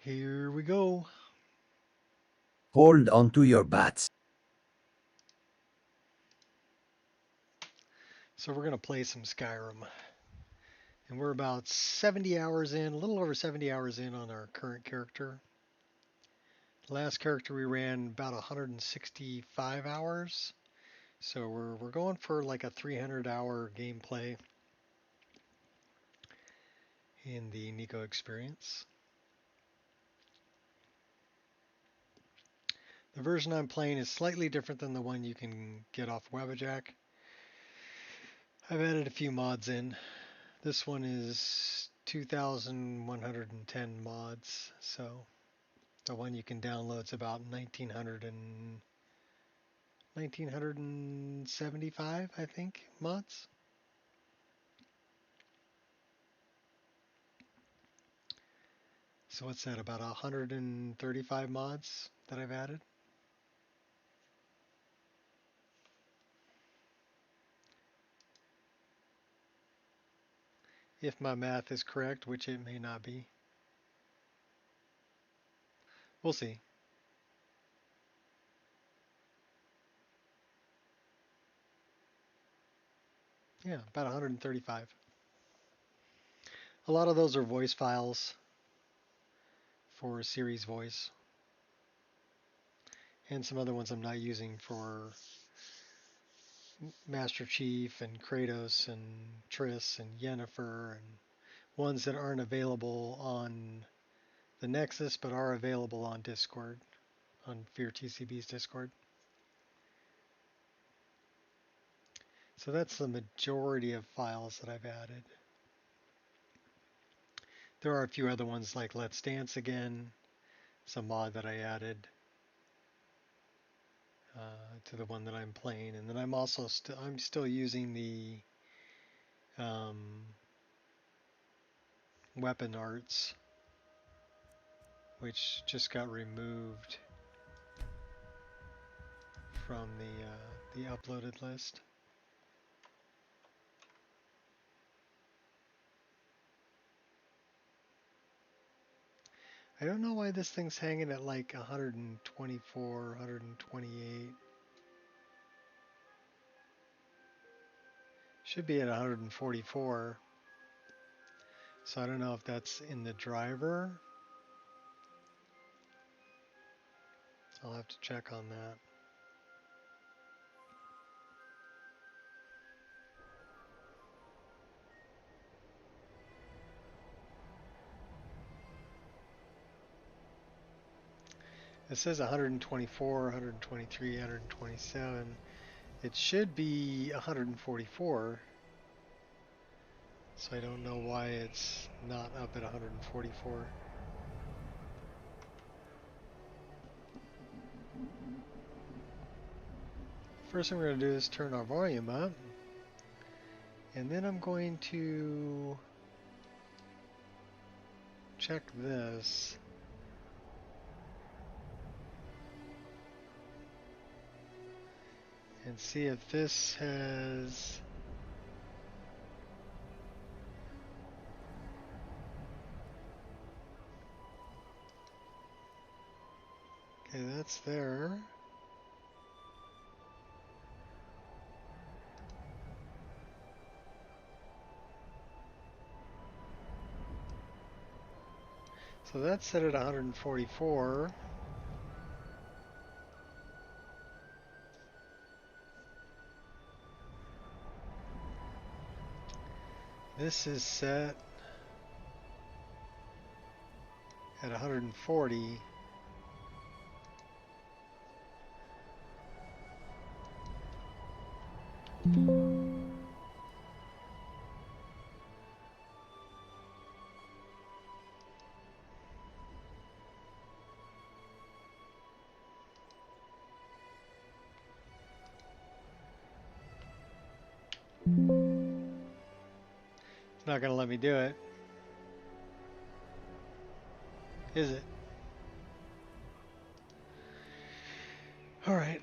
Here we go. Hold onto your bats. So we're going to play some Skyrim. And we're about 70 hours in, a little over 70 hours in on our current character. The last character we ran about 165 hours. So we're going for like a 300-hour gameplay in the Nico Experience. The version I'm playing is slightly different than the one you can get off Wabbajack. I've added a few mods in. This one is 2,110 mods, so the one you can download is about 1975, I think, mods. So what's that, about 135 mods that I've added? If my math is correct, which it may not be. We'll see. Yeah, about 135. A lot of those are voice files for series voice. And some other ones I'm not using for Master Chief and Kratos and Triss and Yennefer, and ones that aren't available on the Nexus but are available on Discord, on FearTCB's Discord. So that's the majority of files that I've added. There are a few other ones like Let's Dance Again, some mod that I added to the one that I'm playing, and then I'm also I'm still using the weapon arts, which just got removed from the uploaded list. I don't know why this thing's hanging at like 124, 128. Should be at 144. So I don't know if that's in the driver. I'll have to check on that. It says 124, 123, 127. It should be 144. So I don't know why it's not up at 144. First thing we're going to do is turn our volume up. And then I'm going to check this. And see if this has... Okay, that's there. So that's set at 144. This is set at 140. It's not going to let me do it, is it? All right.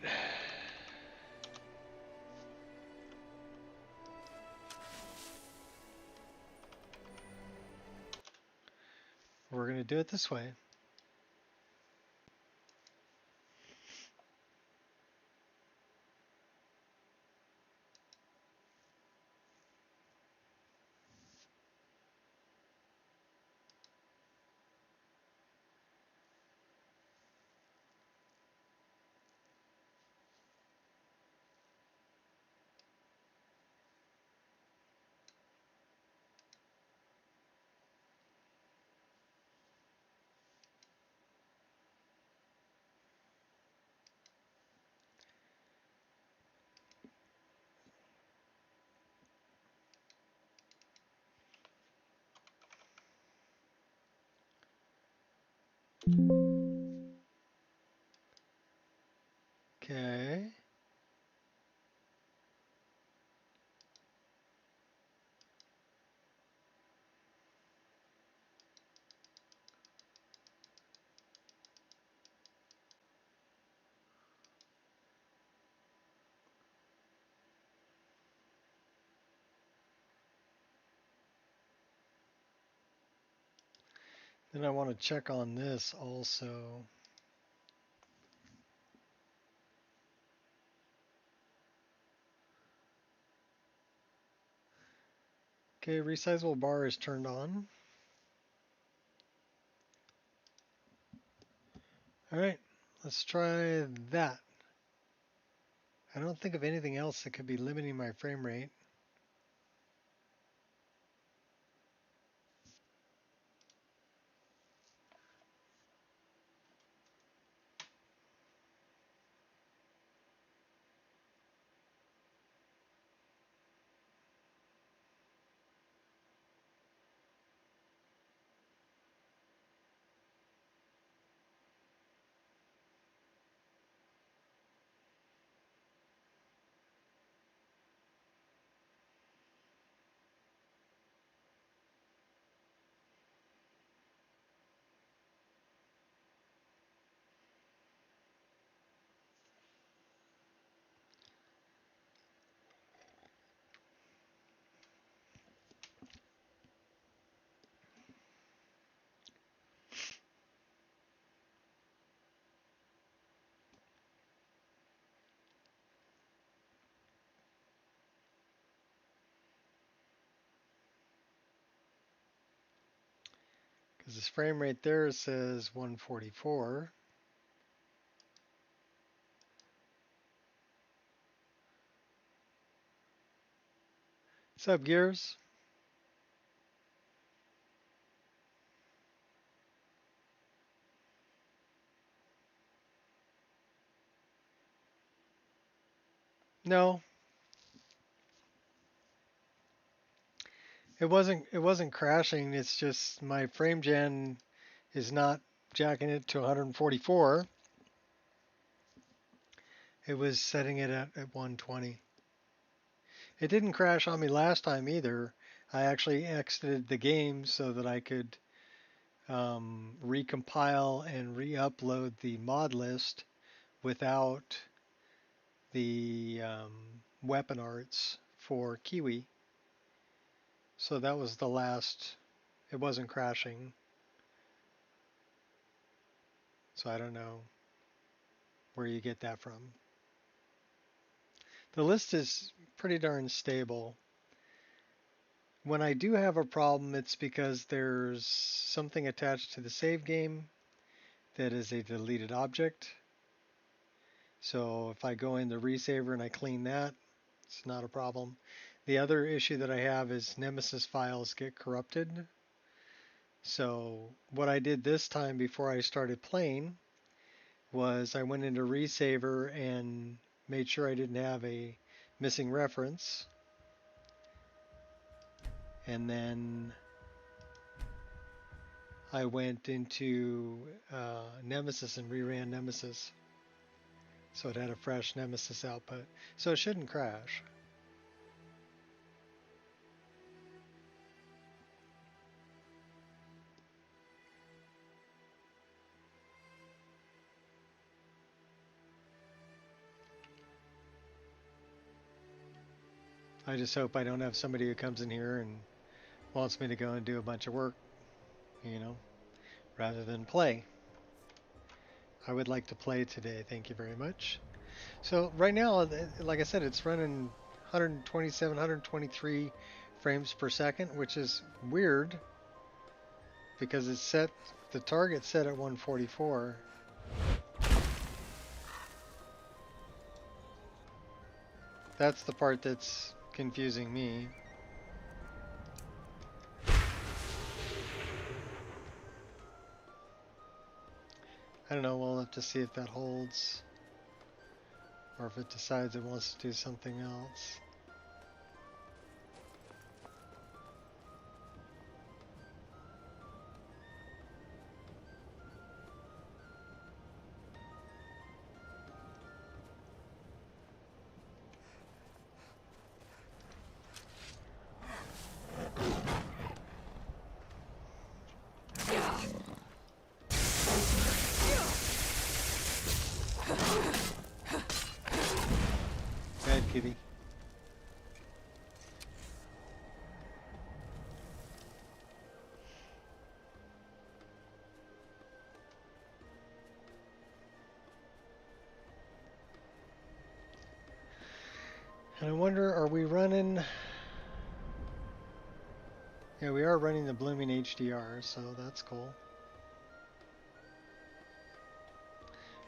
We're going to do it this way. Okay. Then I want to check on this also. Okay, resizable bar is turned on. All right, let's try that. I don't think of anything else that could be limiting my frame rate. Because this frame rate there says 144. What's up, Gears? No, it wasn't crashing. It's just my frame gen is not jacking it to 144. It was setting it at 120. It didn't crash on me last time either. I actually exited the game so that I could recompile and re-upload the mod list without the weapon arts for Kiwi. So that was the last. It wasn't crashing. So I don't know where you get that from. The list is pretty darn stable. When I do have a problem, it's because there's something attached to the save game that is a deleted object. So if I go in the resaver and I clean that, it's not a problem. The other issue that I have is Nemesis files get corrupted. So what I did this time before I started playing was I went into resaver and made sure I didn't have a missing reference. And then I went into Nemesis and reran Nemesis. So it had a fresh Nemesis output. So it shouldn't crash. I just hope I don't have somebody who comes in here and wants me to go and do a bunch of work, you know, rather than play. I would like to play today. Thank you very much. So right now, like I said, it's running 127, 123 frames per second, which is weird because it's set, the target set at 144. That's the part that's confusing me. I don't know, we'll have to see if that holds or if it decides it wants to do something else. wonder, are we running? Yeah, we are running the blooming HDR, so that's cool.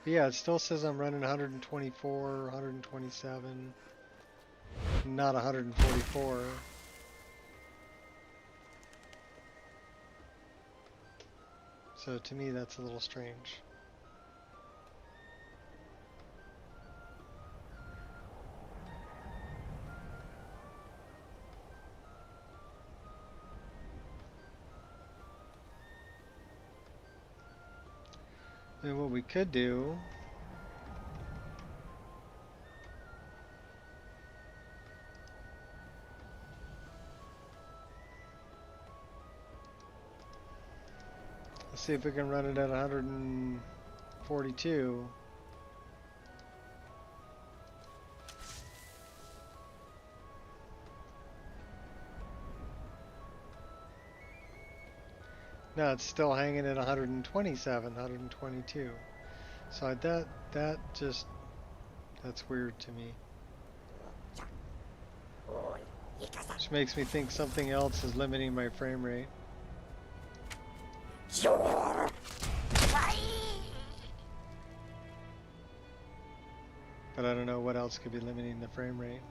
But yeah, it still says I'm running 124, 127, not 144. So to me, that's a little strange. And what we could do, let's see if we can run it at 142. No, it's still hanging at 127, 122. So that's weird to me. Which makes me think something else is limiting my frame rate. But I don't know what else could be limiting the frame rate.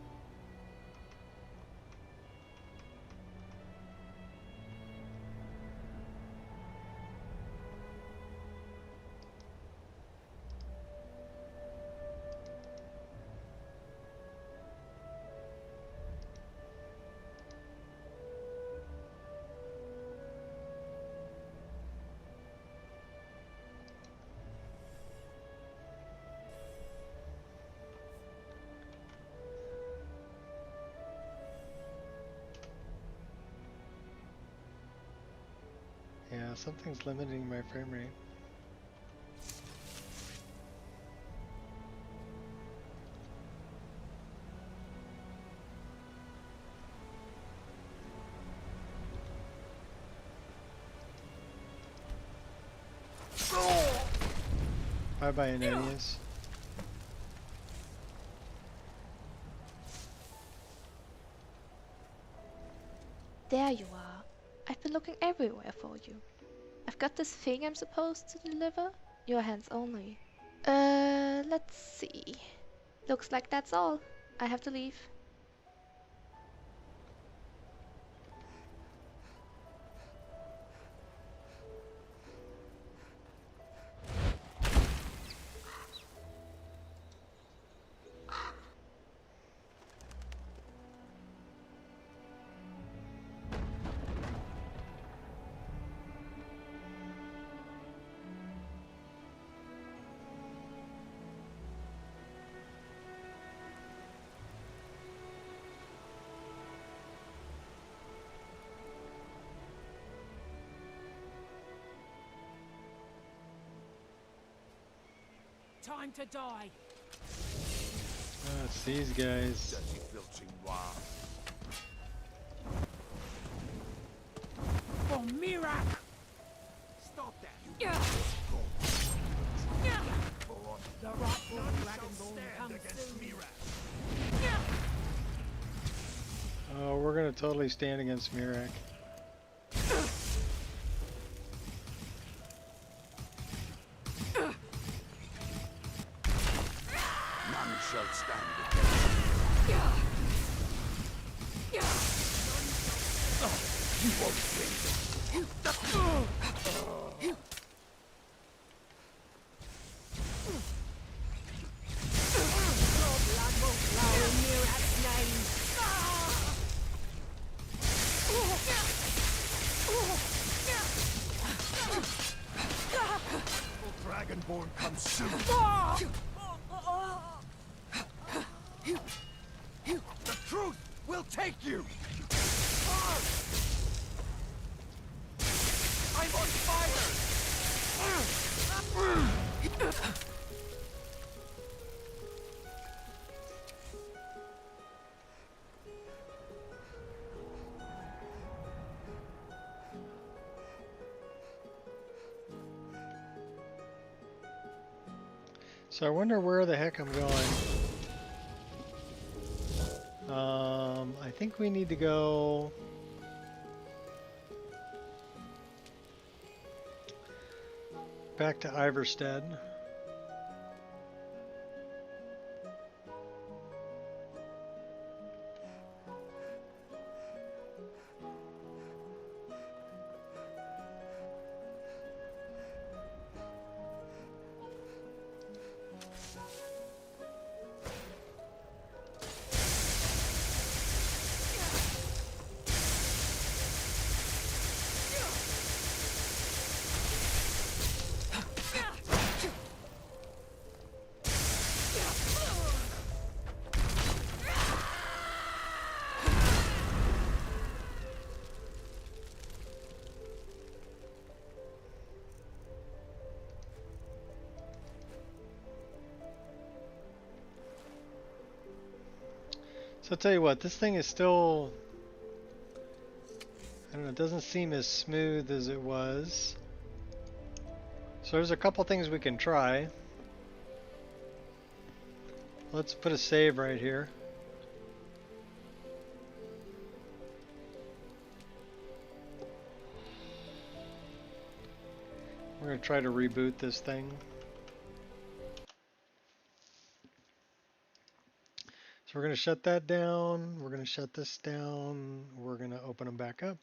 Yeah, something's limiting my frame rate. Bye-bye, Ananias. There you are. I've been looking everywhere for you. I've got this thing I'm supposed to deliver. Your hands only. Let's see. Looks like that's all. I have to leave. Time to die. Oh, it's these guys. Dirty filching wild. For Mirak! Stop that, you Yeah. go on. The rightful None shall Dragonborn stand comes against soon. Mirak. Oh, we're gonna totally stand against Mirak. None shall stand against you won't win. Your blood will flow in Mirak's name. Dragonborn comes soon. The truth will take you. I'm on fire. So I wonder where the heck I'm going. think we need to go back to Iverstead. So I'll tell you what, this thing is still, I don't know, it doesn't seem as smooth as it was. So there's a couple things we can try. Let's put a save right here. We're going to try to reboot this thing. So we're going to shut that down. We're going to shut this down. We're going to open them back up.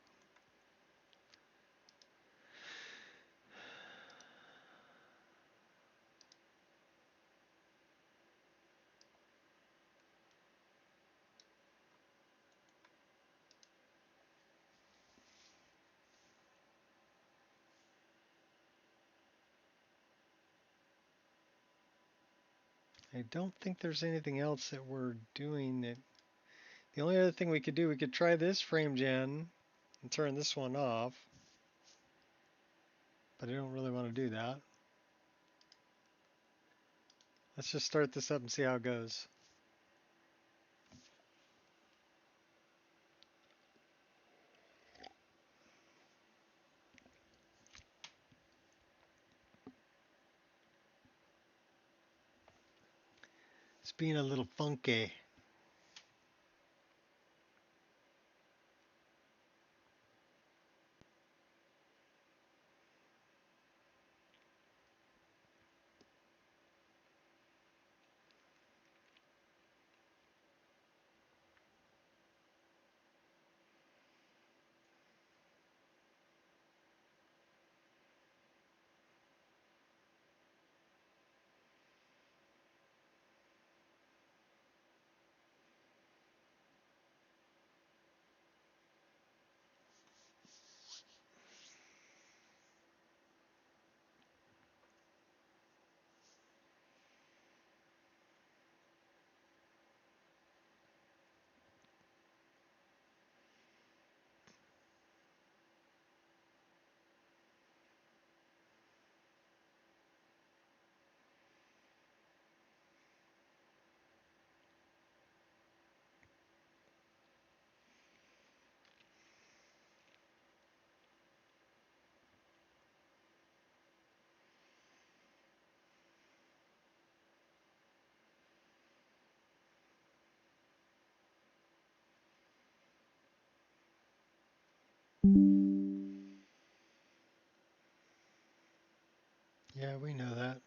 I don't think there's anything else that we're doing. The only other thing we could do, we could try this frame gen and turn this one off. But I don't really want to do that. Let's just start this up and see how it goes. It's being a little funky. Yeah, we know that.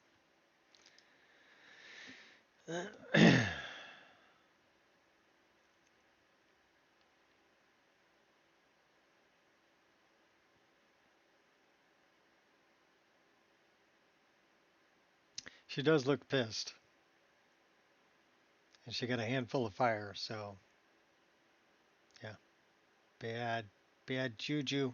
She does look pissed. And she got a handful of fire, so yeah. Bad juju.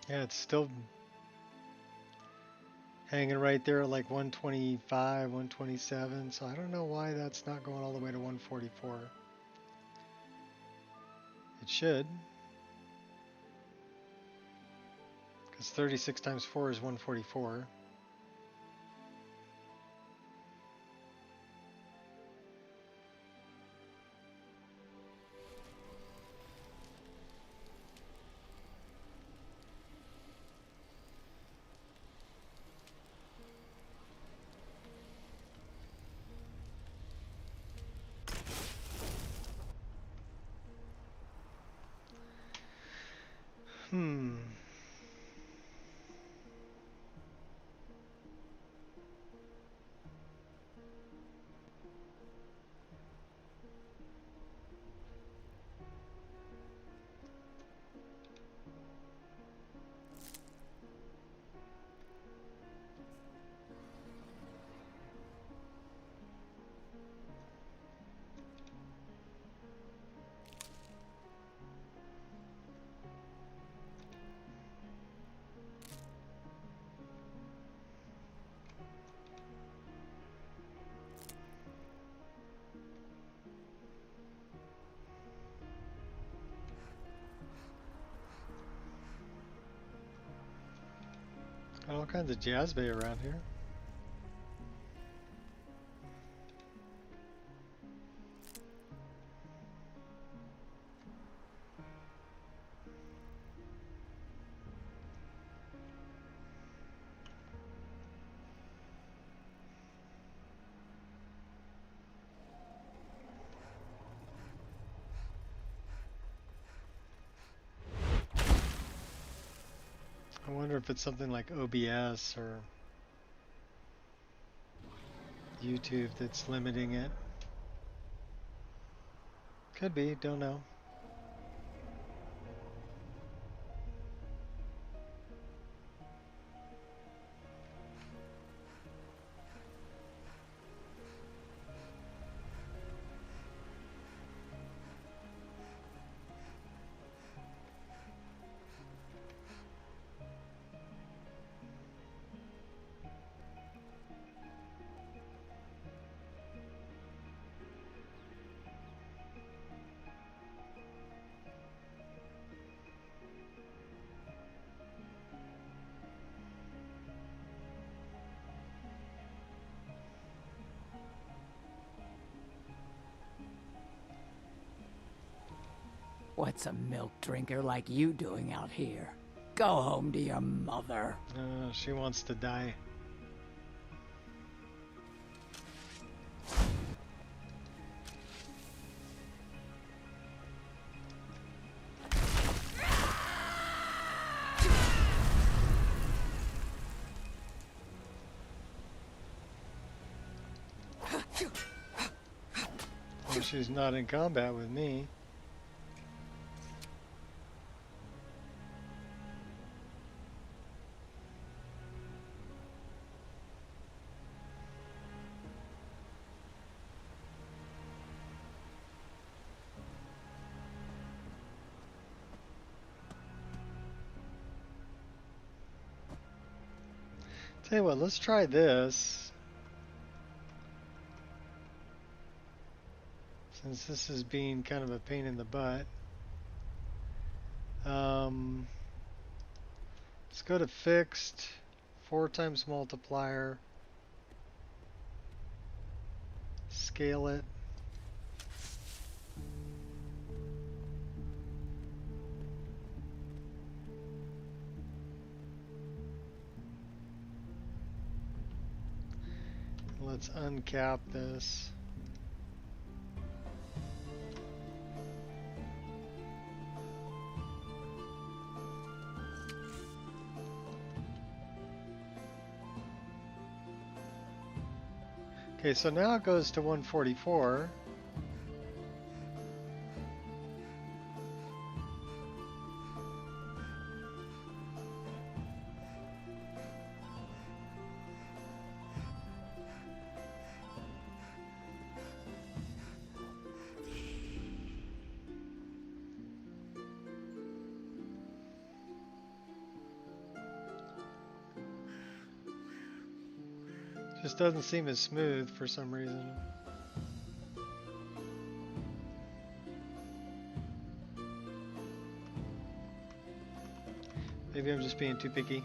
Yeah, it's still hanging right there at like 125, 127. So I don't know why that's not going all the way to 144. It should, because 36 times 4 is 144. Hmm. Got all kinds of jazz bay around here. I wonder if it's something like OBS or YouTube that's limiting it. Could be, don't know. What's a milk drinker like you doing out here? Go home to your mother. She wants to die. Well, she's not in combat with me. Tell you what, let's try this. Since this is being kind of a pain in the butt. Let's go to fixed, 4 times multiplier, scale it. Let's uncap this. Okay, so now it goes to 144. Just doesn't seem as smooth for some reason. Maybe I'm just being too picky.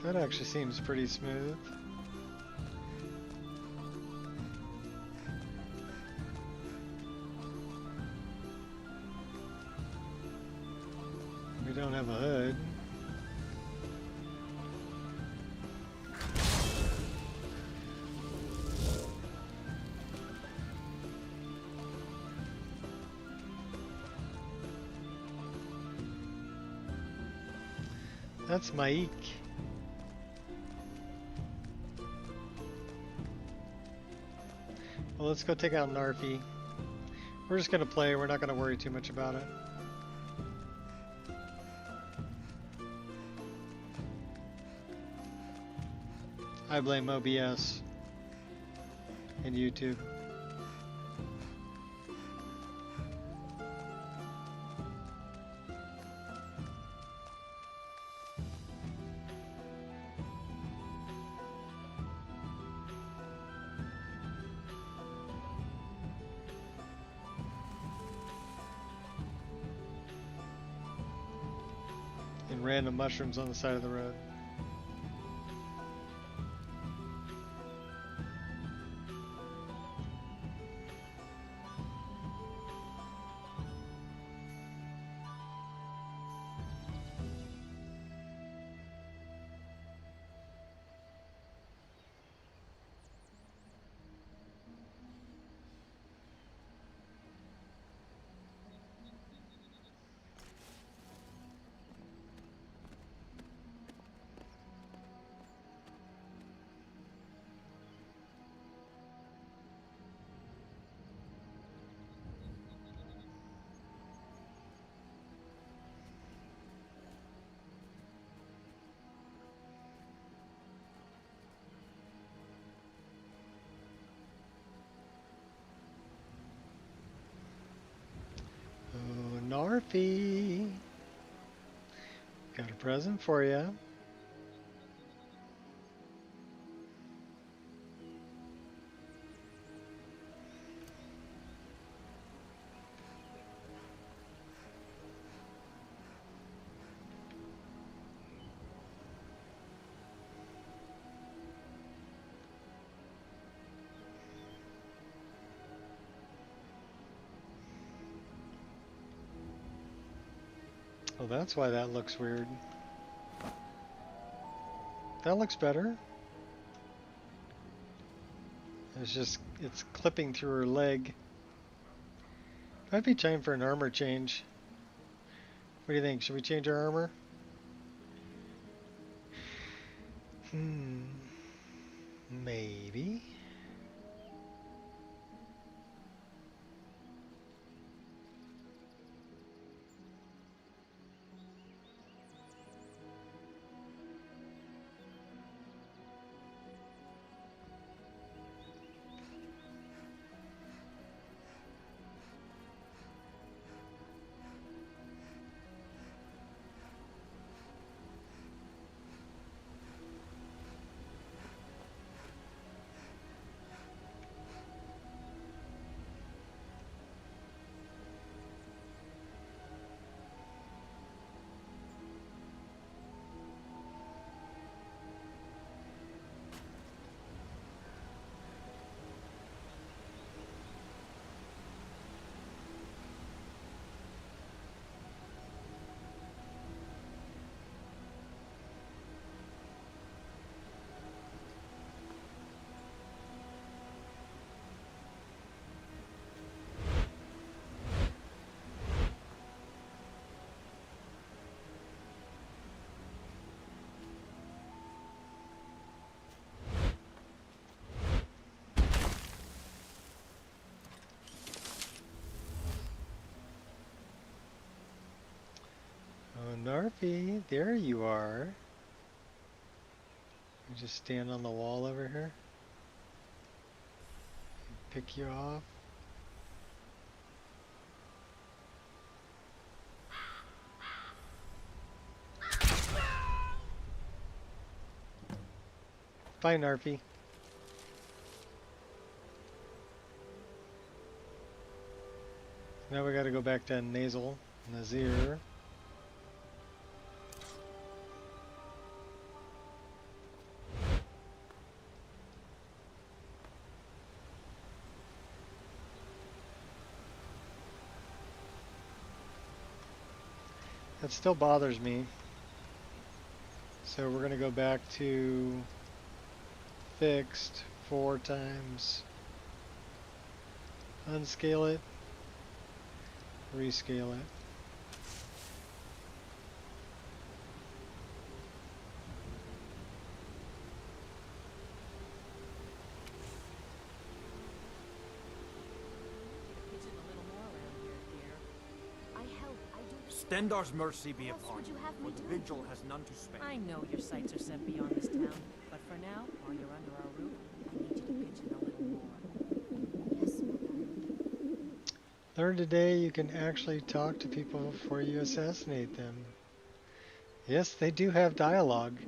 That actually seems pretty smooth. We don't have a hood. That's Maik. Well, let's go take out Narfi. We're just gonna play, we're not gonna worry too much about it. I blame OBS and YouTube. And random mushrooms on the side of the road. Oh, Narfi. Got a present for you. Oh, that's why that looks weird. That looks better. It's clipping through her leg. Might be time for an armor change. What do you think? Should we change our armor? Maybe. Narfi, there you are. You just stand on the wall over here. Pick you off. Bye, Narfi. Now we gotta go back to Nasal, Nazir. That still bothers me. So we're gonna go back to fixed 4 times. Unscale it. Rescale it. Stendar's mercy be What else upon would you you, have for me the do? vigil has none to spare. I know your sights are set beyond this town, but for now, while you're under our roof, I need you to pitch in a little more. Yes, mother. Learn today you can actually talk to people before you assassinate them. Yes, they do have dialogue.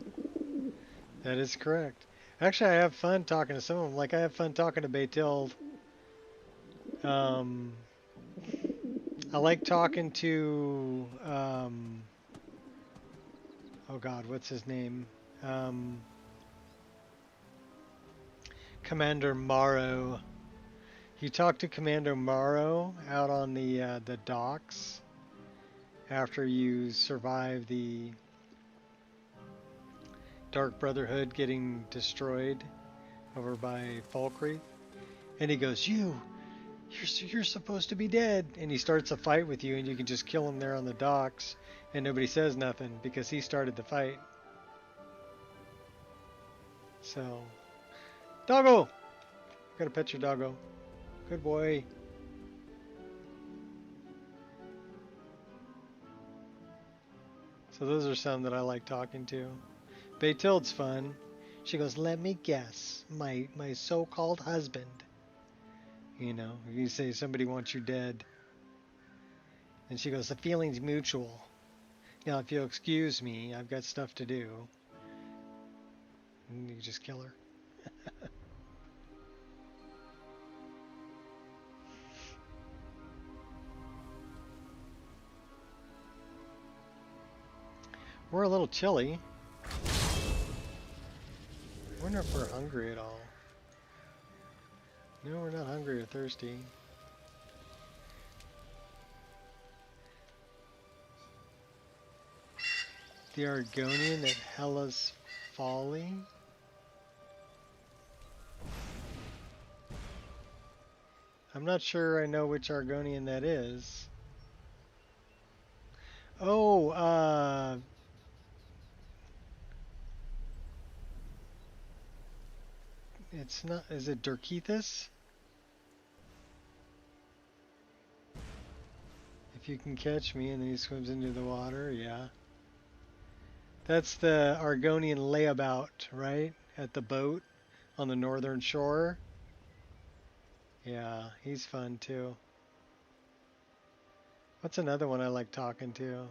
That is correct. Actually, I have fun talking to some of them. Like, I have fun talking to Betild. I like talking to, oh God, what's his name? Commander Morrow. You talk to Commander Morrow out on the docks after you survive the Dark Brotherhood getting destroyed over by Falkreath, and he goes, You're supposed to be dead, and he starts a fight with you, and you can just kill him there on the docks, and nobody says nothing because he started the fight. So, doggo, gotta pet your doggo. Good boy. So those are some that I like talking to. Betild's fun. She goes, let me guess, my so-called husband. You know, you say somebody wants you dead. And she goes, the feeling's mutual. Now, if you'll excuse me, I've got stuff to do. And you just kill her. We're a little chilly. I wonder if we're hungry at all. No, we're not hungry or thirsty. The Argonian at Hellas Folly. I'm not sure I know which Argonian that is. Oh, it's not, is it Durkethus? If you can catch me, and then he swims into the water, yeah. That's the Argonian layabout, right? At the boat on the northern shore. Yeah, he's fun too. What's another one I like talking to?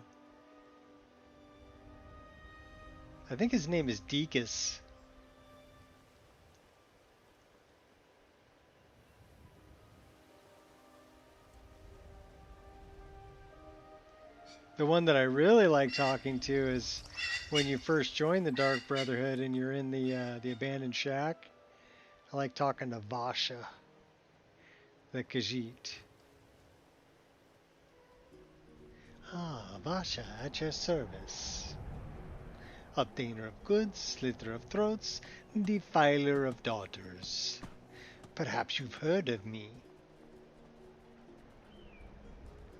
I think his name is Deacus. The one that I really like talking to is when you first join the Dark Brotherhood and you're in the abandoned shack. I like talking to Vasha, the Khajiit. Ah, Vasha, at your service. Obtainer of goods, slitter of throats, defiler of daughters. Perhaps you've heard of me.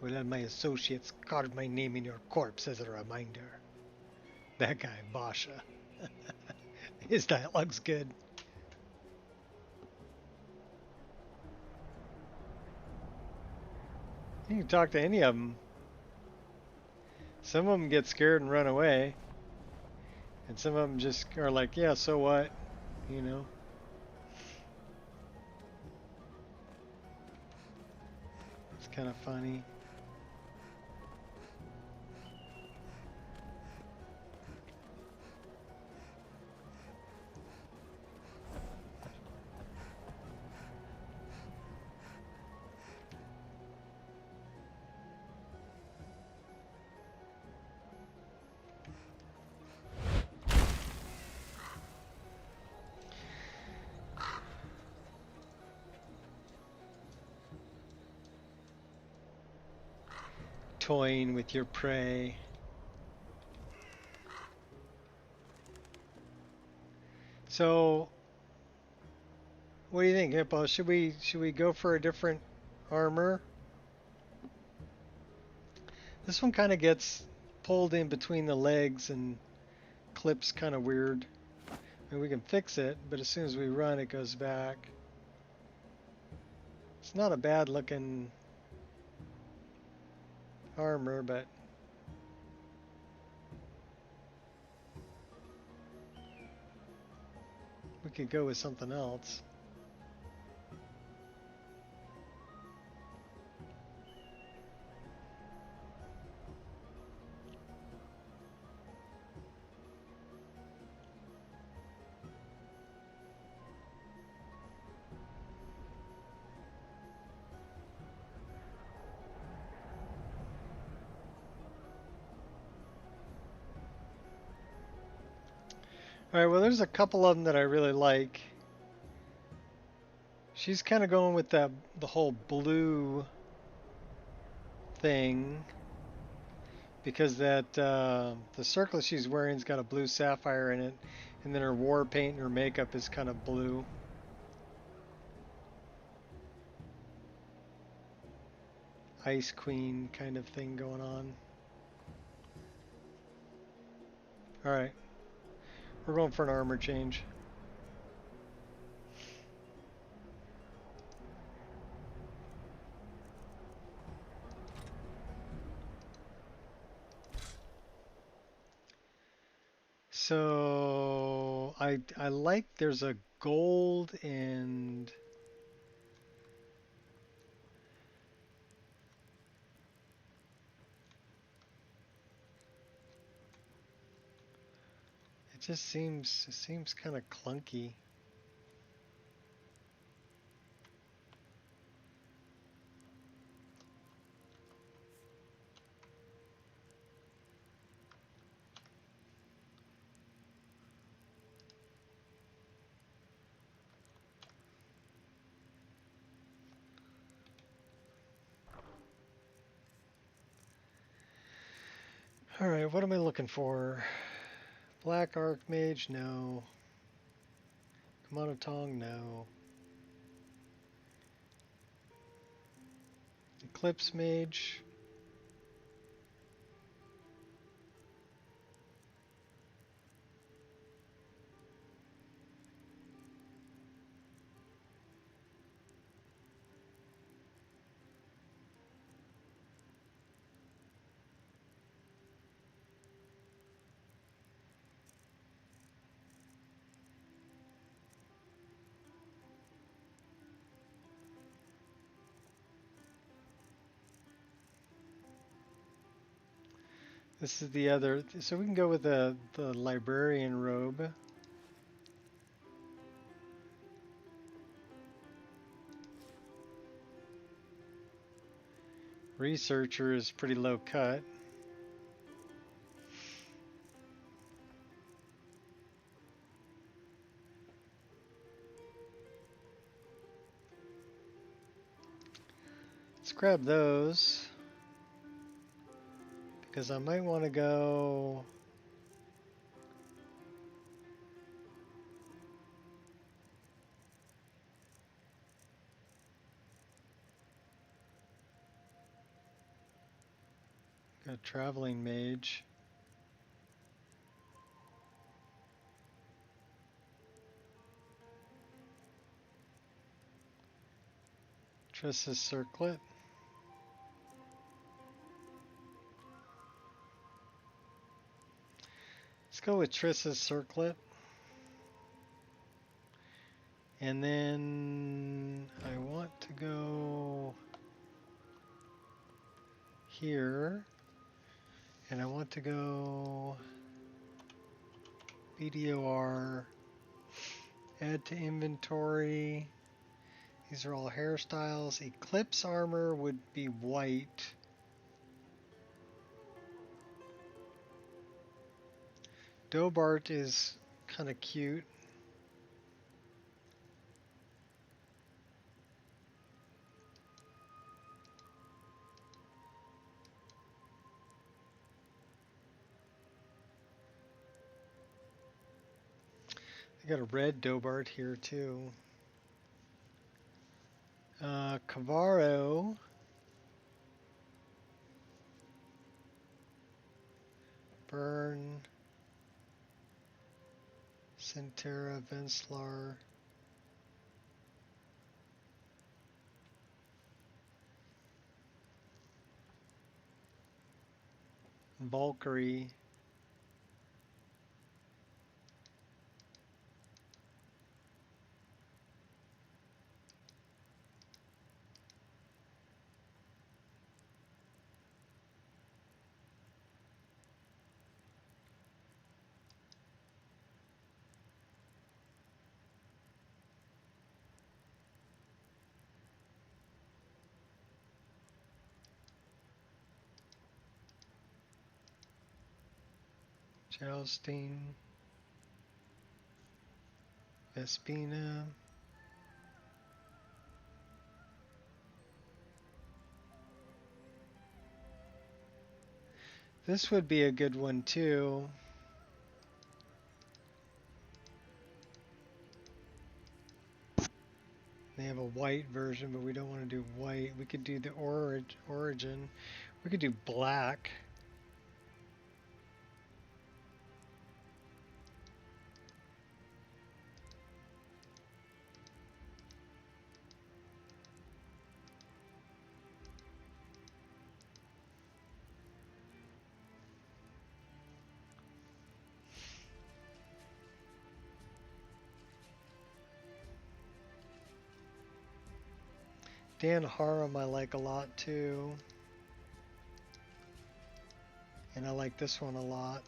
Well, my associates carved my name in your corpse as a reminder. That guy, Basha. His dialogue's good. You can talk to any of them. Some of them get scared and run away, and some of them just are like, yeah, so what, you know. It's kind of funny. Toying with your prey. So, what do you think, Hippo? Should we go for a different armor? This one kind of gets pulled in between the legs and clips kind of weird. I mean, we can fix it, but as soon as we run, it goes back. It's not a bad looking armor, but we could go with something else. Alright, well, there's a couple of them that I really like. She's kind of going with the whole blue thing because that the circlet she's wearing's got a blue sapphire in it, and then her war paint and her makeup is kind of blue. Ice Queen kind of thing going on. Alright, we're going for an armor change. So I like there's a gold and it seems kind of clunky. Alright, what am I looking for? Black Archmage? No. Monotong? No. Eclipse Mage? This is the other, so we can go with the librarian robe. Researcher is pretty low cut. Let's grab those because I might want to go a traveling mage. Trust this circlet. go with Triss's circlet. And then I want to go here. And I want to go BDOR, add to inventory. These are all hairstyles. Eclipse armor would be white. Dobart is kind of cute. I got a red Dobart here too. Cavaro. Burn. Centera, Venslar. Valkyrie. Jousting. Vespina. This would be a good one too. They have a white version, but we don't want to do white. We could do the origin. We could do black. Dan Harum I like a lot too. And I like this one a lot.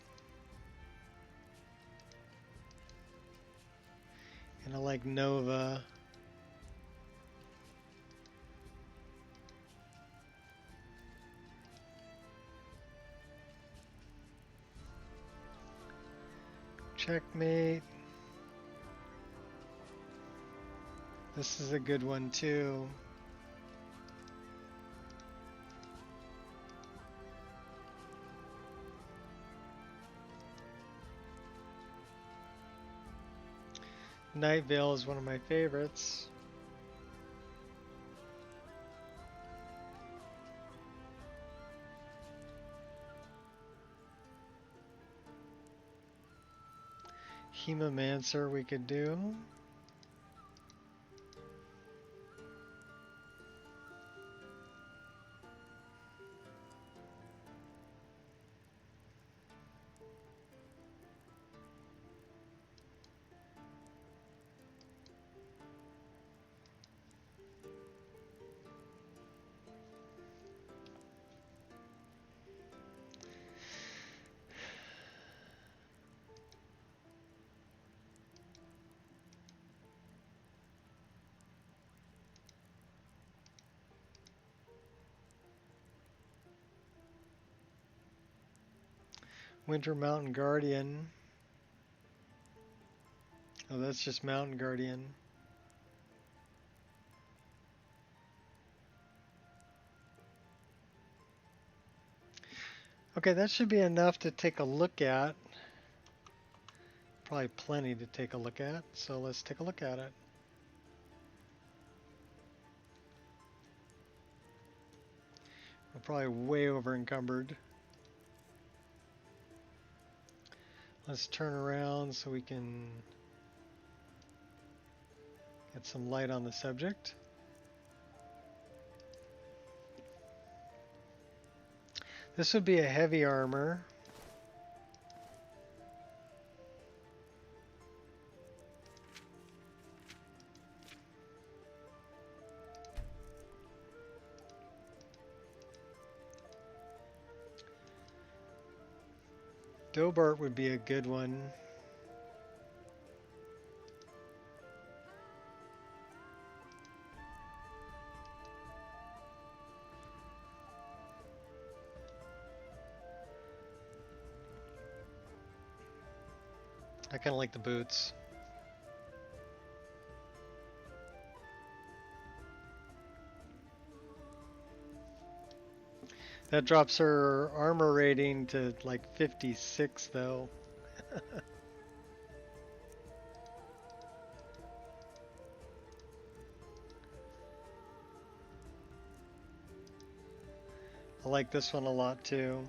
And I like Nova. Checkmate. This is a good one too. Night Veil is one of my favorites. Hemomancer we could do. Winter Mountain Guardian. Oh, that's just Mountain Guardian. Okay, that should be enough to take a look at. Probably plenty to take a look at, so let's take a look at it. We're probably way over encumbered. Let's turn around so we can get some light on the subject. This would be a heavy armor. Dobart would be a good one. I kind of like the boots. That drops her armor rating to like 56 though. I like this one a lot too.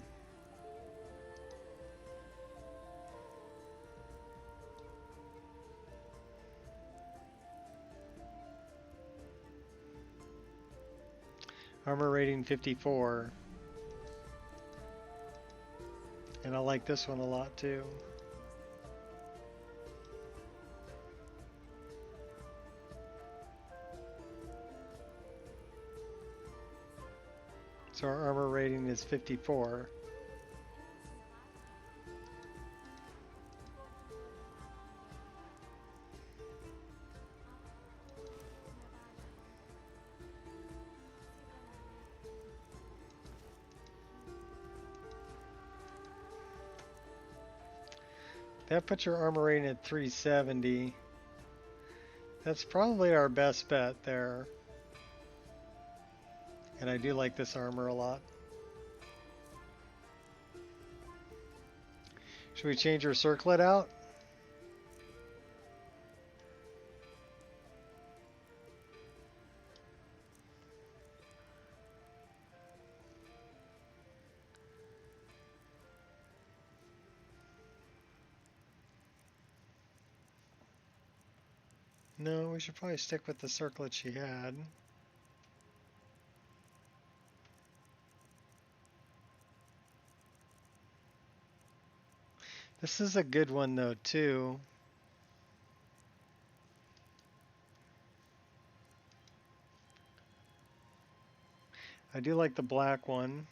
Armor rating 54. And I like this one a lot too. So our armor rating is 54. That puts your armor rating at 370. That's probably our best bet there. And I do like this armor a lot. Should we change our circlet out? No, we should probably stick with the circlet she had. This is a good one though too. I do like the black one.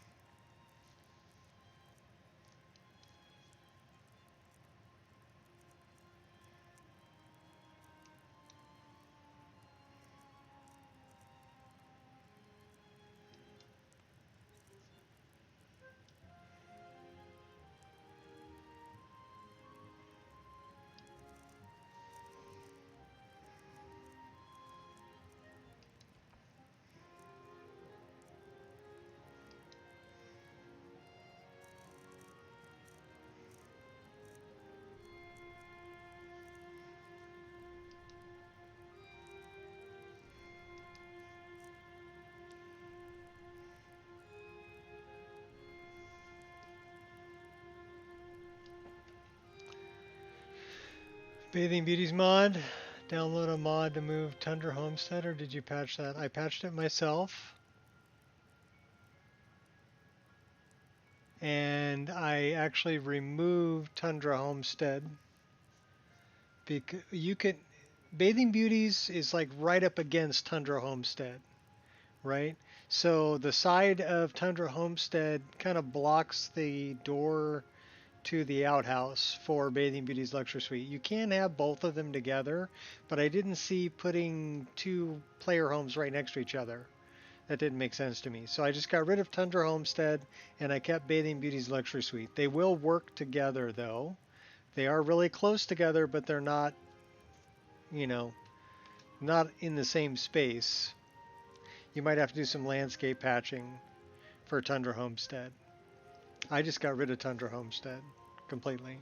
Bathing Beauties mod. Download a mod to move Tundra Homestead, or did you patch that? I patched it myself. And I actually removed Tundra Homestead. Because you could, Bathing Beauties is like right up against Tundra Homestead, right? So the side of Tundra Homestead kind of blocks the door to the outhouse for Bathing Beauty's Luxury Suite. You can have both of them together, but I didn't see putting two player homes right next to each other. That didn't make sense to me. So I just got rid of Tundra Homestead and I kept Bathing Beauty's Luxury Suite. They will work together though. They are really close together, but they're not, you know, not in the same space. You might have to do some landscape patching for Tundra Homestead. I just got rid of Tundra Homestead completely.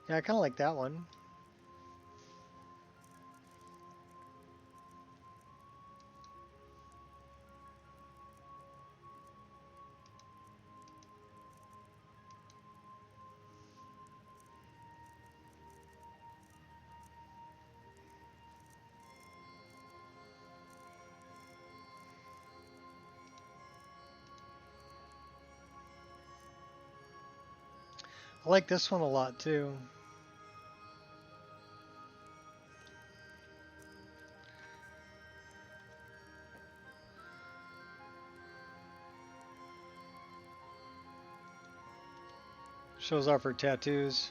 Yeah, I kind of like that one. I like this one a lot too. Shows off her tattoos.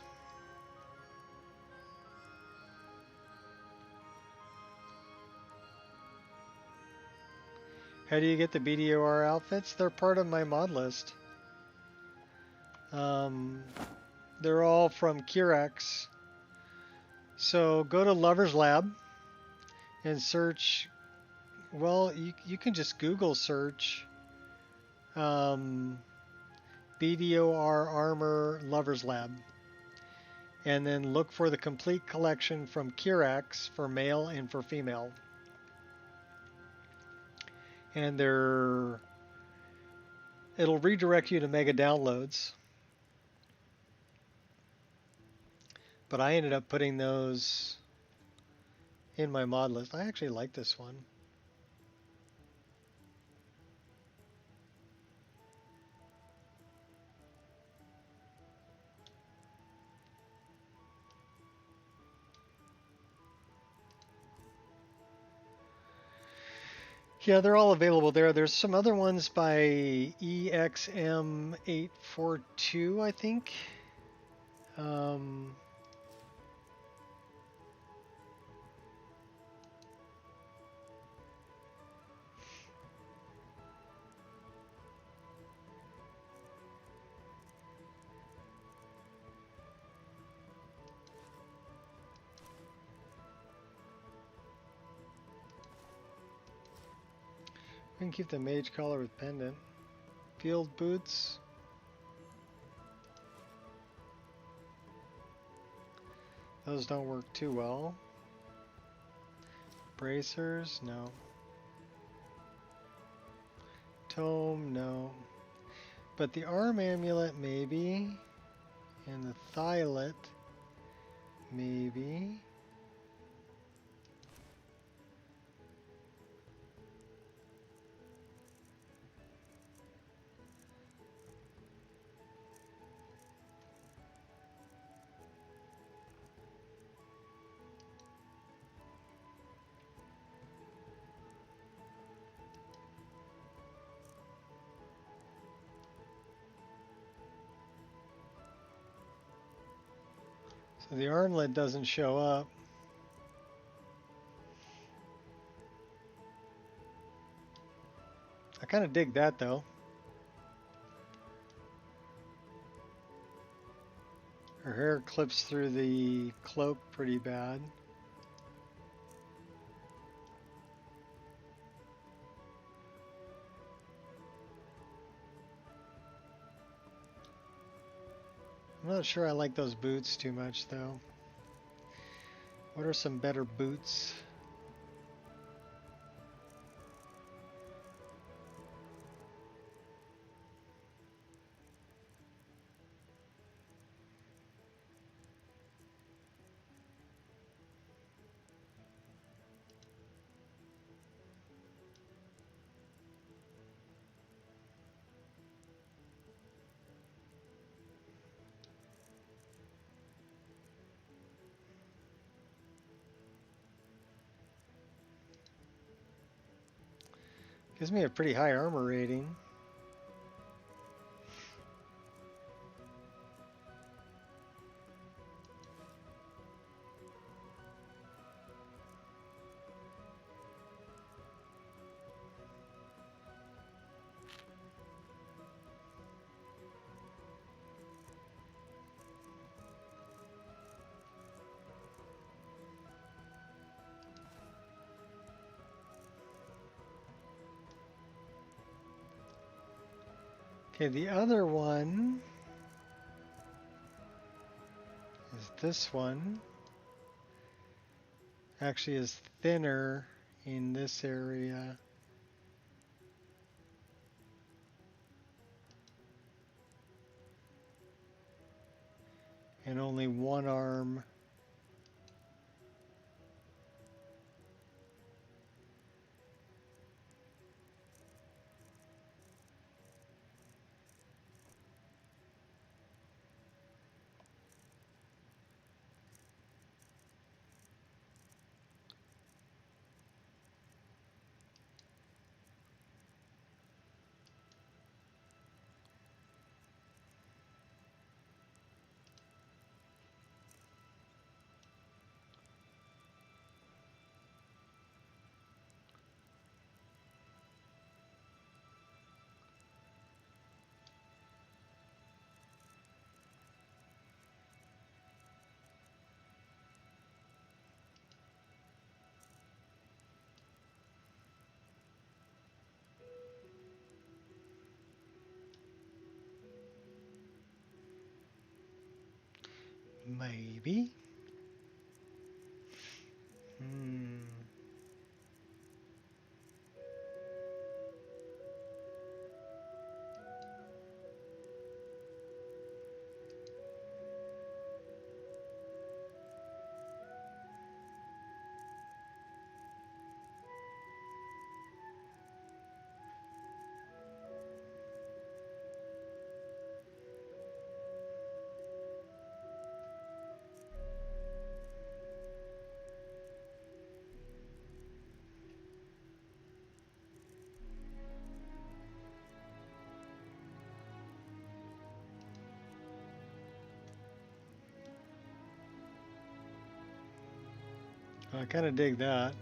How do you get the BDOR outfits? They're part of my mod list. They're all from Kirax. So go to Lover's Lab and search. Well, you can just Google search BDOR Armor Lover's Lab. And then look for the complete collection from Kirax for male and for female. And it'll redirect you to mega downloads. But I ended up putting those in my mod list. I actually like this one. Yeah, they're all available there. There's some other ones by EXM842, I think. We can keep the mage collar with pendant. Field boots. Those don't work too well. Bracers, no. Tome, no. But the arm amulet, maybe. And the thightlet, maybe. So the armlet doesn't show up. I kind of dig that though. Her hair clips through the cloak pretty bad. I'm not sure I like those boots too much though. What are some better boots? Gives me a pretty high armor rating. Okay, the other one is this one. Actually is thinner in this area. And only one arm. Maybe. Hmm. I kind of dig that.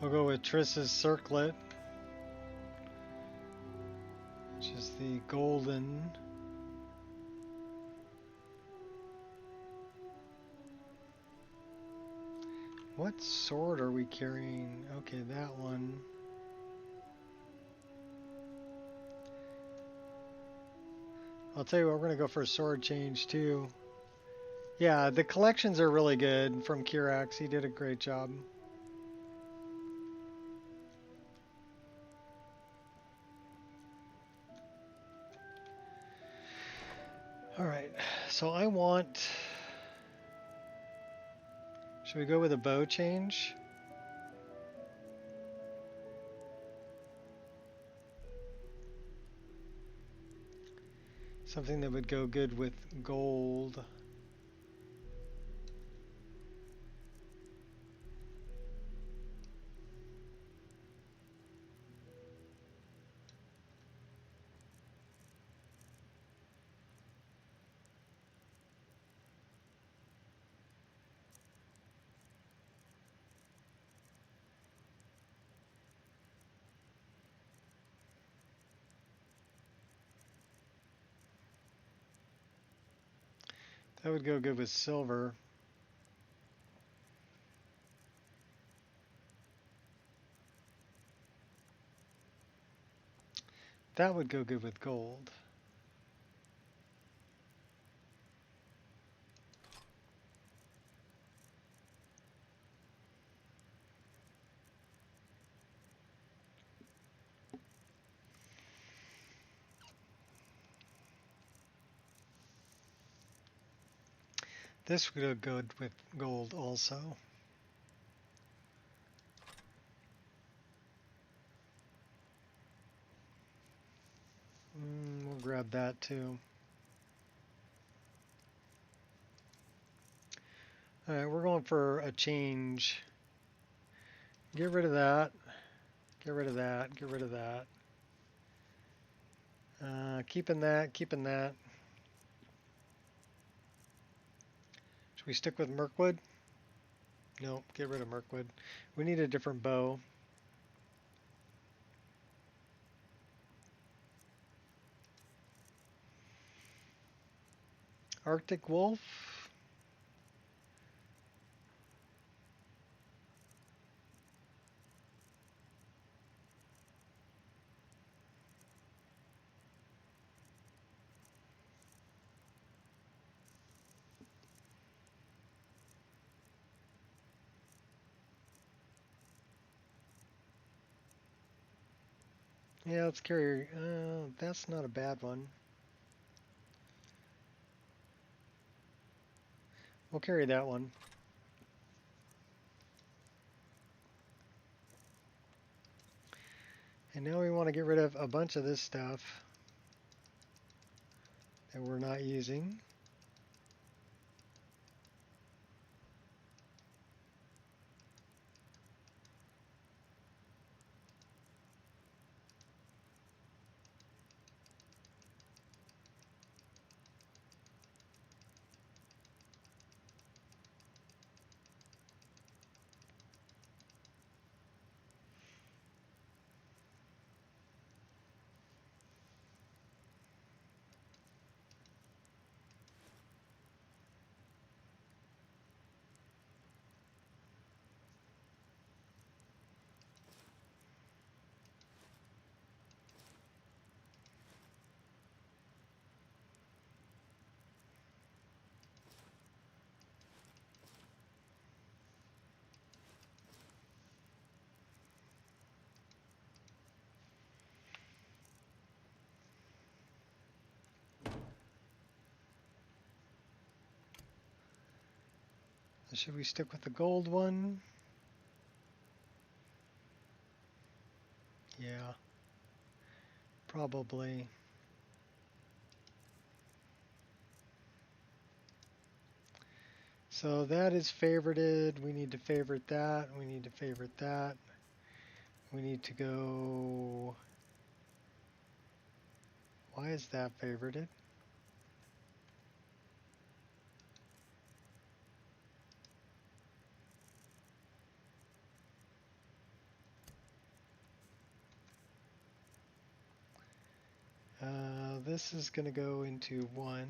We'll go with Triss's circlet, which is the golden. What sword are we carrying? Okay, that one. I'll tell you what, we're going to go for a sword change too. Yeah, the collections are really good from Kirax. He did a great job. Alright, so I want... Should we go with a bow change? Something that would go good with gold. That would go good with silver. That would go good with gold. This would go good with gold also. We'll grab that too. Alright, we're going for a change. Get rid of that. Get rid of that. Get rid of that. Keeping that. Keeping that. Should we stick with Mirkwood? No, get rid of Mirkwood. We need a different bow. Arctic Wolf. Yeah, let's carry. That's not a bad one. We'll carry that one. And now we want to get rid of a bunch of this stuff that we're not using. should we stick with the gold one? Yeah, probably. So that is favorited. We need to favorite that. We need to favorite that. We need to go... Why is that favorited? This is going to go into 1.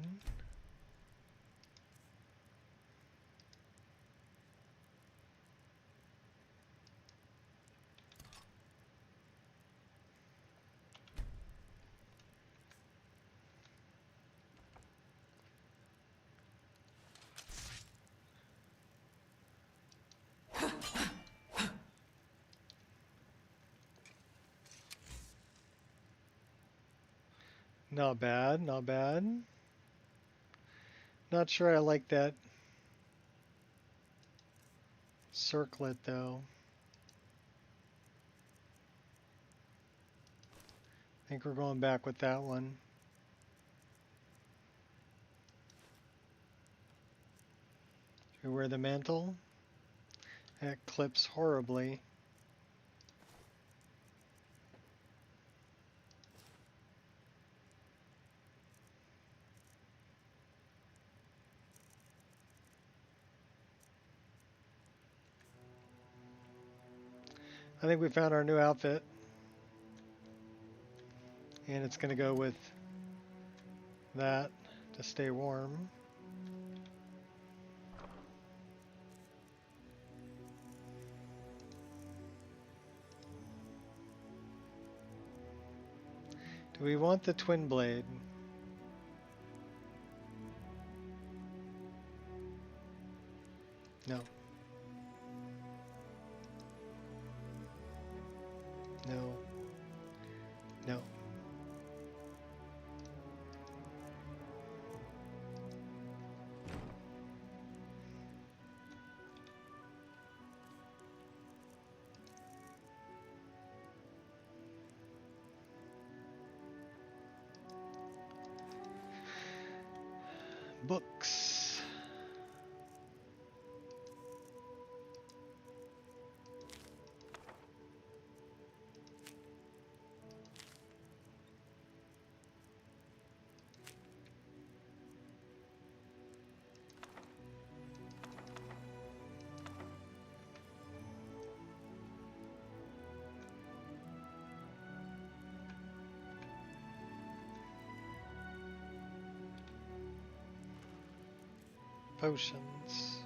Not bad, not bad. Not sure I like that circlet though. I think we're going back with that one. Should we wear the mantle? That clips horribly. I think we found our new outfit. And it's going to go with that to stay warm. Do we want the twin blade? No. No. No. Books. Potions.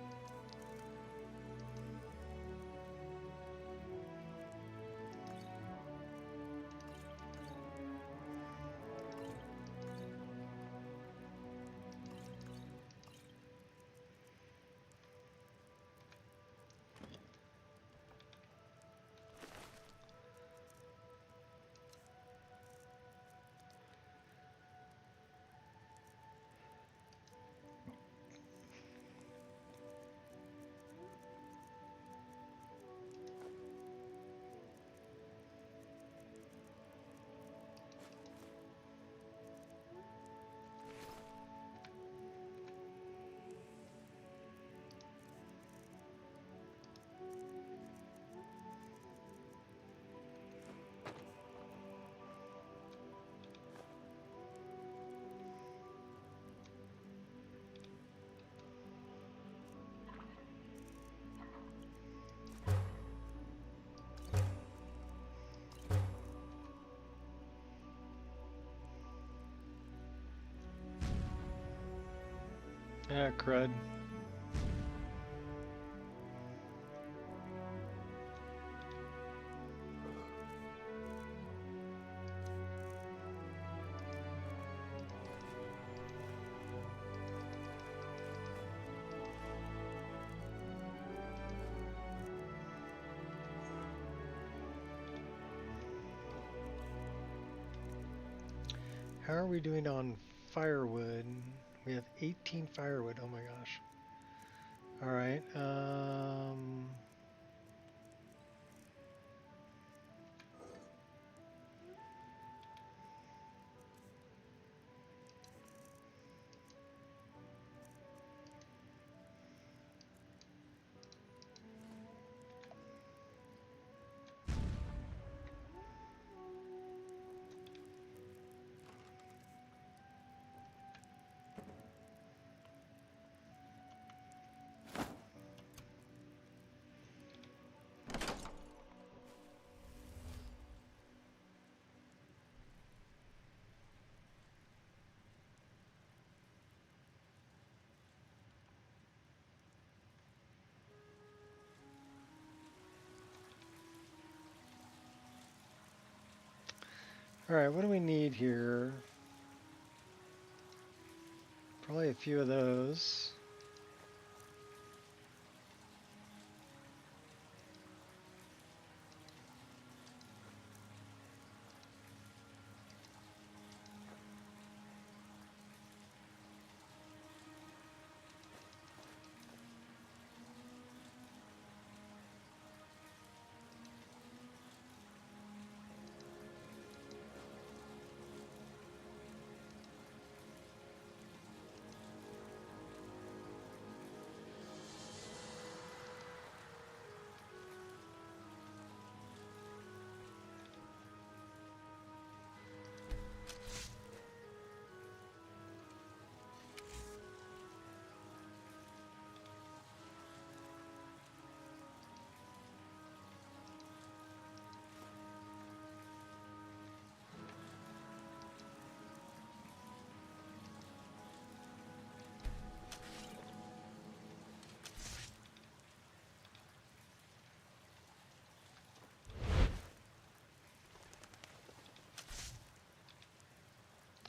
Ah, crud. How are we doing on firewood? We have 18 firewood. Oh my gosh. All right. All right, what do we need here? Probably a few of those.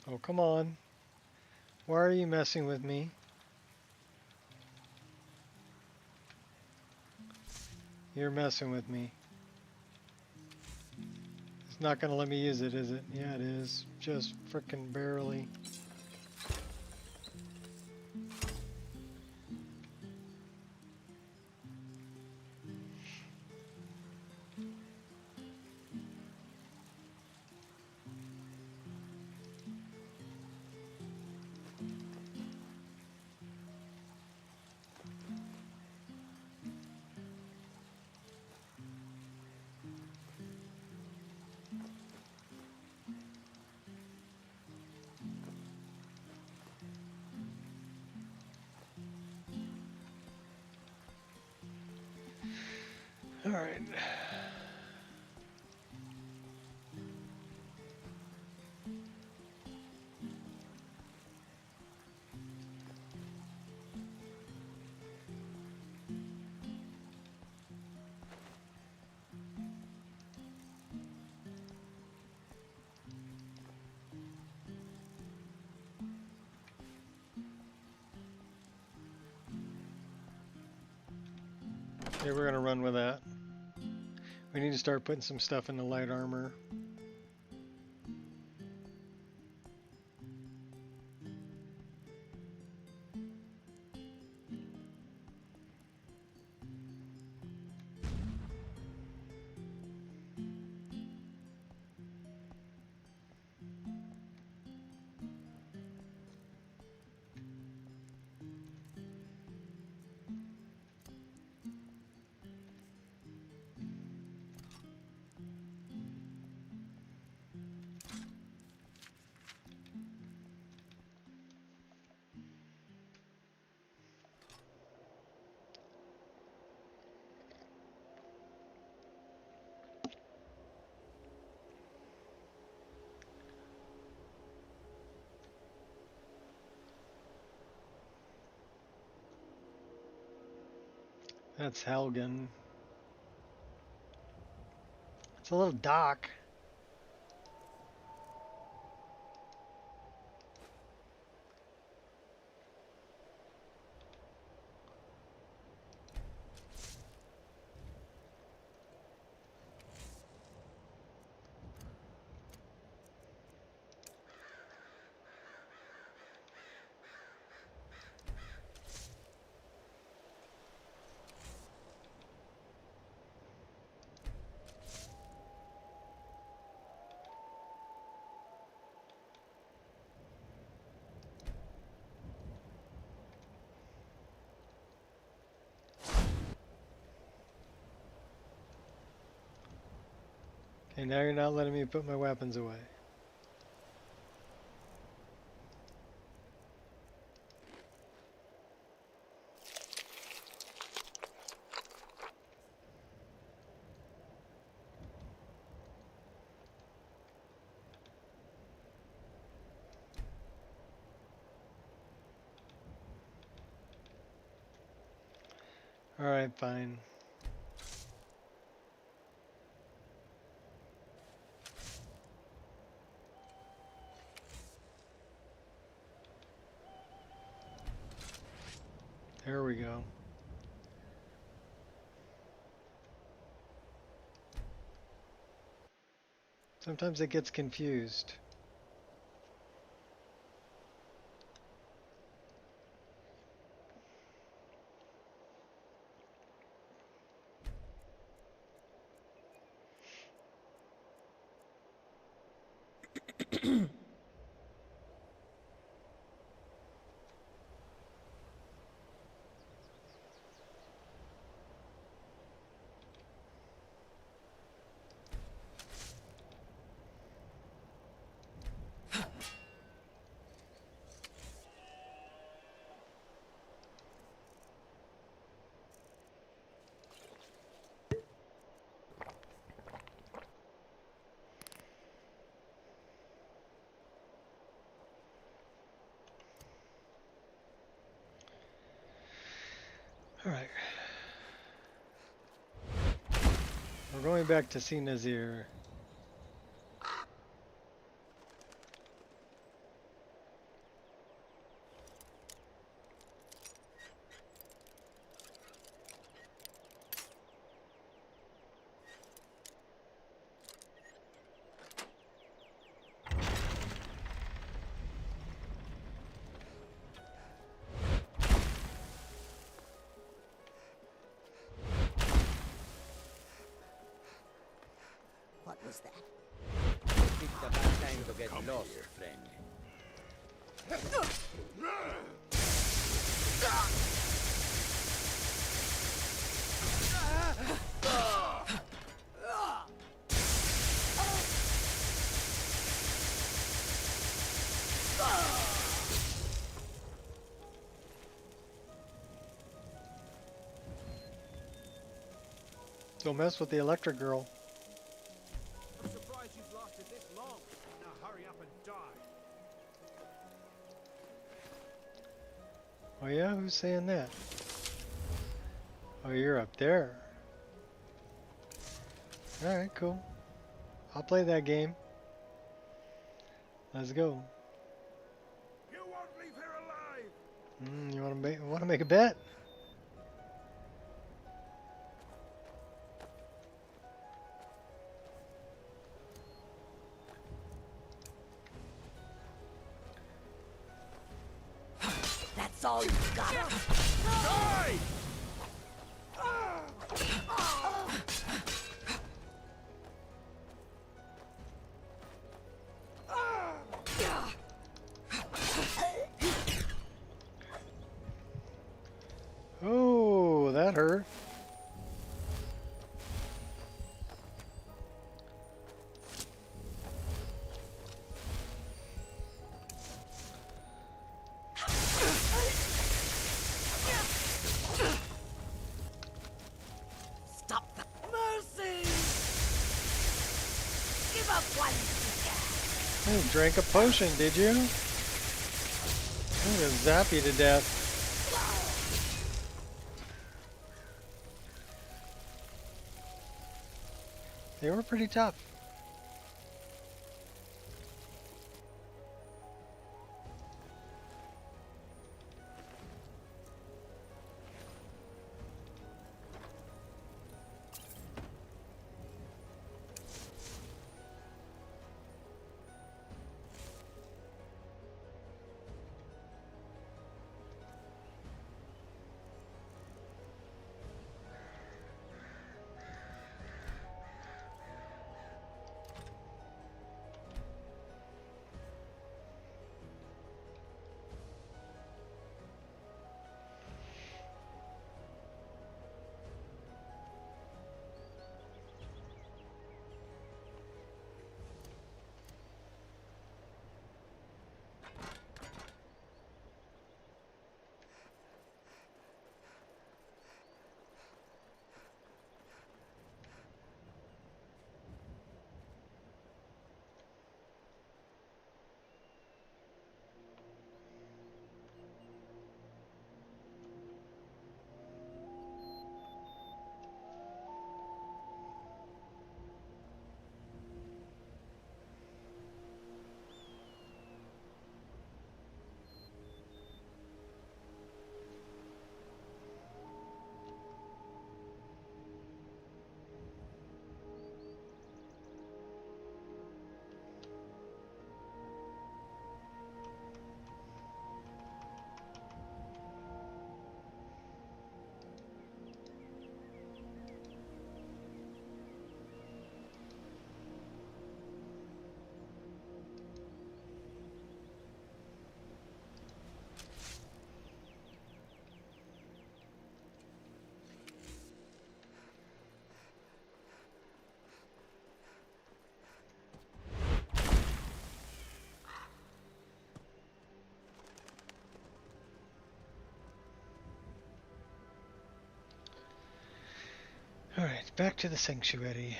Oh, come on. Why are you messing with me? You're messing with me. It's not going to let me use it, is it? Yeah, it is. Just frickin' barely. All right. Okay, we're going to run with that. We need to start putting some stuff in the light armor. That's Helgen. It's a little dock. And now you're not letting me put my weapons away. Alright, fine. There we go. Sometimes it gets confused. Alright. We're going back to see Nazir. What was that? Picked a bad time to get lost, friend. Don't mess with the electric girl. I'm surprised you've lasted this long. Now hurry up and die. Oh yeah? Who's saying that? Oh, you're up there. Alright, cool. I'll play that game. Let's go. You won't leave here alive. You want to make a bet? That's all you got. Die! Oh, that hurt. Stop that. Mercy! Give up one. You drank a potion, did you? I'm gonna zap you to death. They were pretty tough. Back to the sanctuary.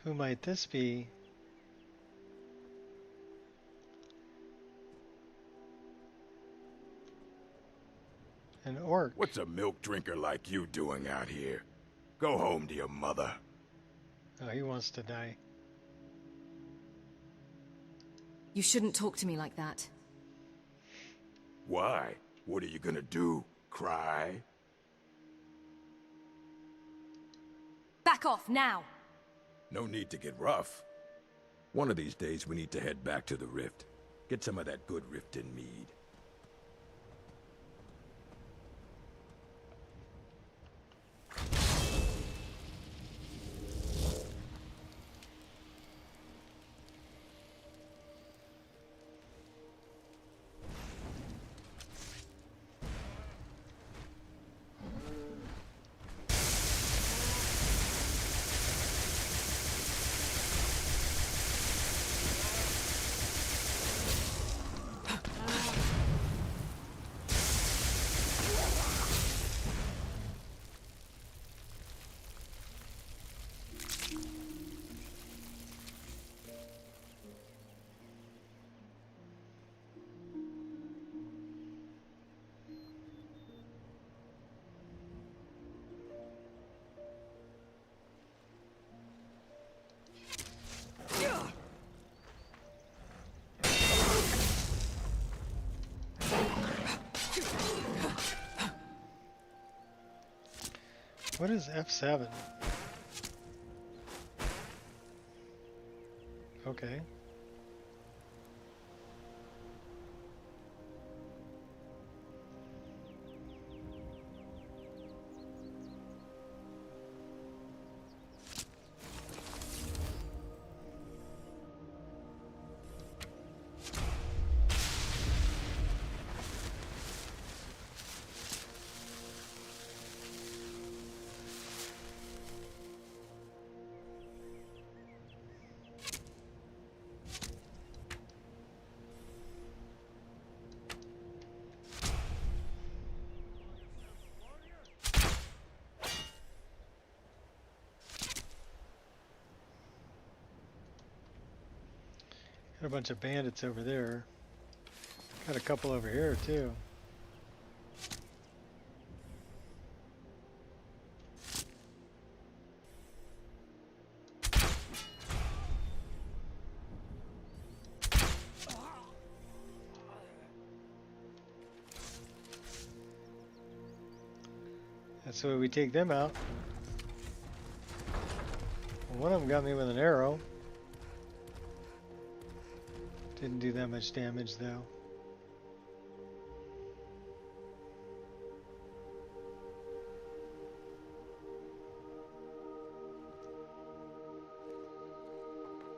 Who might this be? An orc. What's a milk drinker like you doing out here? Go home to your mother. Oh, he wants to die. You shouldn't talk to me like that. Why? What are you gonna do? Cry? Back off now! No need to get rough. One of these days we need to head back to the rift. Get some of that good Riften mead. What is F7? Okay. Got a bunch of bandits over there. Got a couple over here too. That's why we take them out. One of them got me with an arrow. Didn't do that much damage though.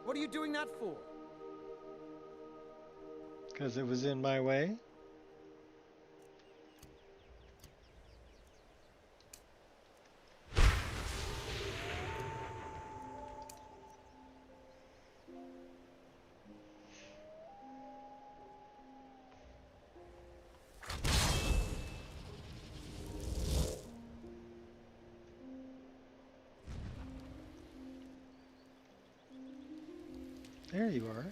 What are you doing that for? Because it was in my way. There you are.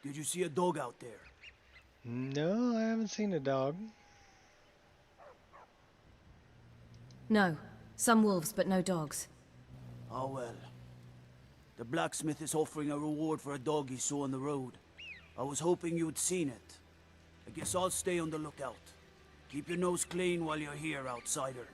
Did you see a dog out there? No, I haven't seen a dog. No. Some wolves, but no dogs. Oh well. The blacksmith is offering a reward for a dog he saw on the road. I was hoping you'd seen it. I guess I'll stay on the lookout. Keep your nose clean while you're here, outsider.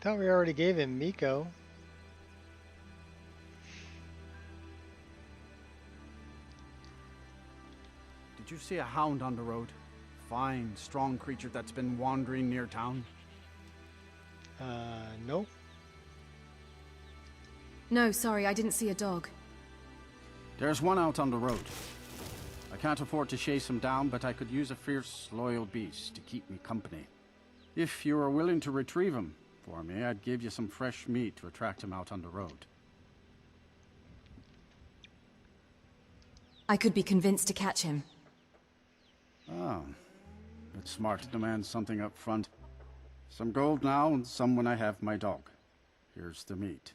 Thought we already gave him Miko. Did you see a hound on the road? Fine, strong creature that's been wandering near town. Nope. No, sorry, I didn't see a dog. There's one out on the road. I can't afford to chase him down, but I could use a fierce, loyal beast to keep me company. If you are willing to retrieve him for me, I'd give you some fresh meat to attract him out on the road. I could be convinced to catch him. Oh. It's smart to demand something up front. Some gold now, and some when I have my dog. Here's the meat.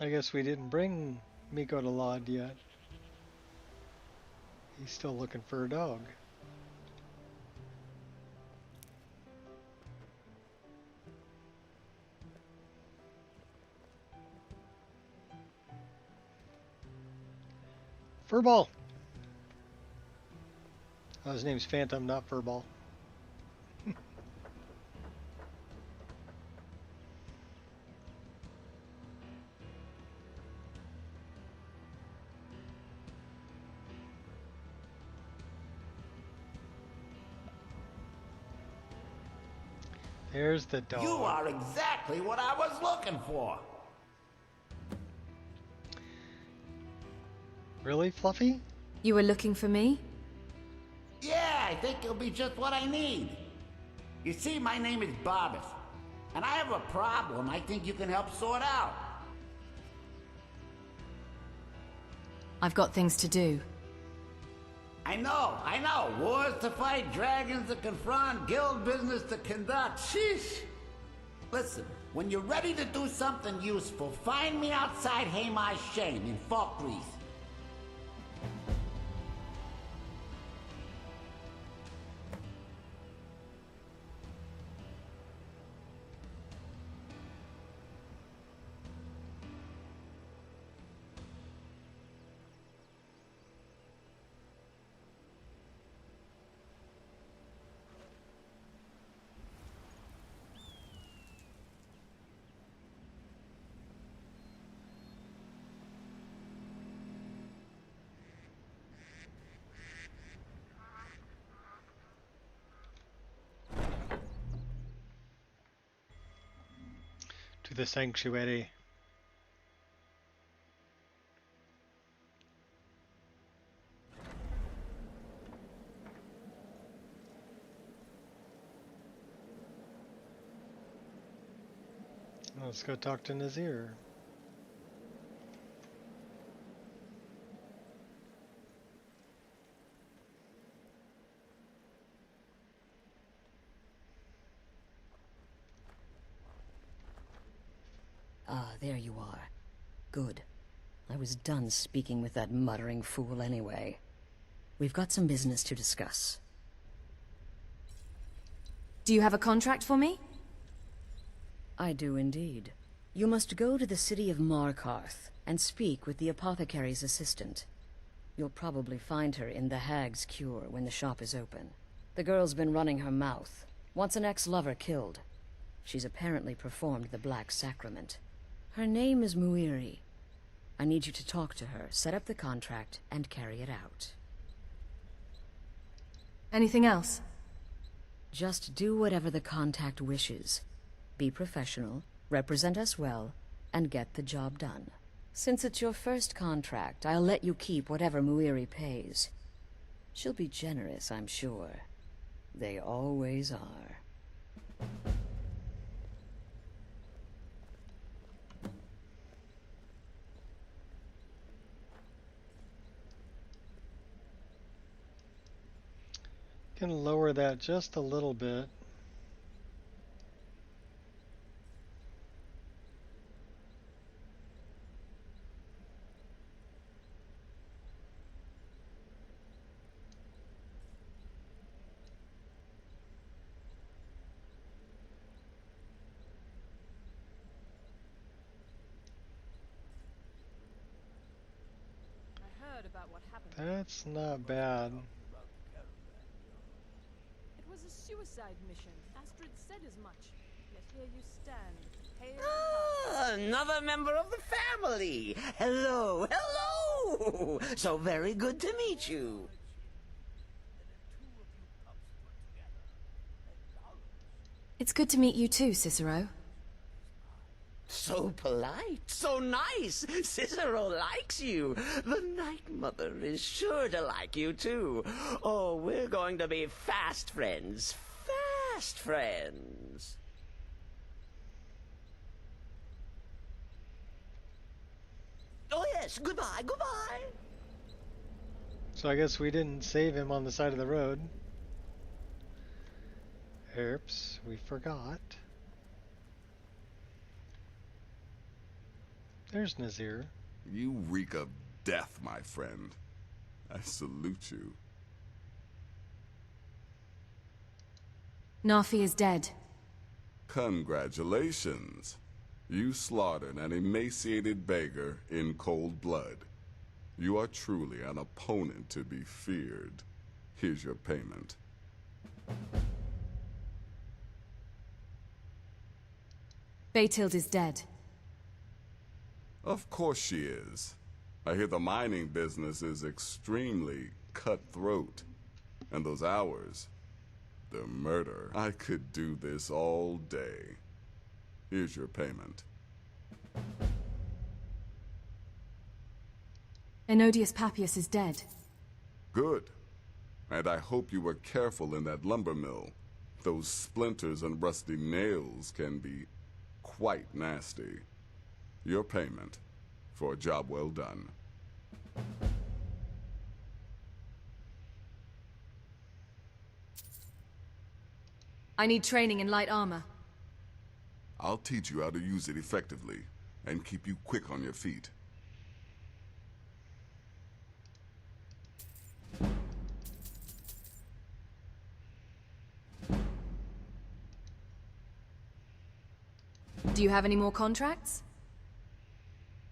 I guess we didn't bring Miko to Lod yet. He's still looking for a dog. Furball! Oh, his name's Phantom, not Furball. There's the dog. You are exactly what I was looking for. Really, Fluffy? You were looking for me? Yeah, I think you'll be just what I need. You see, my name is Barbas, and I have a problem I think you can help sort out. I've got things to do. I know. Wars to fight, dragons to confront, guild business to conduct. Sheesh. Listen, when you're ready to do something useful, find me outside Hamar's Shame in Falkreath. To the sanctuary. Let's go talk to Nazir. Ah, there you are. Good. I was done speaking with that muttering fool anyway. We've got some business to discuss. Do you have a contract for me? I do indeed. You must go to the city of Markarth and speak with the apothecary's assistant. You'll probably find her in the Hag's Cure when the shop is open. The girl's been running her mouth. Wants an ex-lover killed. She's apparently performed the Black Sacrament. Her name is Muiri. I need you to talk to her, set up the contract, and carry it out. Anything else? Just do whatever the contact wishes. Be professional, represent us well, and get the job done. Since it's your first contract, I'll let you keep whatever Muiri pays. She'll be generous, I'm sure. They always are. Can lower that just a little bit. I heard about what happened. That's not bad. It was a suicide mission. Astrid said as much. Yet here you stand, pale and Another member of the family. Hello. So very good to meet you. It's good to meet you too, Cicero. So polite, so nice. Cicero likes you. The Night Mother is sure to like you too. Oh, we're going to be fast friends. Fast friends. Oh yes, goodbye, goodbye. So I guess we didn't save him on the side of the road. Oops, we forgot. There's Nazir. You reek of death, my friend. I salute you. Nafi is dead. Congratulations. You slaughtered an emaciated beggar in cold blood. You are truly an opponent to be feared. Here's your payment. Betild is dead. Of course she is. I hear the mining business is extremely cutthroat. And those hours, the murder. I could do this all day. Here's your payment. Enodius Papias is dead. Good. And I hope you were careful in that lumber mill. Those splinters and rusty nails can be quite nasty. Your payment for a job well done. I need training in light armor. I'll teach you how to use it effectively and keep you quick on your feet. Do you have any more contracts?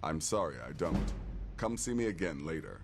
I'm sorry, I don't. Come see me again later.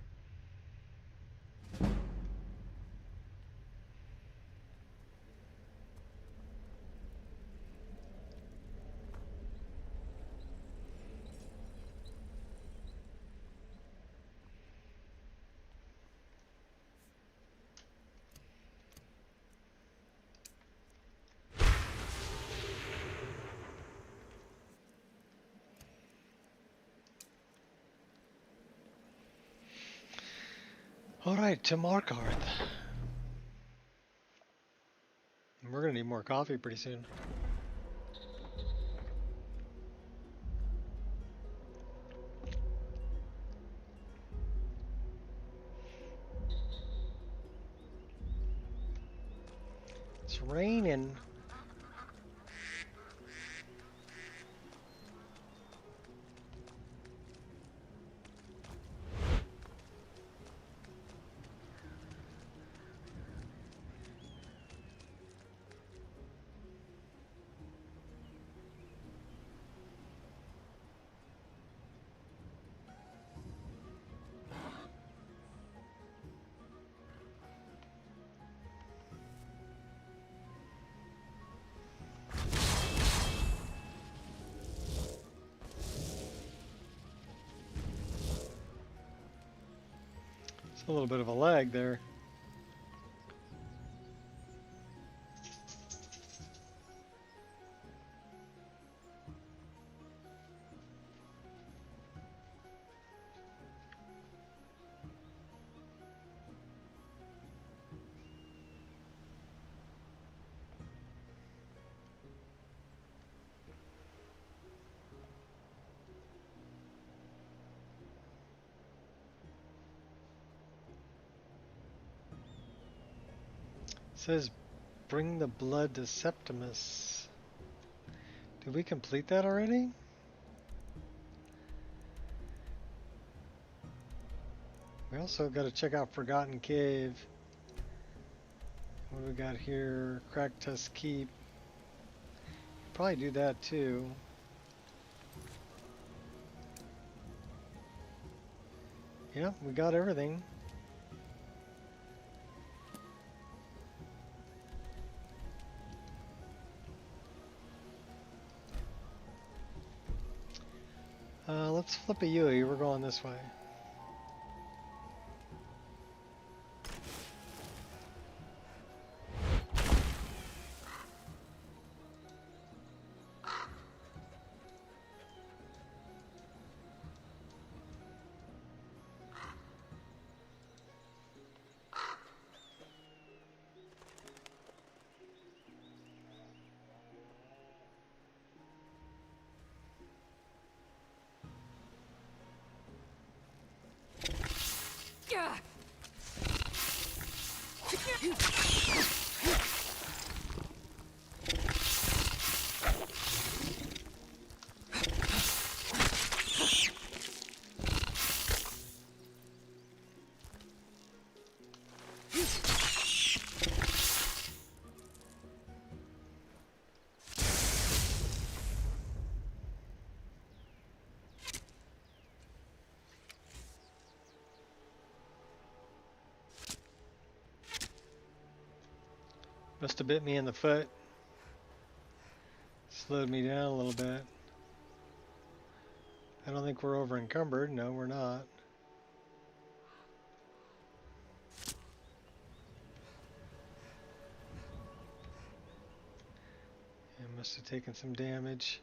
Alright, to Markarth. We're gonna need more coffee pretty soon. It's raining. A little bit of a lag there. It says bring the blood to Septimus. Did we complete that already? We also got to check out Forgotten Cave. What do we got here? Cracktust Keep. Probably do that too. Yeah, we got everything. Let's flip a Yui. We're going this way. Must have bit me in the foot. Slowed me down a little bit. I don't think we're over encumbered. No, we're not. It must have taken some damage.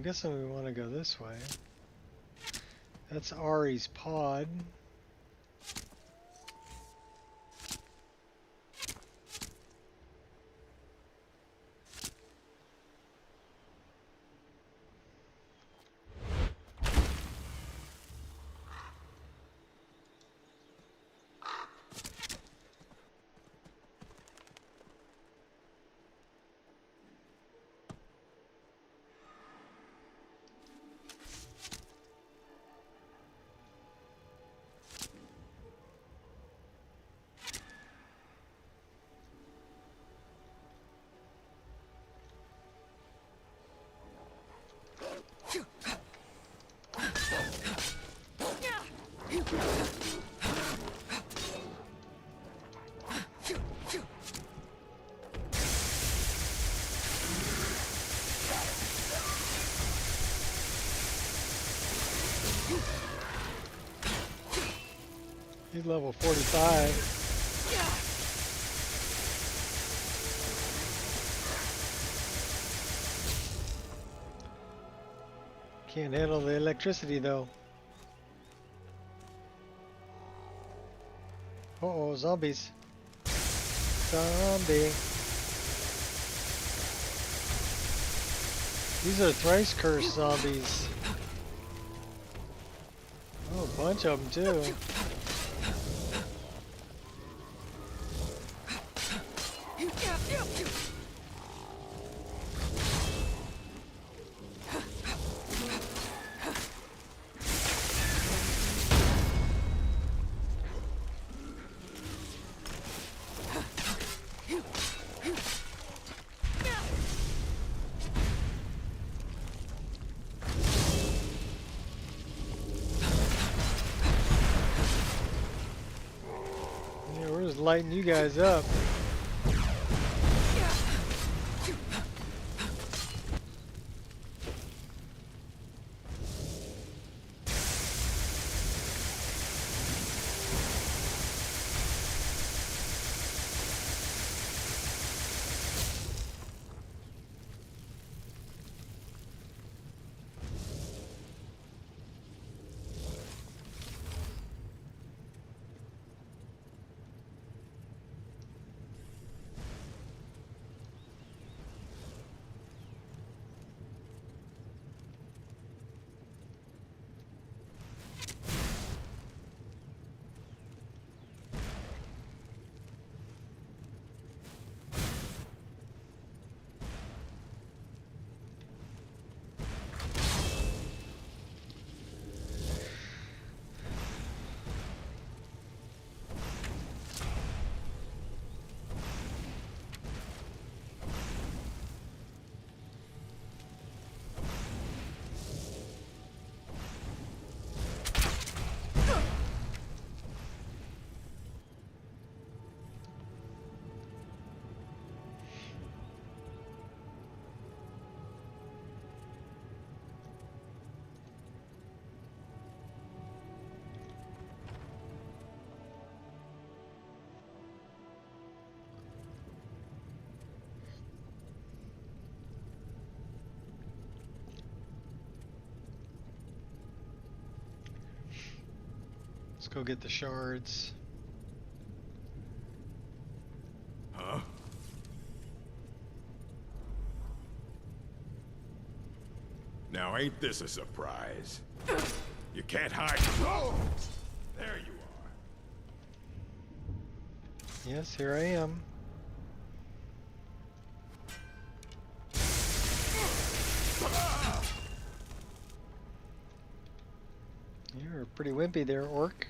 I'm guessing we want to go this way. That's Ari's pod. He's level 45. Can't handle the electricity though. Uh-oh, zombies. Zombie. These are thrice cursed zombies. Oh, a bunch of them too. Lighting you guys up. Let's go get the shards. Huh? Now ain't this a surprise? You can't hide. Oh! There you are. Yes, here I am. You're pretty wimpy there, orc.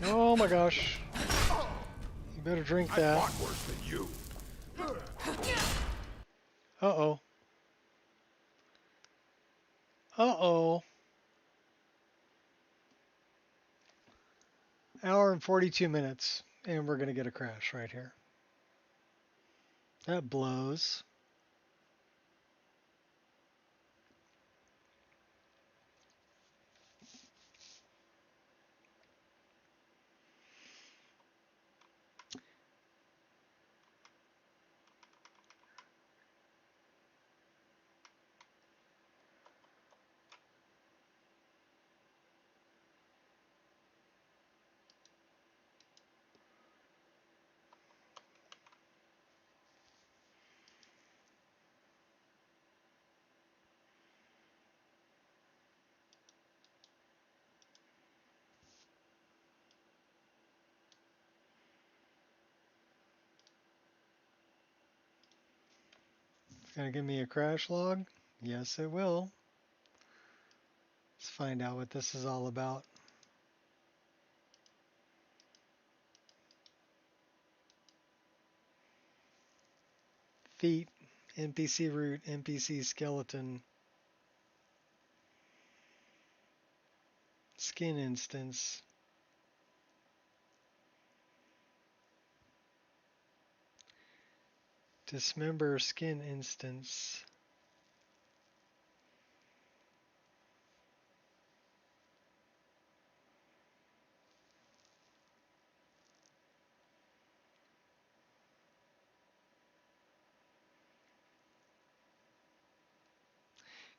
Oh my gosh. You better drink that. I fought worse than you. Uh-oh. Uh-oh. Hour and 42 minutes, and we're going to get a crash right here. That blows. Gonna give me a crash log? Yes, it will. Let's find out what this is all about. Feet, NPC root, NPC skeleton, skin instance. Dismember skin instance.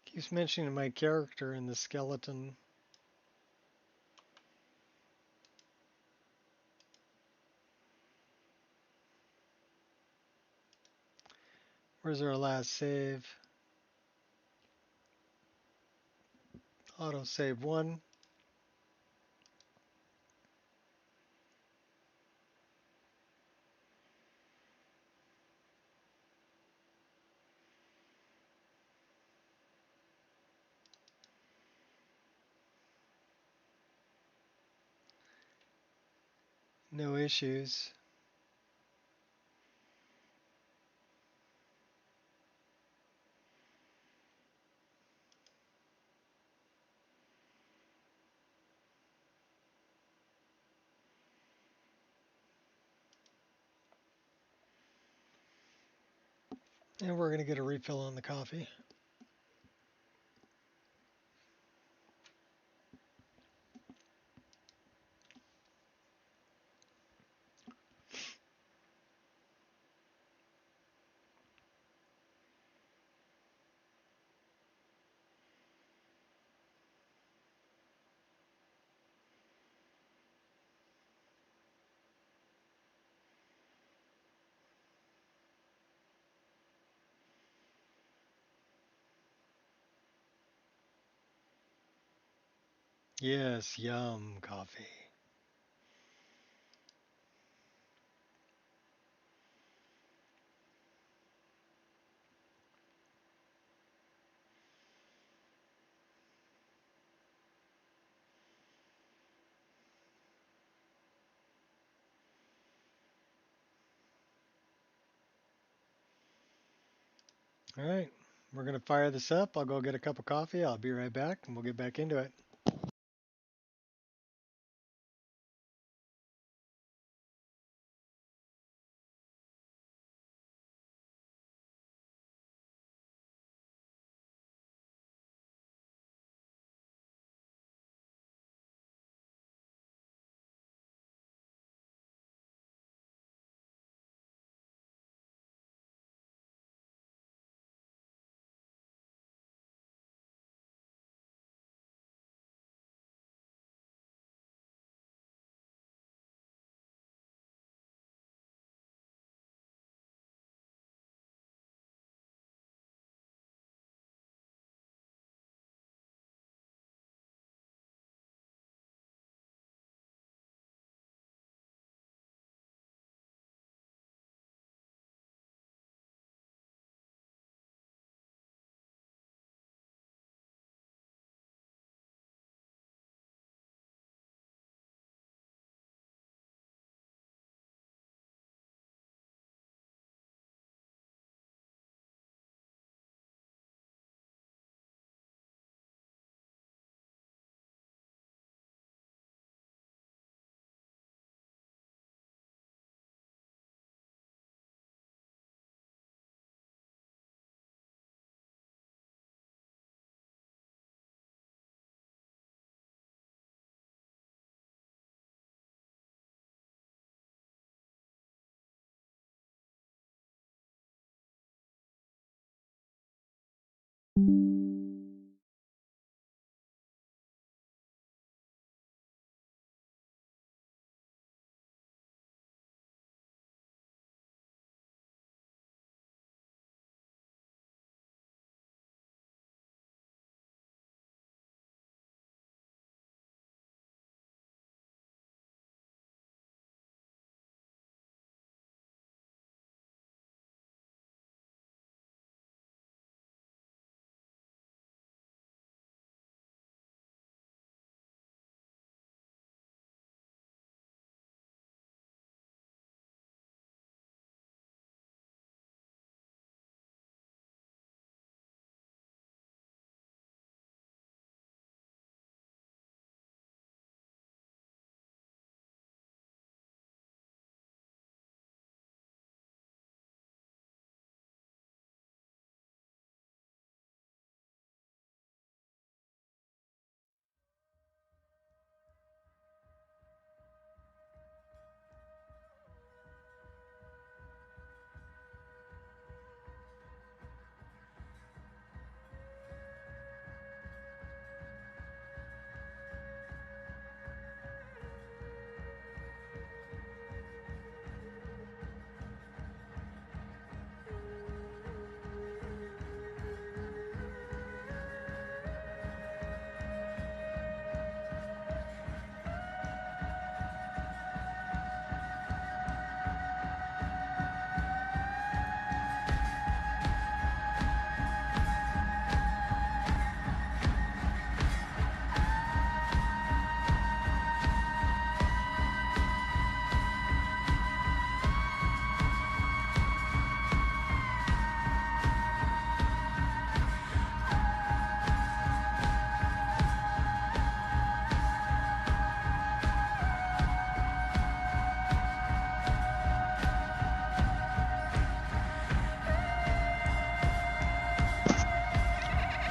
Keeps mentioning my character in the skeleton. Where's our last save? Auto save 1. No issues. And we're going to get a refill on the coffee. Yes, yum coffee. All right, we're gonna fire this up. I'll go get a cup of coffee. I'll be right back, and we'll get back into it.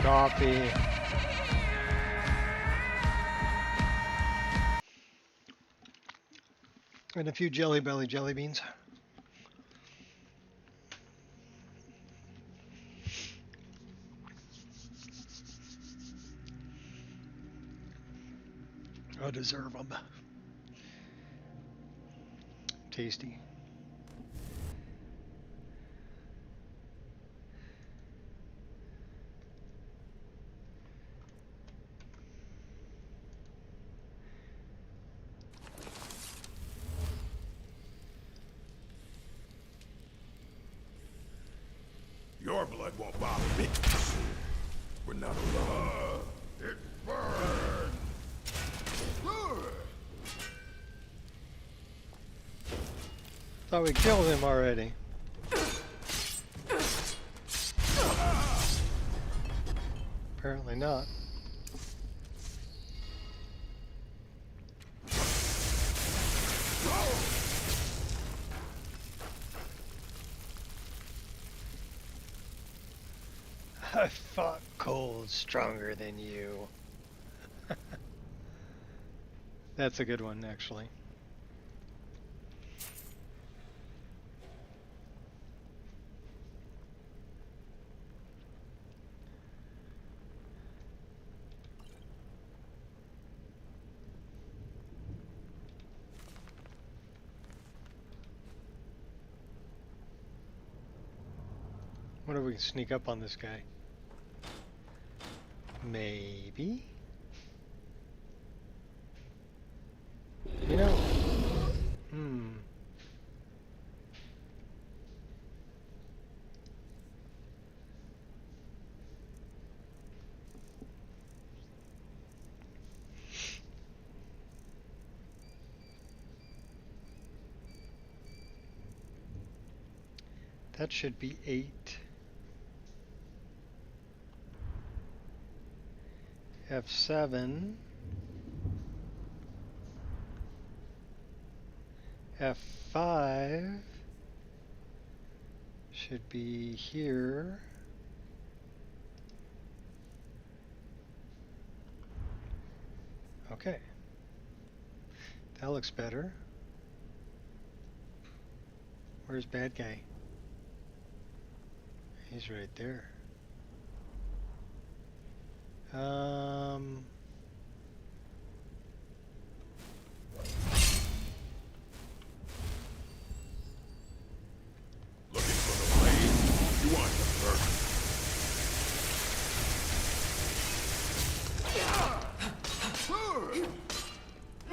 Coffee. And a few Jelly Belly jelly beans. I deserve them. Tasty. Your blood won't bother me. We're not alone. It burns. Thought we killed him already. Apparently not. I fought cold stronger than you. That's a good one, actually. Wonder if we can sneak up on this guy. Maybe? You know... That should be 8. F7. F5 should be here. Okay. That looks better. Where's bad guy? He's right there. Looking for the blade? You want the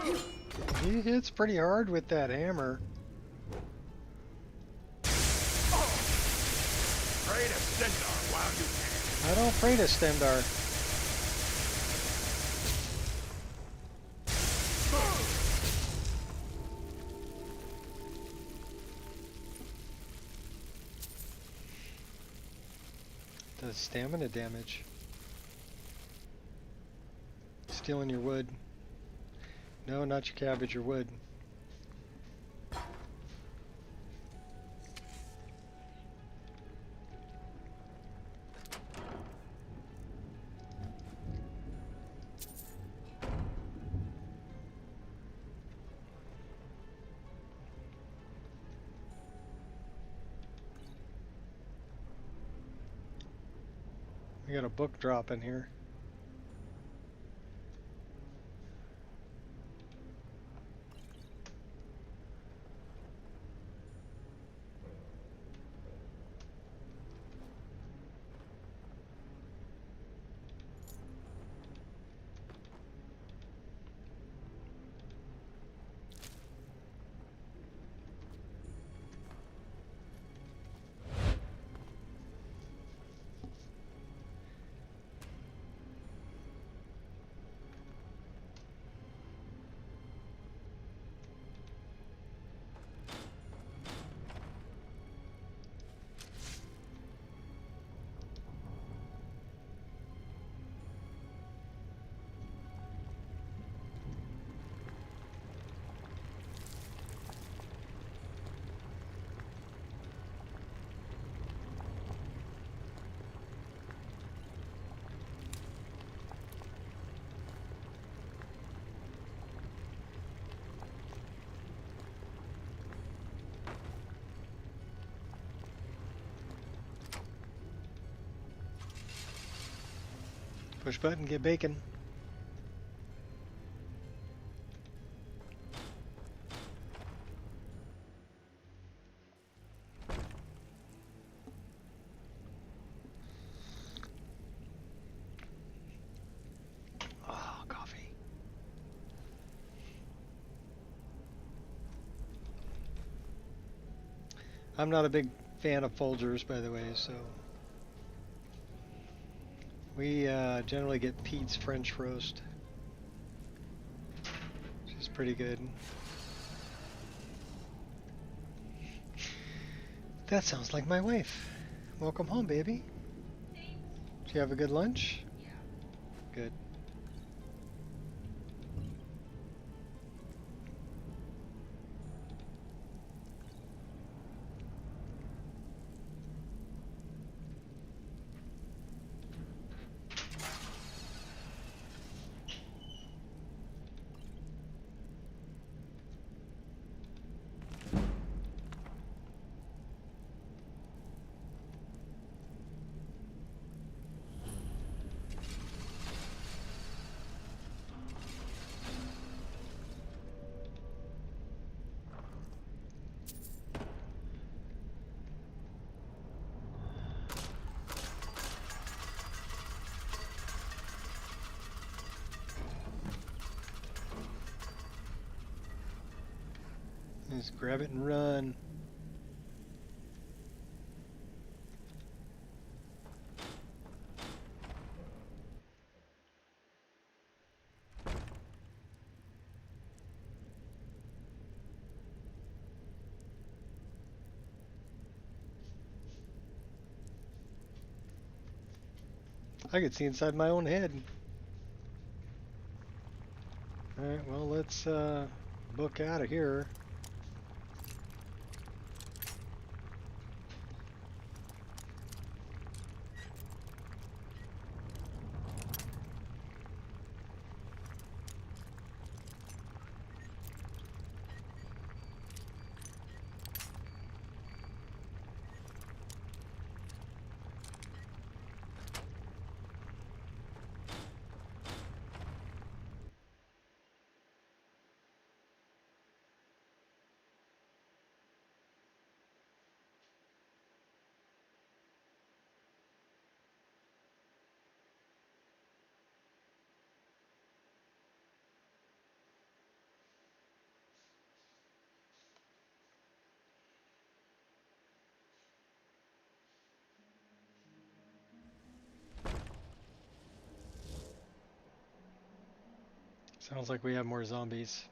burger? He hits pretty hard with that hammer. Pray to Stendar while you can. I don't pray to Stendar. Does stamina damage. Stealing your wood. No, not your cabbage, your wood. We got a book drop in here. Push button, get bacon. Oh, coffee. I'm not a big fan of Folgers, by the way, so we generally get Pete's French roast, which is pretty good. That sounds like my wife. Welcome home, baby. Did you have a good lunch? Good. Just grab it and run. I could see inside my own head. Alright, well, let's book out of here. Sounds like we have more zombies.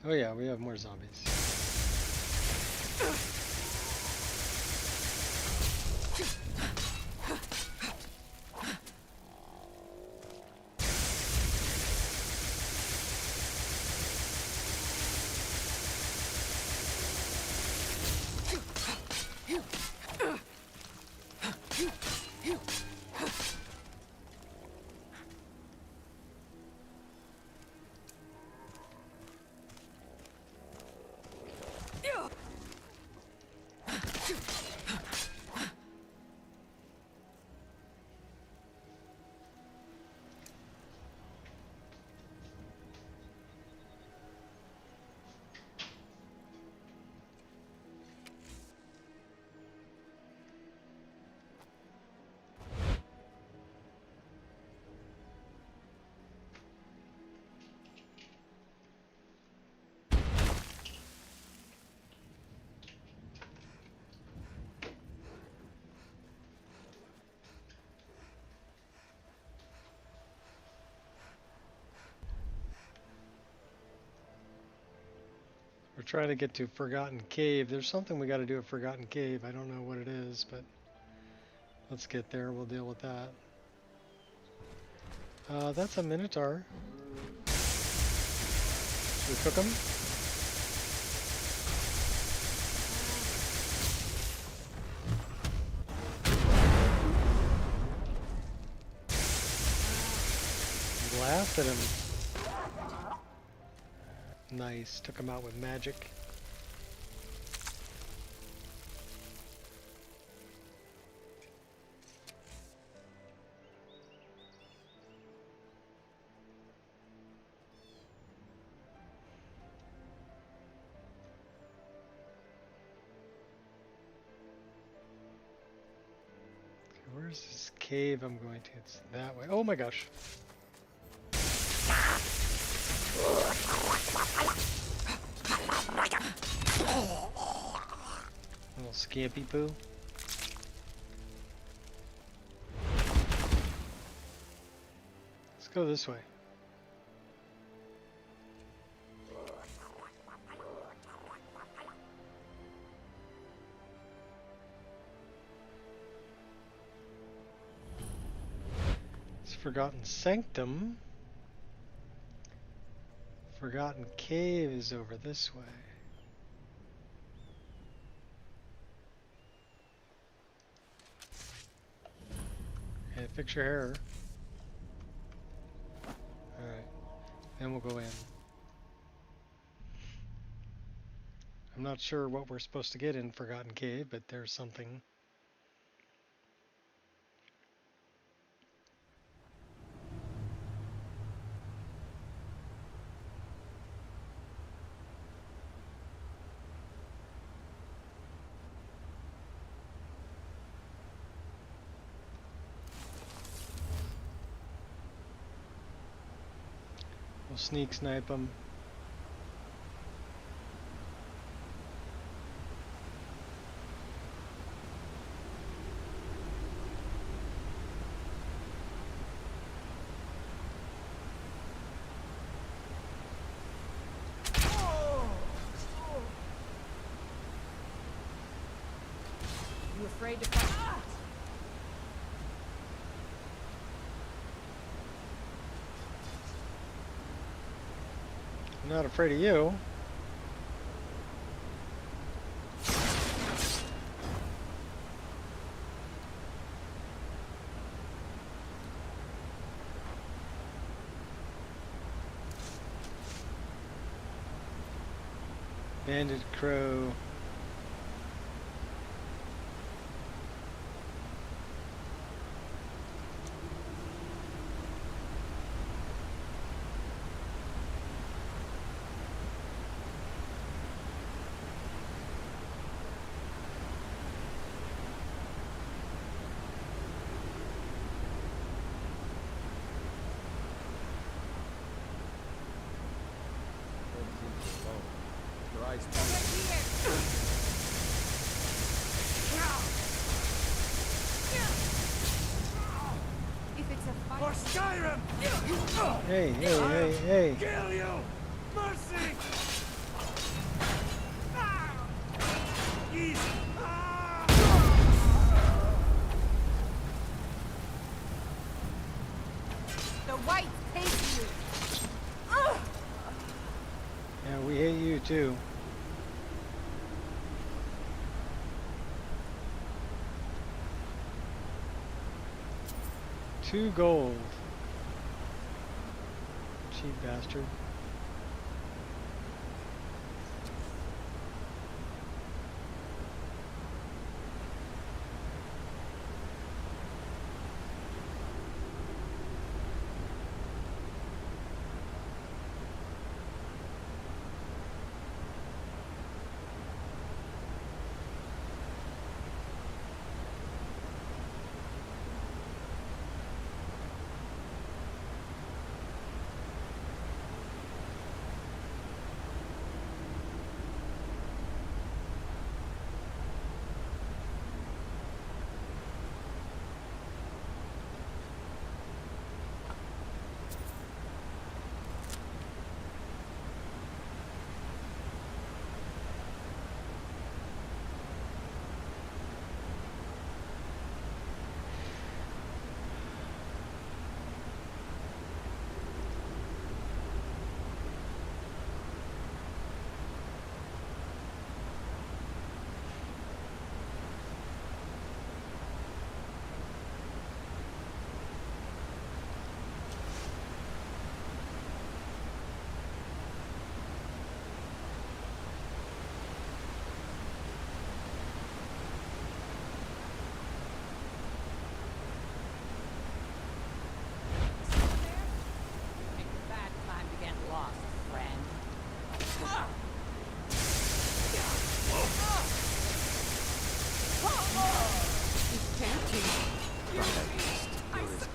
Oh yeah, we have more zombies. We're trying to get to Forgotten Cave. There's something we got to do at Forgotten Cave. I don't know what it is, but let's get there. We'll deal with that. That's a Minotaur. Should we cook him? Blasted him. Nice. Took him out with magic. Where's this cave I'm going to? It's that way. Oh my gosh. Little scampy poo. Let's go this way. Forgotten Sanctum. Forgotten Cave is over this way. Okay, fix your hair. Alright, then we'll go in. I'm not sure what we're supposed to get in Forgotten Cave, but there's something. We'll sneak snipe them. You afraid to fight? I'm not afraid of you. Banded crow. If it's a fight. For Skyrim! Hey, hey, hey, hey. Kill you! Mercy! Easy! The whites hate you. Yeah, we hate you too. $2 gold. Cheap bastard.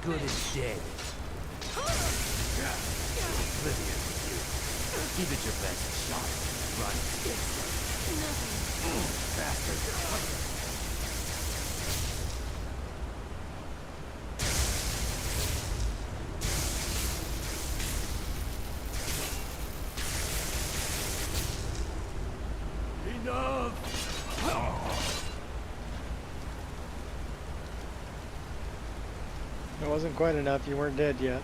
Good as dead. Oblivion with you. Give it your best shot. Run. Bastard. Enough! wasn't quite enough. You weren't dead yet.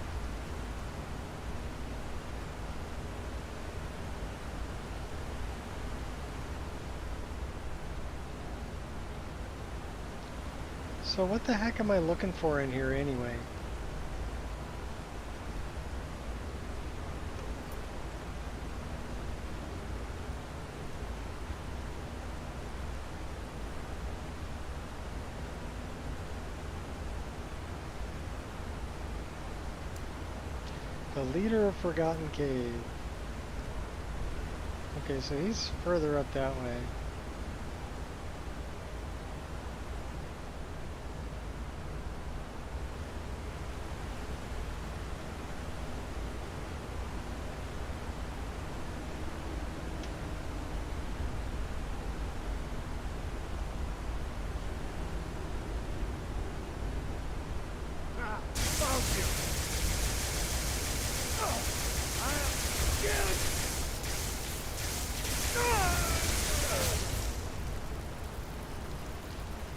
So what the heck am I looking for in here anyway? The leader of Forgotten Cave. Okay, so he's further up that way.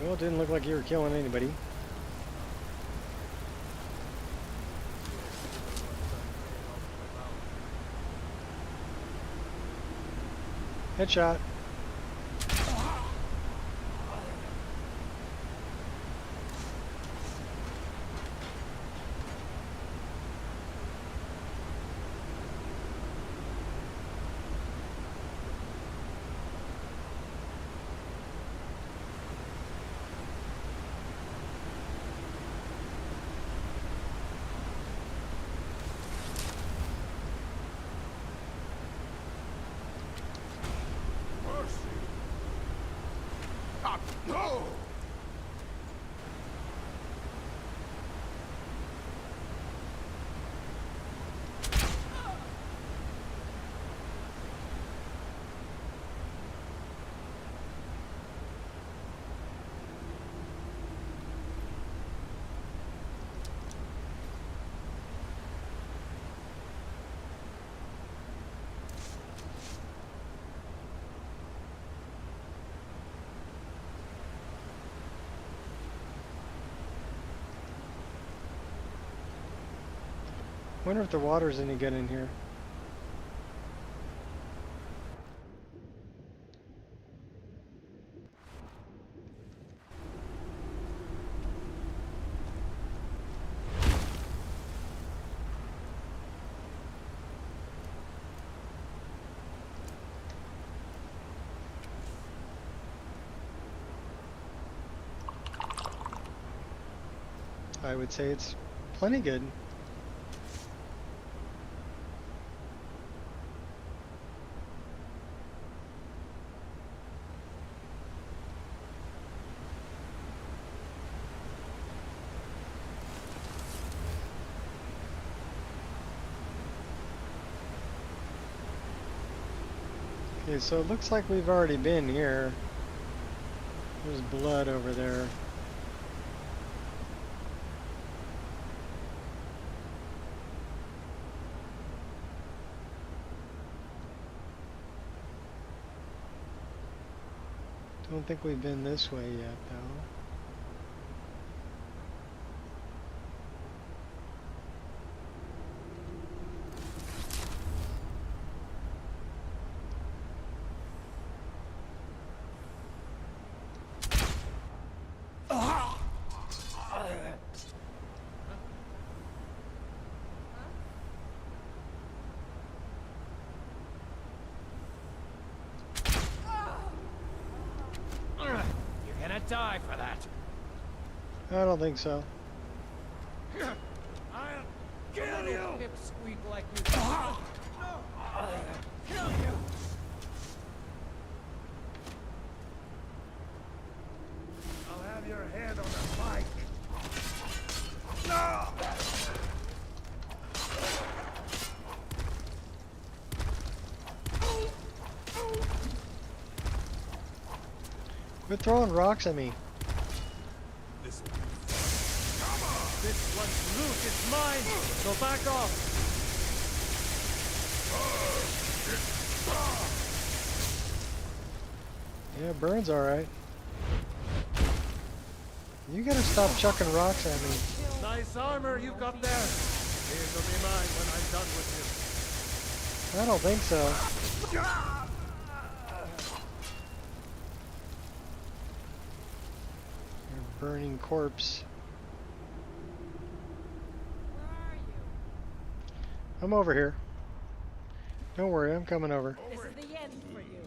Well, it didn't look like you were killing anybody. Headshot. No! Wonder if the water's any good in here. I would say it's plenty good. Okay, so it looks like we've already been here. There's blood over there. Don't think we've been this way yet, though. Die for that. I don't think so. I'll kill you. Pipsqueak like you. Kill you. I'll have your head on a pike. No. Quit throwing rocks at me. This one's loose, it's mine, so back off. Yeah, burns alright. You gotta stop chucking rocks at me. Nice armor you've got there. These will be mine when I'm done with you. I don't think so. You're a burning corpse. Where are you? I'm over here. Don't worry, I'm coming over. This is the end for you.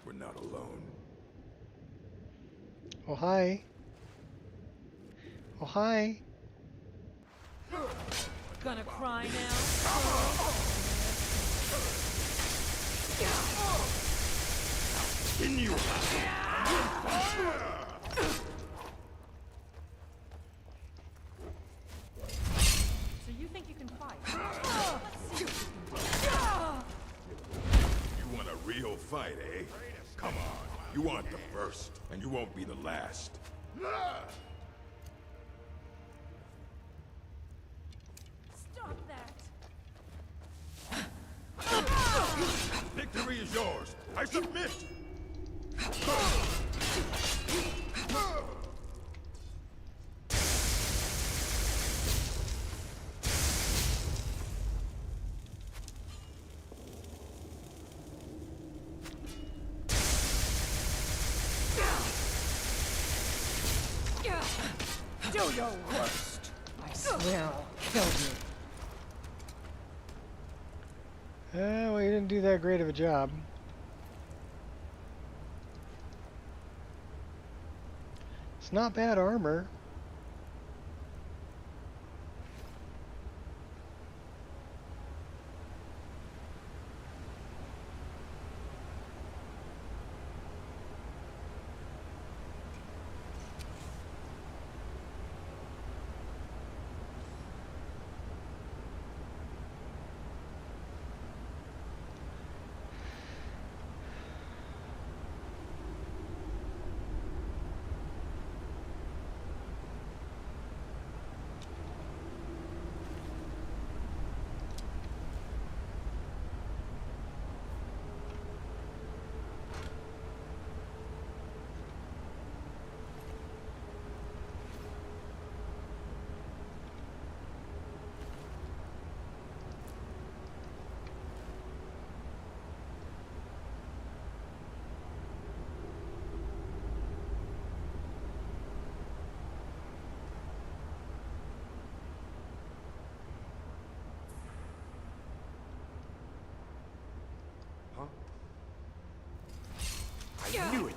We're not alone. Oh, hi. Oh, hi. Gonna cry now? In you. So you think you can fight? Let's see what you can do. You want a real fight, eh? Come on. You want the first, and you won't be the last. Stop that! Victory is yours. I submit. Do your worst. I swear I'll kill you. Well, you didn't do that great of a job. It's not bad armor. I knew it.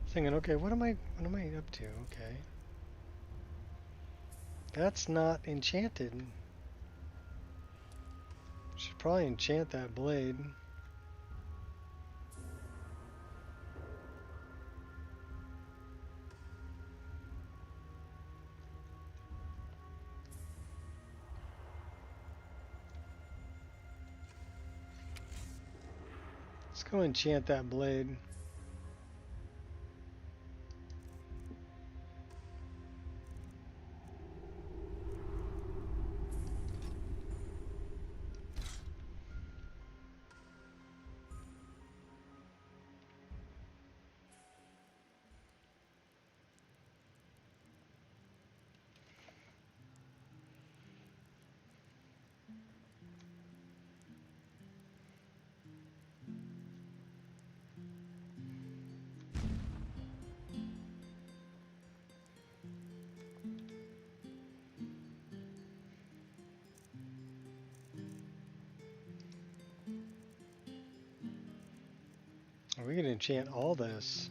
Thinking, okay, what am I up to? Okay. That's not enchanted. Should probably enchant that blade. Let's go enchant that blade. We can enchant all this.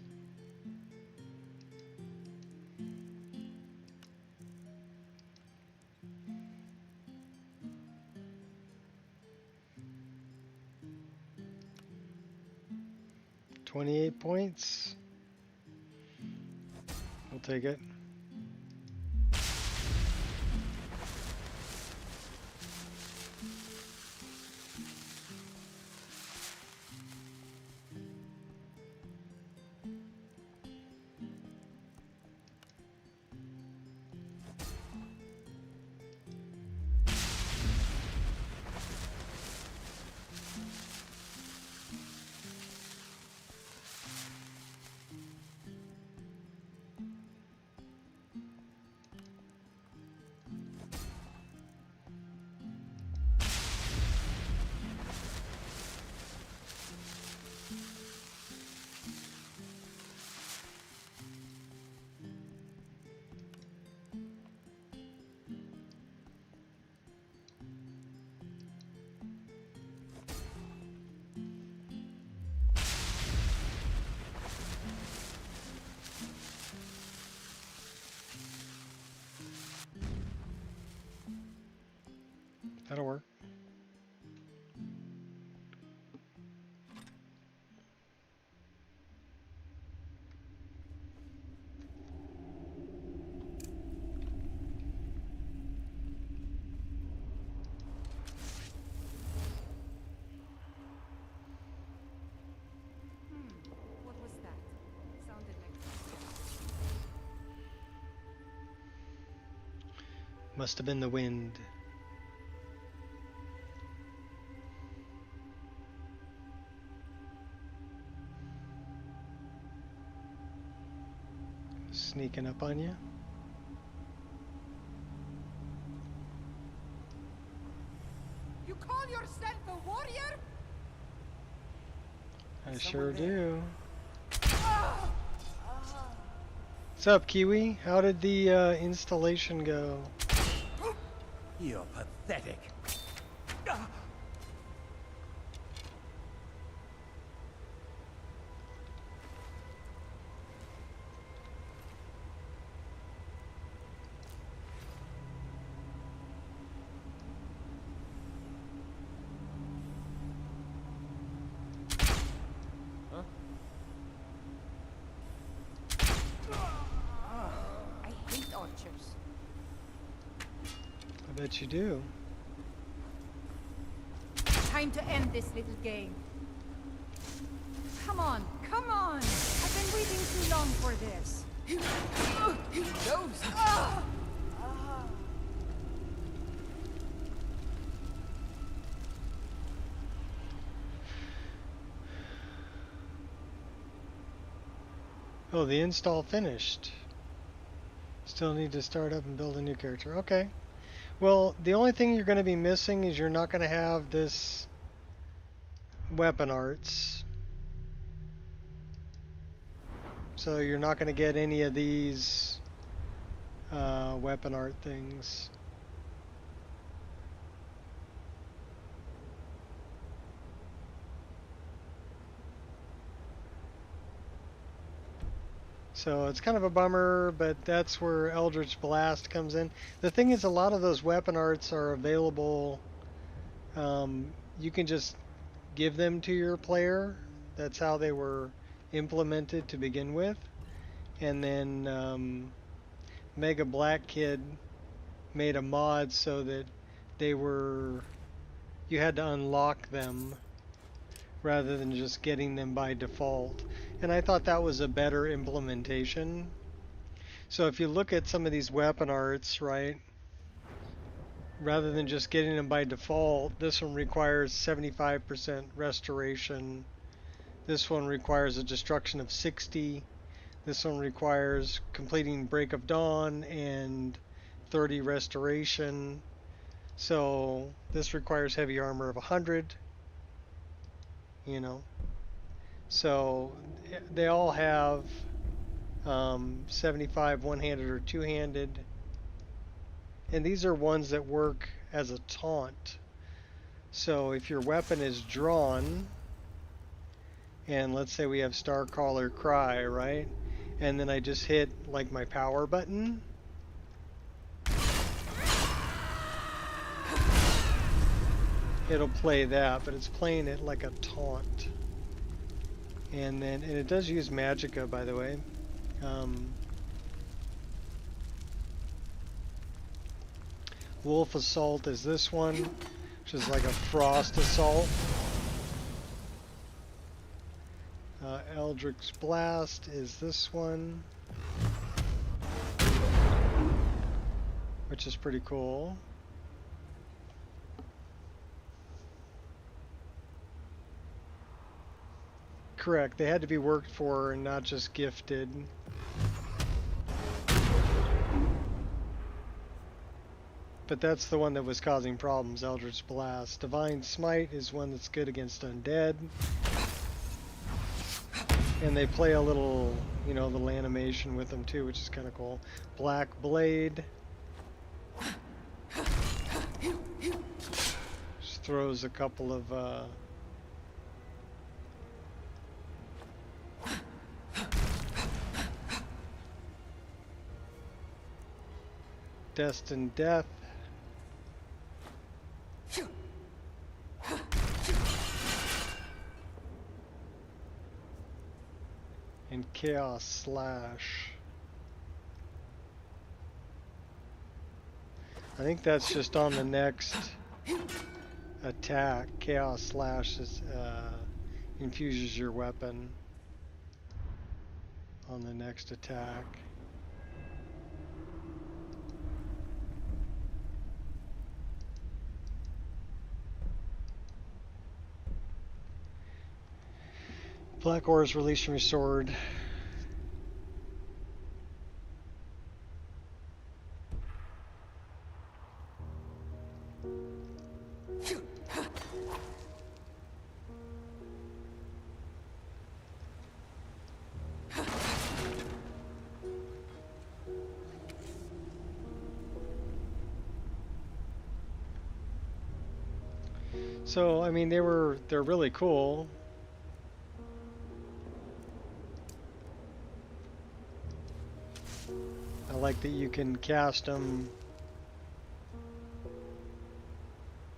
$28 points. We'll take it. That'll work. What was that? Sounded like Must have been the wind. Sneaking up on you. You call yourself a warrior? I sure do. What's up, Kiwi? How did the installation go? You're pathetic. I hate archers. I bet you do. Time to end this little game. Come on, come on! I've been waiting too long for this. Those. Oh, the install finished. Still need to start up and build a new character. Okay. Well, the only thing you're going to be missing is you're not going to have this weapon arts. So you're not going to get any of these weapon art things. So it's kind of a bummer, but that's where Eldritch Blast comes in. The thing is, a lot of those weapon arts are available. You can just give them to your player. That's how they were implemented to begin with. And then Mega Black Kid made a mod so that you had to unlock them rather than just getting them by default. And I thought that was a better implementation. So if you look at some of these weapon arts, right, rather than just getting them by default, this one requires 75% restoration. This one requires a destruction of 60. This one requires completing Break of Dawn and 30 restoration. So this requires heavy armor of 100. You know. So they all have 75 one-handed or two-handed. And these are ones that work as a taunt. So if your weapon is drawn, and let's say we have Starcaller Cry, right? And then I just hit like my power button. It'll play that, but it's playing it like a taunt. And it does use Magicka, by the way. Wolf Assault is this one, which is like a Frost Assault. Eldritch Blast is this one, which is pretty cool. Correct, they had to be worked for and not just gifted. But that's the one that was causing problems, Eldritch Blast. Divine Smite is one that's good against undead. And they play a little, you know, little animation with them too, which is kind of cool. Black Blade. Just throws a couple of Destined Death. and Chaos Slash. I think that's just on the next attack. Chaos Slash is, infuses your weapon on the next attack. Black ore is released and restored. So, I mean, they're really cool. I like that you can cast them,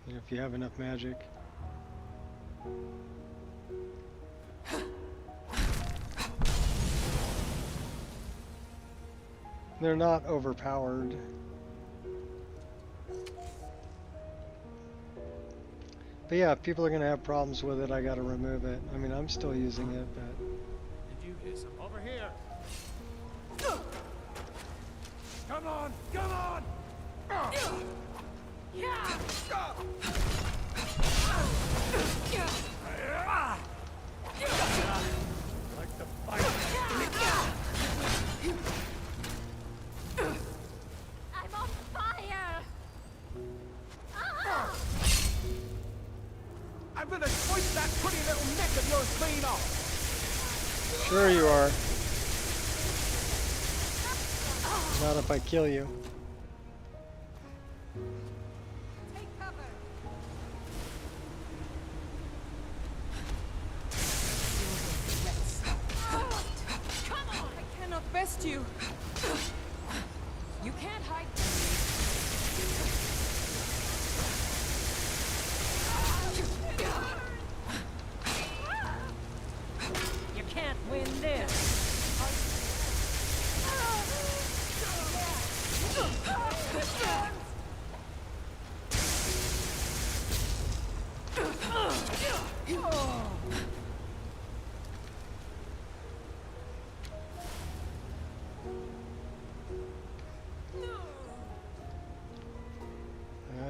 you know, if you have enough magic. They're not overpowered. But yeah, if people are going to have problems with it, I got to remove it. I mean, I'm still using it, but... Did you hear some? Over here! Come on! Come on! Yeah! Like the fight! I'm on fire! I'm gonna swipe that pretty little neck of yours clean off! Sure you are. Not if I kill you. Take cover! Come on! I cannot best you! You can't hide You can't win this.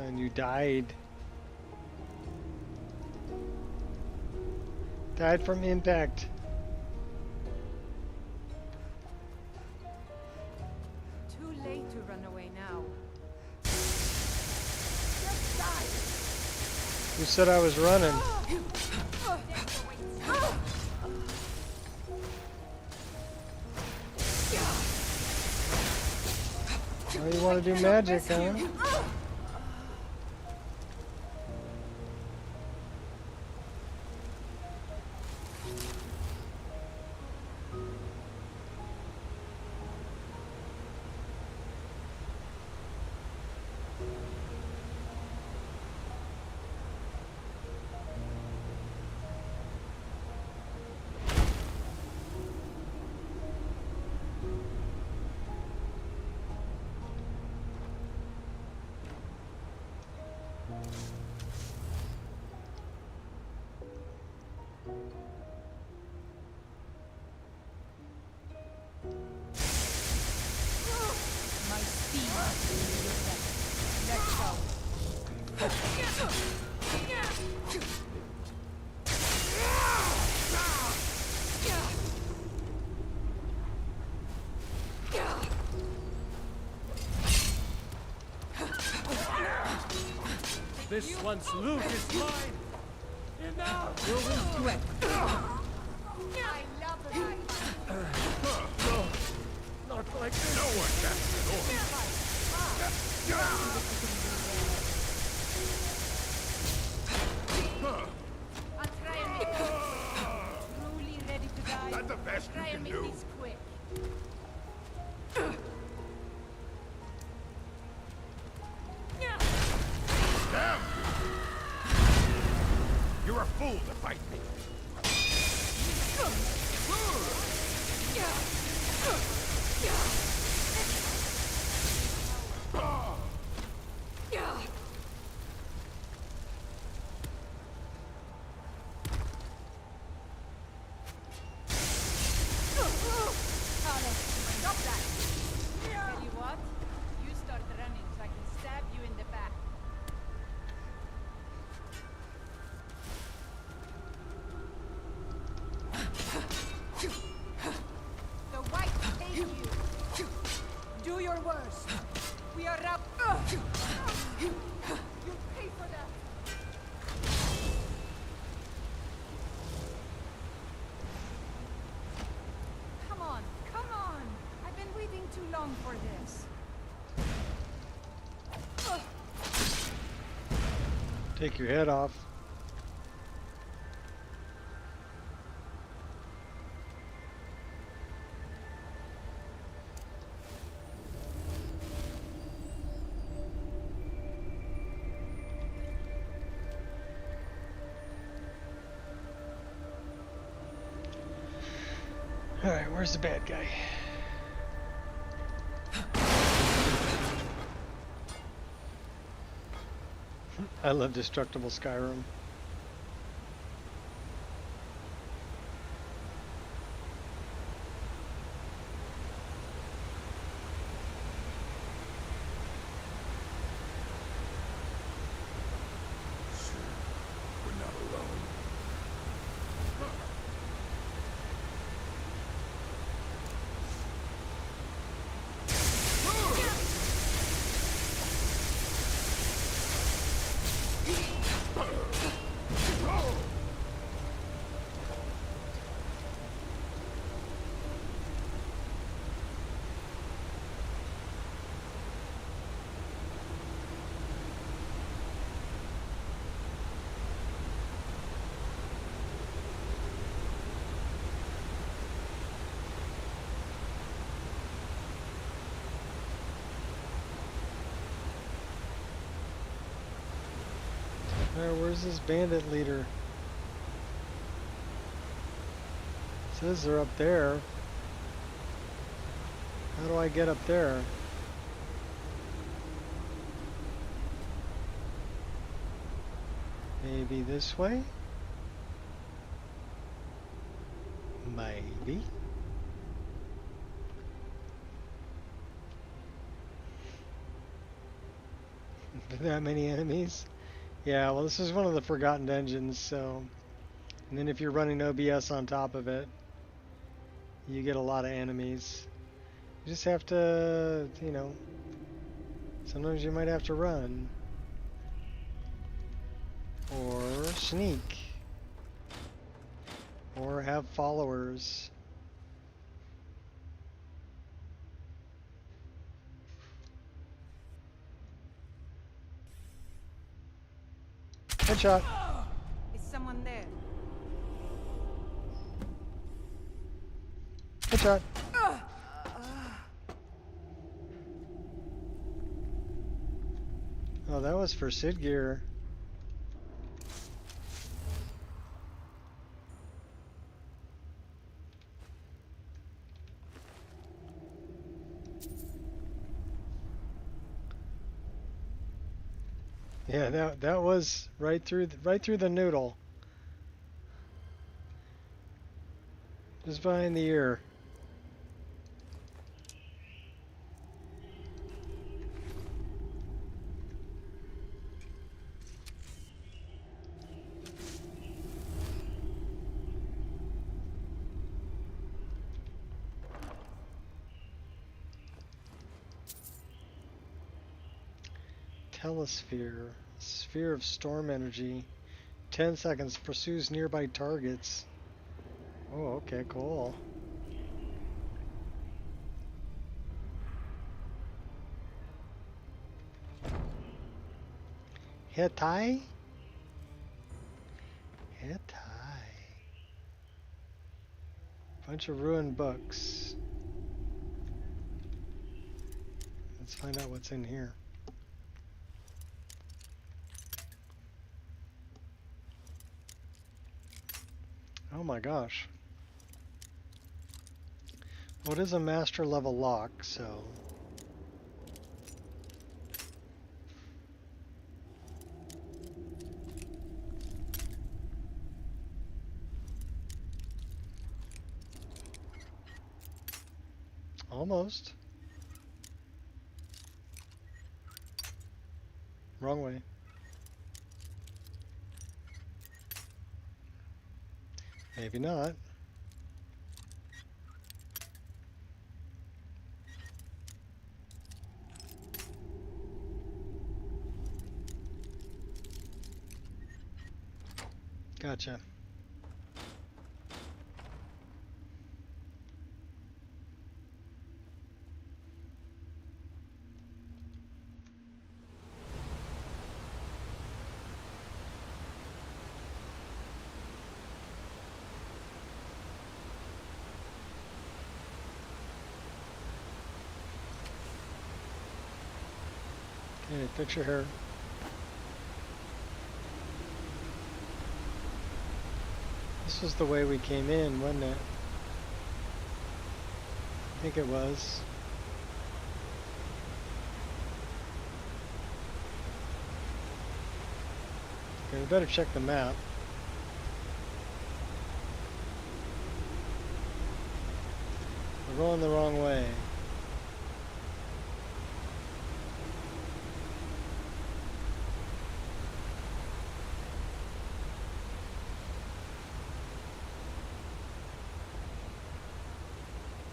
And you died. Died from impact. Too late to run away now. Just die! Who said I was running? Oh, you want to do magic, huh? My speed is your best. Let's go. This one's loot is mine! Enough! You will sweat. I love the night. No! Not like this! No one casts an order! I'll try and make this truly ready to die. That's the best you Try can and make do. this quick. Damn! You're a fool to fight me. Stop that! Tell you what, you start running so I can stab you in the back. The whites hate you. Do your worst. We are up. You pay for that. Come on, come on. I've been waiting too long for this. Take your head off. Alright, where's the bad guy? I love destructible Skyrim. We're not alone. Alright, where's this bandit leader? Says they're up there. How do I get up there? Maybe this way? Maybe. That many enemies? Yeah, well, this is one of the forgotten dungeons, so... And then if you're running OBS on top of it, you get a lot of enemies. You just have to, you know... Sometimes you might have to run. Or sneak. Or have followers. Headshot. Is someone there? Headshot. Oh, that was for Sid Gear. Yeah, that was right through the noodle. Just behind the ear. Telesphere. Sphere of storm energy. 10 seconds. Pursues nearby targets. Oh, okay, cool. Hitai? Hitai. Bunch of ruined books. Let's find out what's in here. Oh my gosh. What is a master level lock, so... Almost. Wrong way. Maybe not. Gotcha. Okay, picture her. This was the way we came in, wasn't it? I think it was. Okay, we better check the map. We're going the wrong way.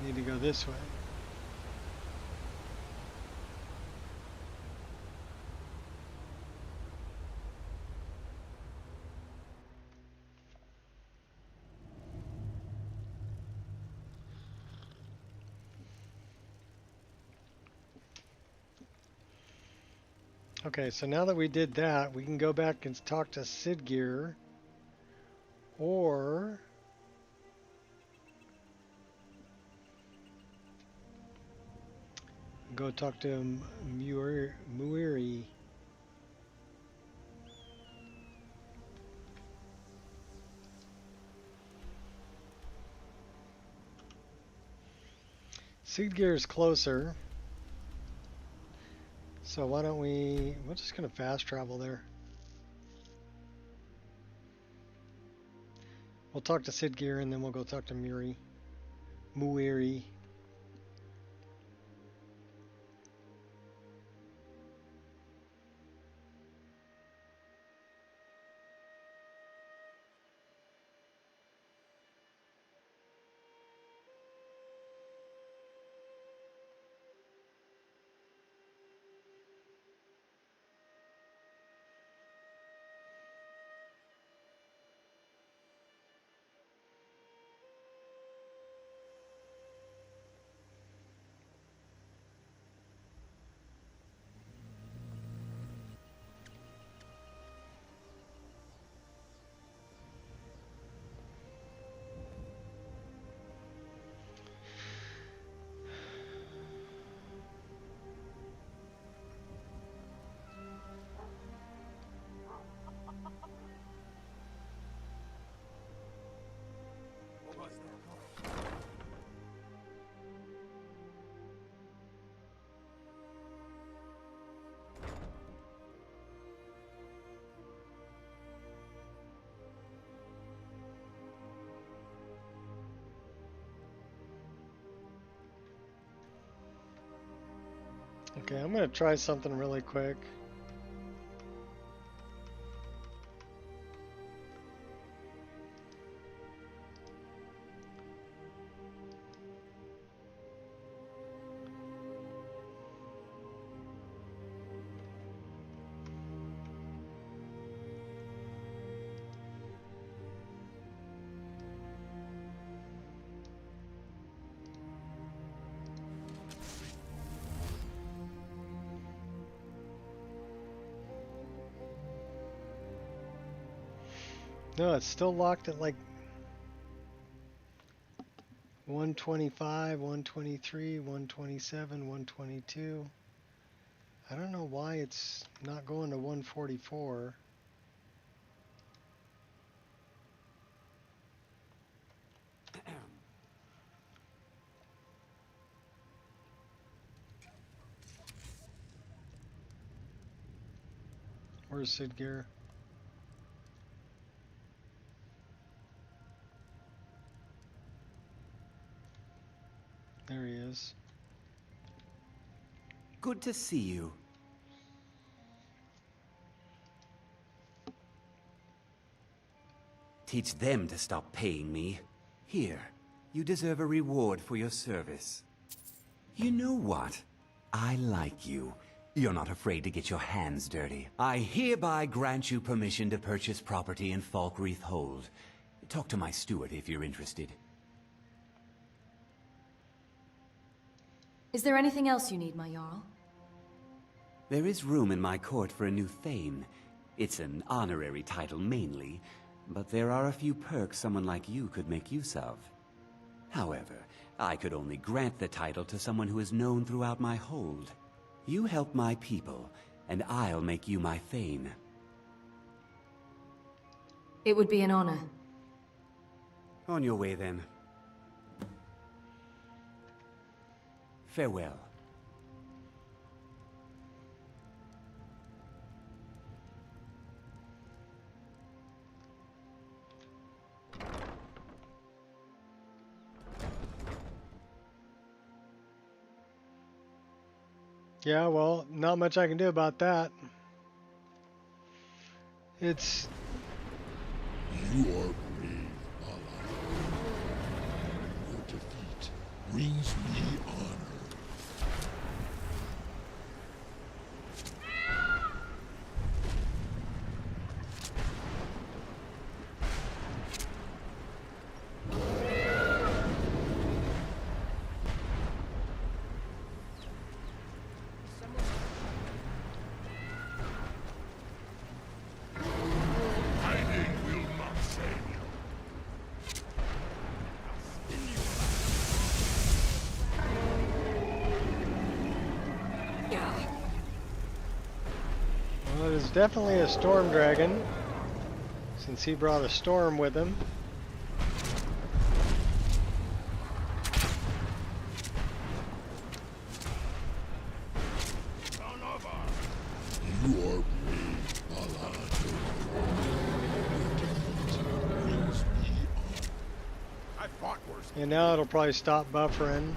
Need to go this way. Okay, so now that we did that, we can go back and talk to Sid Gear, or go talk to Muiri. Sid Gear is closer. So why don't we're just gonna fast travel there. We'll talk to Sid Gear and then we'll go talk to Muiri. Okay, I'm gonna try something really quick. No, it's still locked at like 125, 123, 127, 122. I don't know why it's not going to 144. Where's Sidgear? There he is. Good to see you. Teach them to stop paying me. Here, you deserve a reward for your service. You know what? I like you. You're not afraid to get your hands dirty. I hereby grant you permission to purchase property in Falkreath Hold. Talk to my steward if you're interested. Is there anything else you need, my Jarl? There is room in my court for a new Thane. It's an honorary title mainly, but there are a few perks someone like you could make use of. However, I could only grant the title to someone who is known throughout my hold. You help my people, and I'll make you my Thane. It would be an honor. On your way, then. Farewell. Yeah, well, not much I can do about that. It's... You are brave, ally. Your defeat brings me honor. Well, it is definitely a storm dragon, since he brought a storm with him. You are brave, ally. Brings me honor. I fought worse. And now it'll probably stop buffering.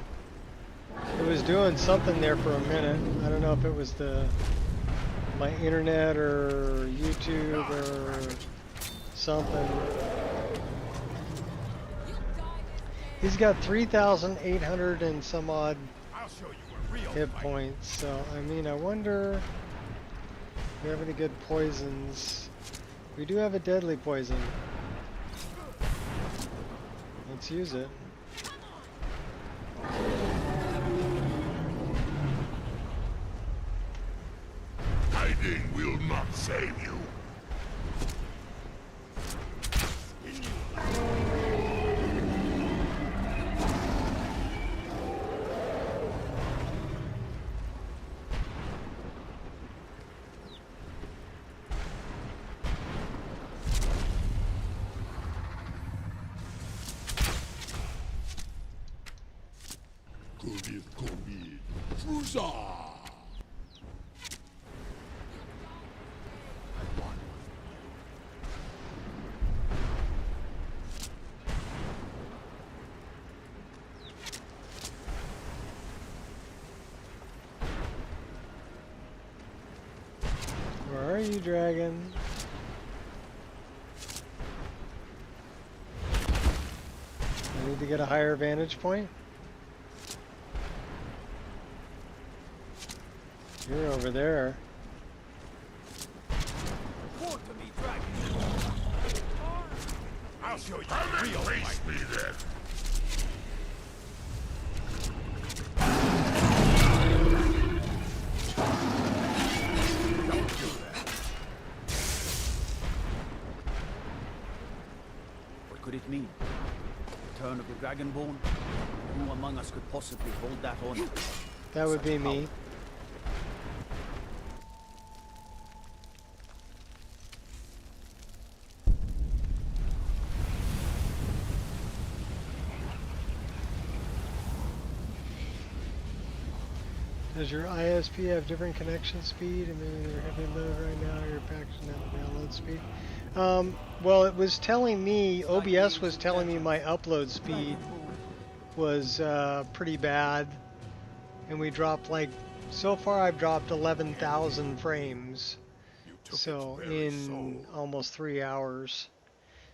It was doing something there for a minute. I don't know if it was my internet or YouTube or something. He's got 3,800 and some odd hit points. So, I mean, I wonder if we have any good poisons. We do have a deadly poison. Let's use it. Hiding will not save you. Covid. Fruza! Where are you, dragon? I need to get a higher vantage point. You're over there. I'll show you real face me then. What could it mean? Return of the Dragonborn? Who among us could possibly hold that honor? That would be me. Does your ISP have different connection speed? I mean, they're heavy load right now. Your package doesn't have the download speed. Well, it was telling me, OBS was telling me my upload speed was pretty bad, and we dropped like, so far I've dropped 11,000 frames. So in almost 3 hours.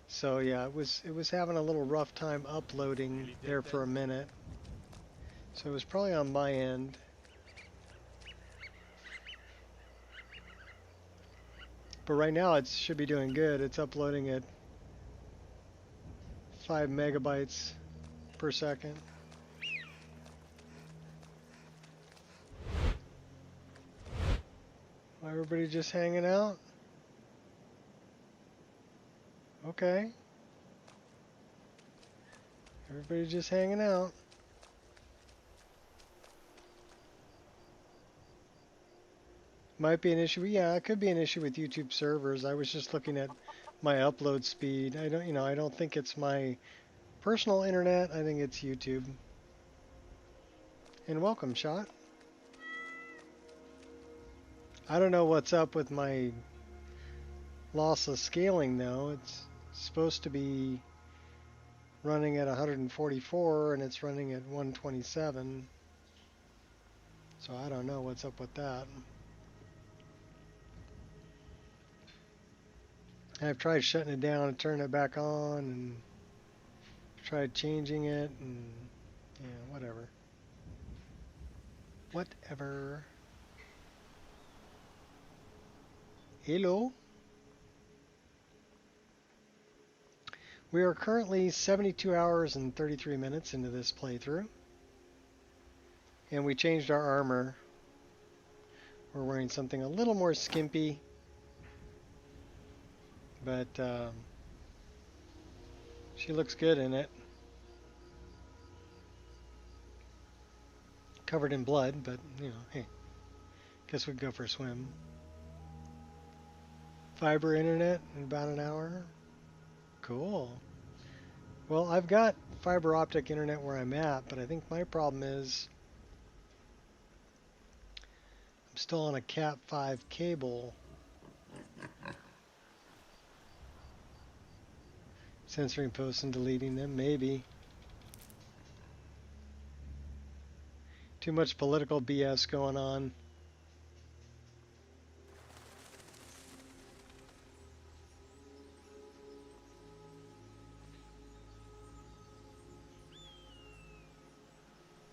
So yeah, it was having a little rough time uploading there for a minute. So it was probably on my end. But right now it should be doing good. It's uploading at 5 megabytes per second. Everybody just hanging out? Okay. Everybody just hanging out. Might be an issue. Yeah, it could be an issue with YouTube servers. I was just looking at my upload speed. I don't think it's my personal internet. I think it's YouTube. And welcome, Shot. I don't know what's up with my lossless scaling though. It's supposed to be running at 144 and it's running at 127. So I don't know what's up with that. I've tried shutting it down and turning it back on and tried changing it and yeah, whatever. Whatever. Hello. We are currently 72 hours and 33 minutes into this playthrough. And we changed our armor. We're wearing something a little more skimpy. But she looks good in it. Covered in blood, but you know, hey. Guess we'd go for a swim. Fiber internet in about an hour. Cool. Well, I've got fiber optic internet where I'm at, but I think my problem is I'm still on a Cat 5 cable. Censoring posts and deleting them, maybe. Too much political BS going on.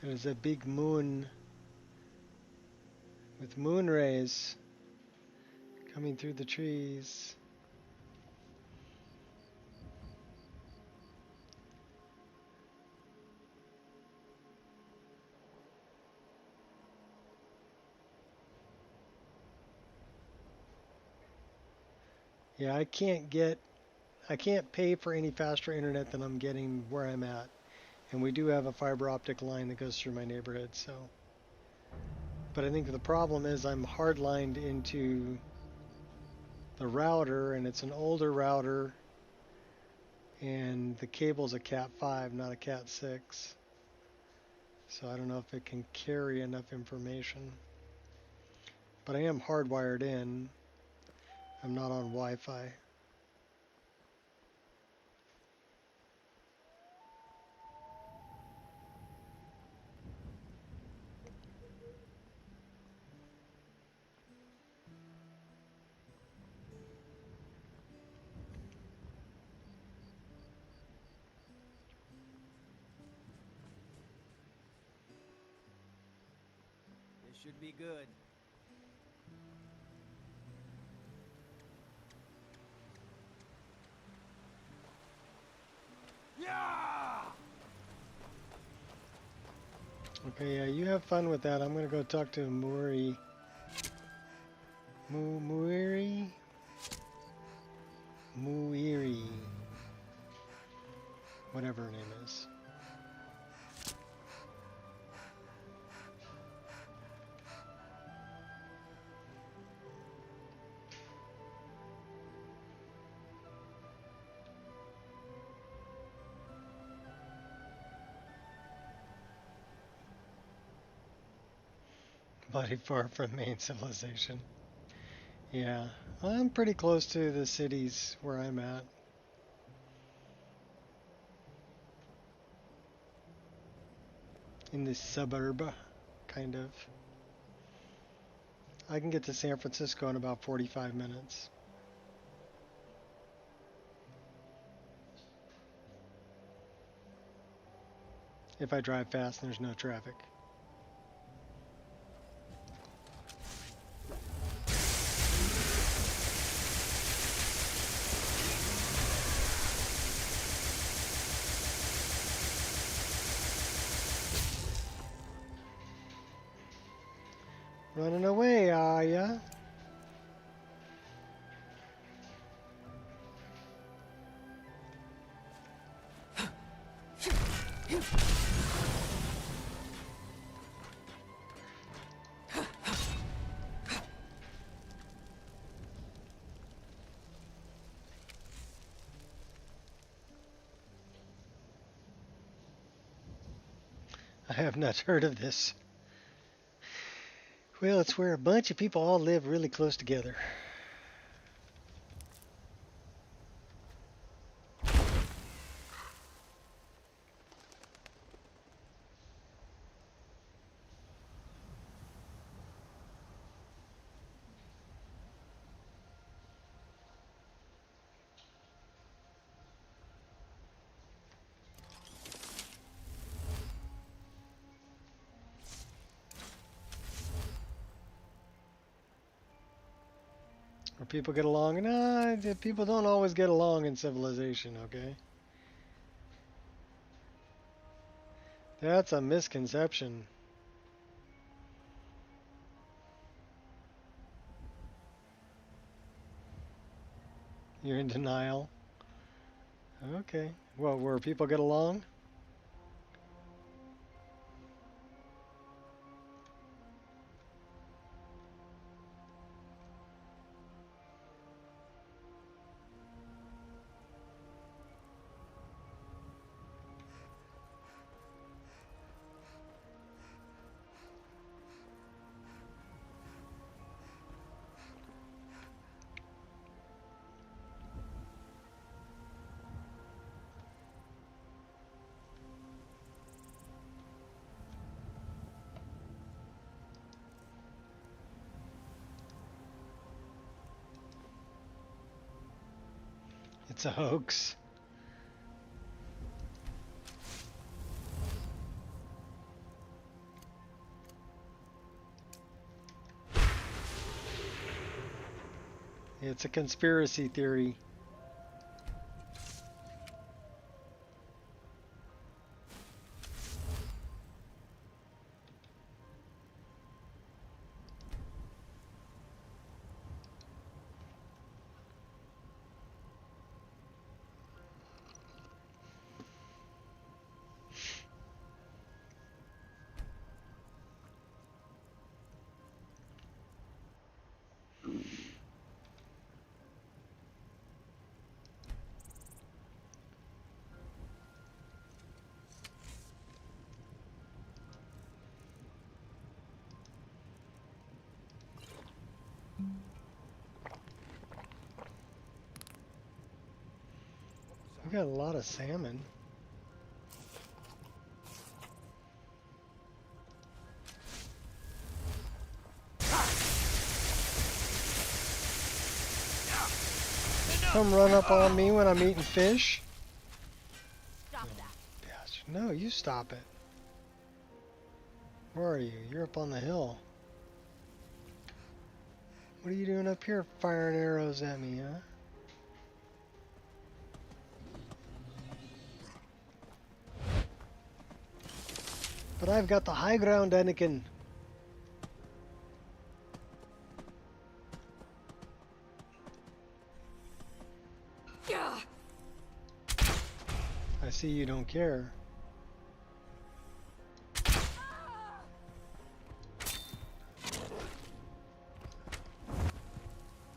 There's a big moon with moon rays coming through the trees. Yeah, I can't pay for any faster internet than I'm getting where I'm at. And we do have a fiber optic line that goes through my neighborhood, so. But I think the problem is I'm hardlined into the router, and it's an older router, and the cable's a Cat 5, not a Cat 6. So I don't know if it can carry enough information. But I am hardwired in. I'm not on Wi-Fi. This should be good. Yeah! Okay, yeah, you have fun with that. I'm gonna go talk to Muiri. Muiri? Muiri. Whatever her name is. Mighty far from main civilization. Yeah, I'm pretty close to the cities where I'm at. In the suburb, kind of. I can get to San Francisco in about 45 minutes. If I drive fast and there's no traffic. Running away, are ya? I have not heard of this. Well, it's where a bunch of people all live really close together. Where people get along, and people don't always get along in civilization, okay? That's a misconception. You're in denial? Okay. Well, where people get along? It's a hoax. It's a conspiracy theory. We got a lot of salmon. Come run up on me when I'm eating fish. Stop that. Gosh, no, you stop it. Where are you? You're up on the hill. What are you doing up here firing arrows at me, huh? But I've got the high ground, Anakin. I see you don't care.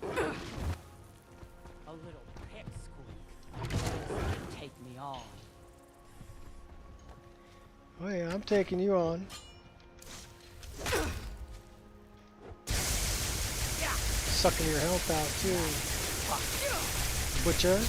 A little pipsqueak. Take me on. Oh yeah, I'm taking you on. sucking your health out too. Butcher.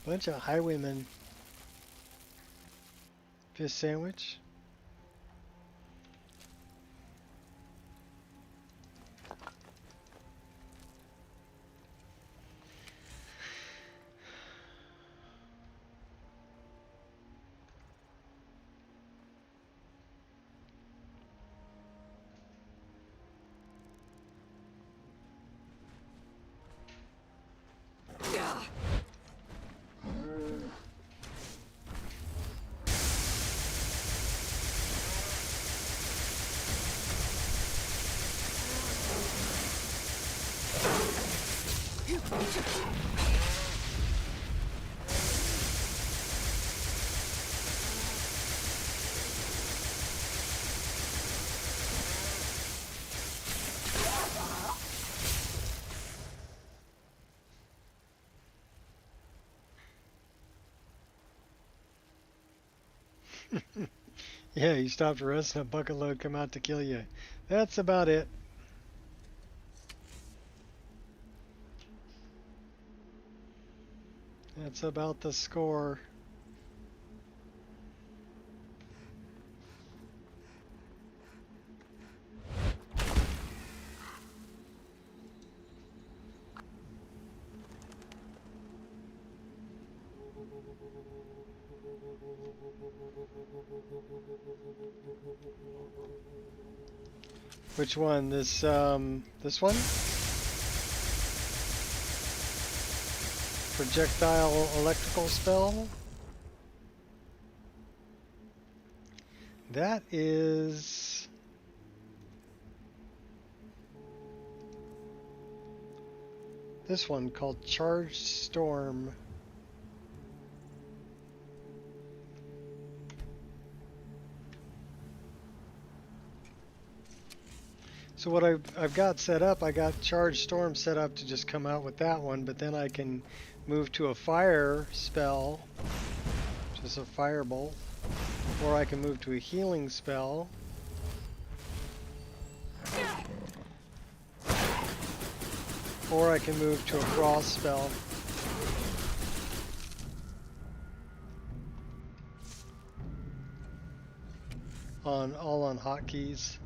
Bunch of highwaymen. Fish sandwich. Yeah, you stop to rest and a bucket load come out to kill you. That's about it. That's about the score. Which one? This one? Projectile electrical spell? That is this one called Charged Storm. So what I've got set up, I got Charged Storm set up to just come out with that one, but then I can move to a fire spell, just a firebolt, or I can move to a healing spell, or I can move to a frost spell. All on hotkeys.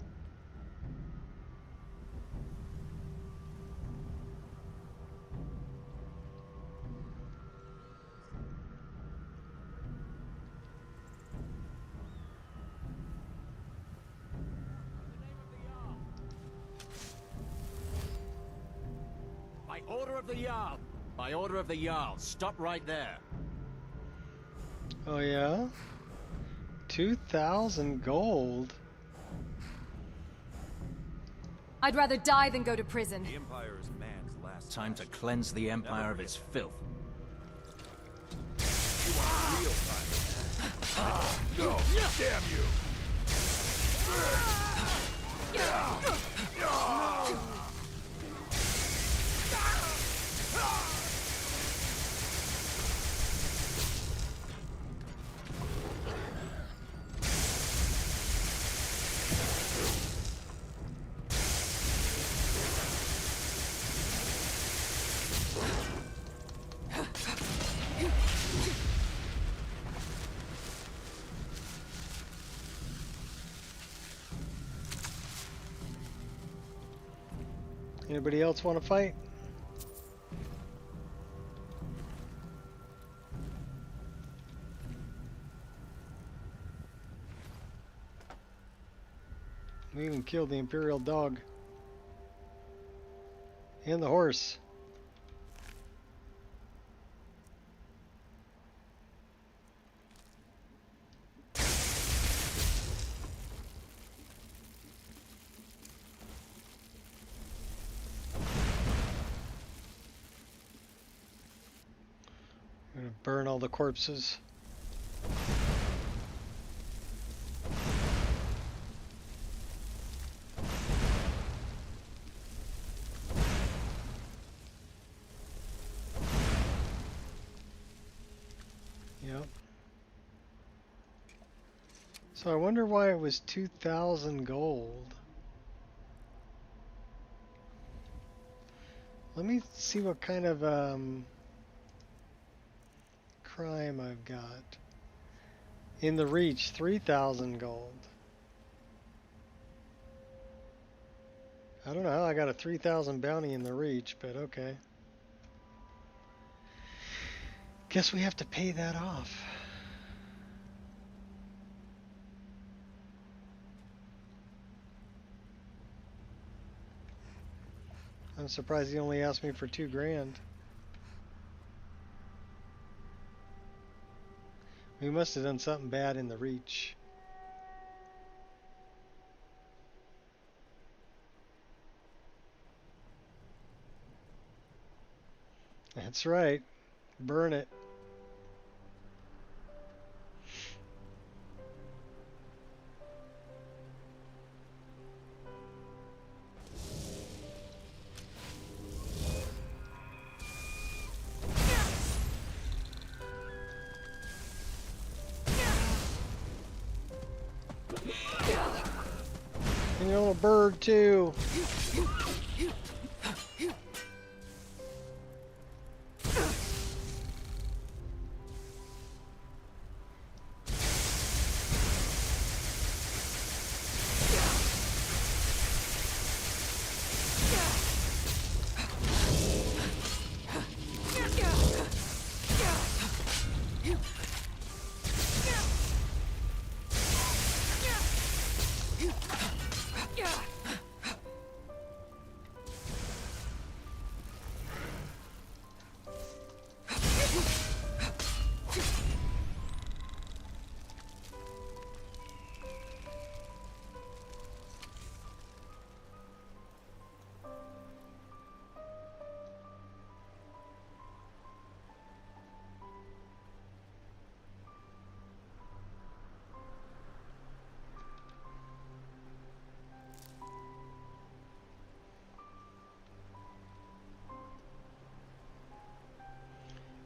By order of the Jarl. By order of the Jarl. Stop right there. Oh yeah? 2,000 gold. I'd rather die than go to prison. The Empire is man's last time to cleanse the Empire of its filth. You want real fire? No! Damn you! Anybody else want to fight? We even killed the Imperial dog. And the horse. Gonna burn all the corpses. Yep. So I wonder why it was 2,000 gold. Let me see what kind of crime I've got. In the Reach, 3,000 gold. I don't know how I got a 3,000 bounty in the Reach, but okay. Guess we have to pay that off. I'm surprised he only asked me for 2 grand. We must have done something bad in the Reach. That's right. Burn it. And your little bird too.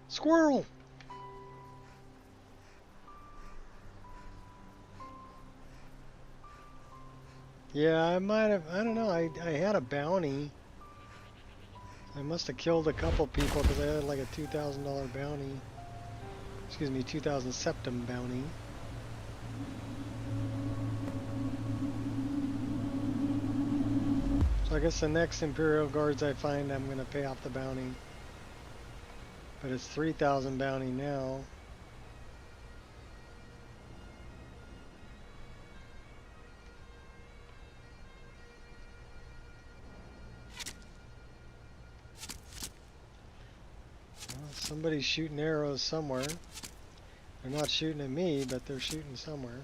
Squirrel! Yeah, I might have, I don't know, I had a bounty. I must have killed a couple people because I had like a $2,000 bounty. Excuse me, 2,000 septum bounty. So I guess the next Imperial Guards I find, I'm going to pay off the bounty. But it's 3,000 bounty now. Well, somebody's shooting arrows somewhere. They're not shooting at me, but they're shooting somewhere.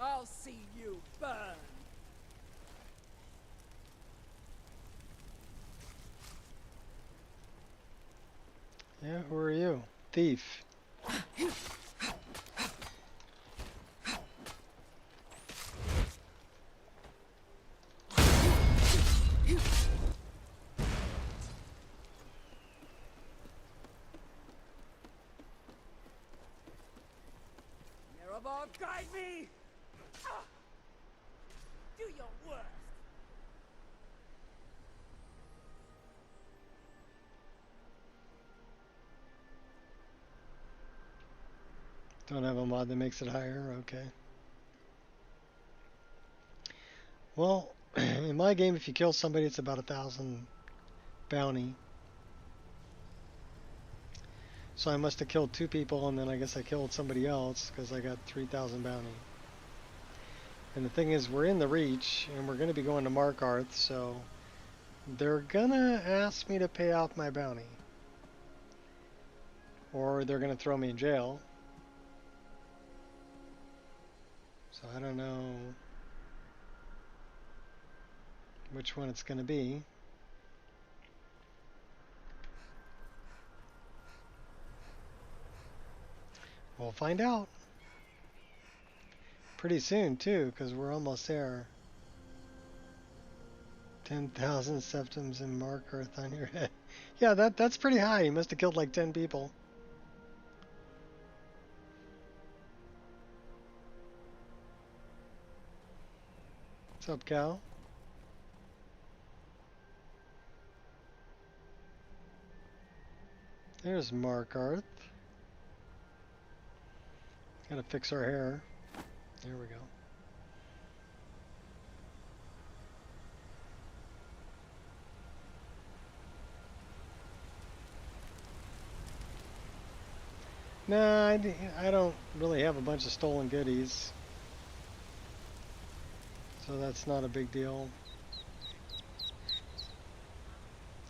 I'll see you burn. Yeah, who are you? Thief. Mirabal, guide me! Do your worst! Don't have a mod that makes it higher? Okay. Well, in my game, if you kill somebody, it's about 1,000 bounty. So I must have killed 2 people, and then I guess I killed somebody else, because I got 3,000 bounty. And the thing is, we're in the Reach, and we're going to be going to Markarth, so they're gonna ask me to pay off my bounty. Or they're gonna throw me in jail. So I don't know which one it's gonna be. We'll find out. Pretty soon too, because we're almost there. 10,000 septums in Markarth on your head. Yeah, that's pretty high. You must have killed like 10 people. What's up, Cal? There's Markarth. Gotta fix our hair. There we go. Nah, I don't really have a bunch of stolen goodies. So that's not a big deal.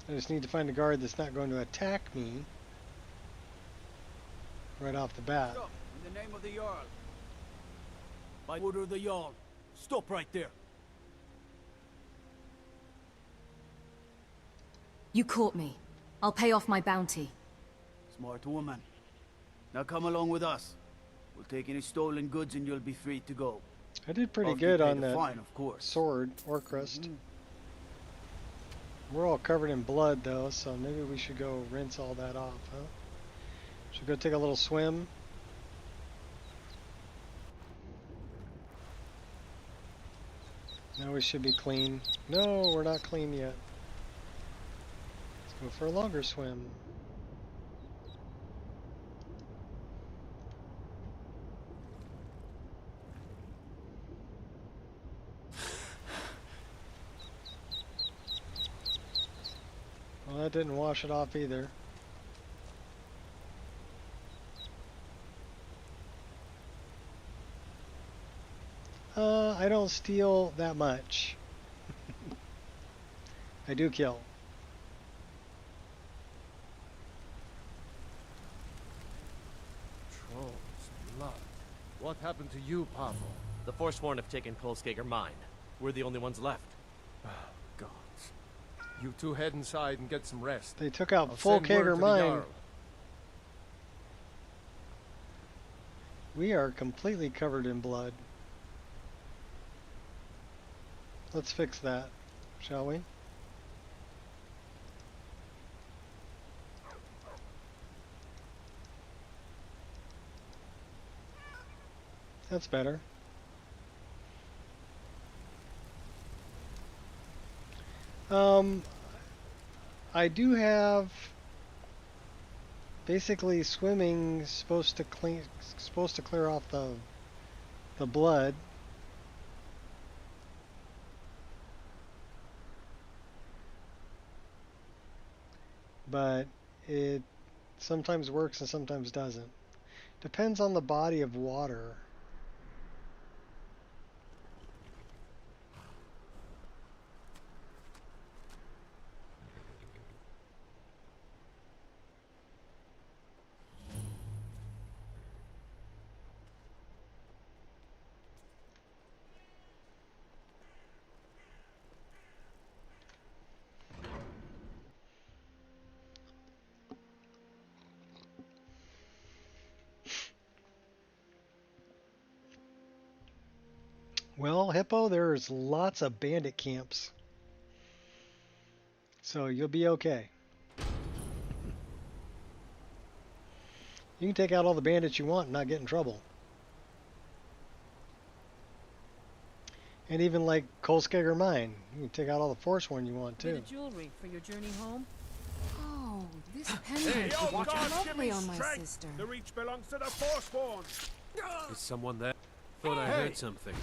I just need to find a guard that's not going to attack me right off the bat. Stop, in the name of the Jarl. By order of the Jarl. Stop right there. You caught me. I'll pay off my bounty. Smart woman. Now come along with us. We'll take any stolen goods and you'll be free to go. I did pretty After you good pay on the that fine, of course. sword, Orcrest. We're all covered in blood though, so maybe we should go rinse all that off, huh? Should go take a little swim. Now we should be clean. No, we're not clean yet. Let's go for a longer swim. Well, that didn't wash it off either. I don't steal that much. I do kill. Trolls, blood. What happened to you, Pavel? The Forsworn have taken Kolskager mine. We're the only ones left. Gods. You two head inside and get some rest. They took out I'll full send word Kager to the mine. Jarl. We are completely covered in blood. Let's fix that, shall we? That's better. I do have basically swimming supposed to clear off the blood. But it sometimes works and sometimes doesn't. Depends on the body of water. Well, Hippo, there's lots of bandit camps. So you'll be okay. You can take out all the bandits you want and not get in trouble. And even like Kolskager Mine, you can take out all the Forsworn you want Bit too. of jewelry for your journey home. Oh, this pendant Hey, would oh look God, give lovely me on my strength. sister. The Reach belongs to the Forsworn. Is someone there? Thought I heard something.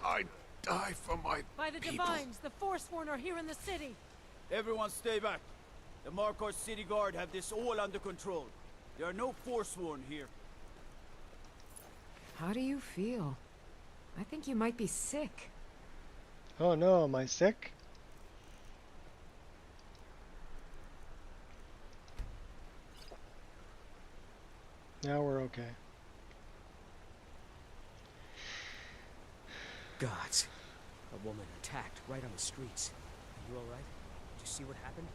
I die for my By the people. Divines, the Forsworn are here in the city. Everyone stay back. The Markarth City Guard have this all under control. There are no Forsworn here. How do you feel? I think you might be sick. Oh no, am I sick? Now we're okay. Gods. A woman attacked right on the streets. Are you alright? Did you see what happened?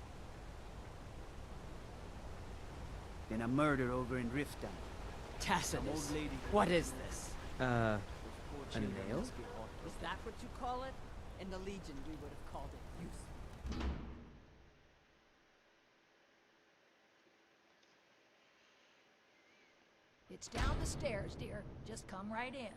And a murder over in Riften. Tacitus, what is this? A nail? Is that what you call it? In the Legion, we would have called it use. It's down the stairs, dear. Just come right in.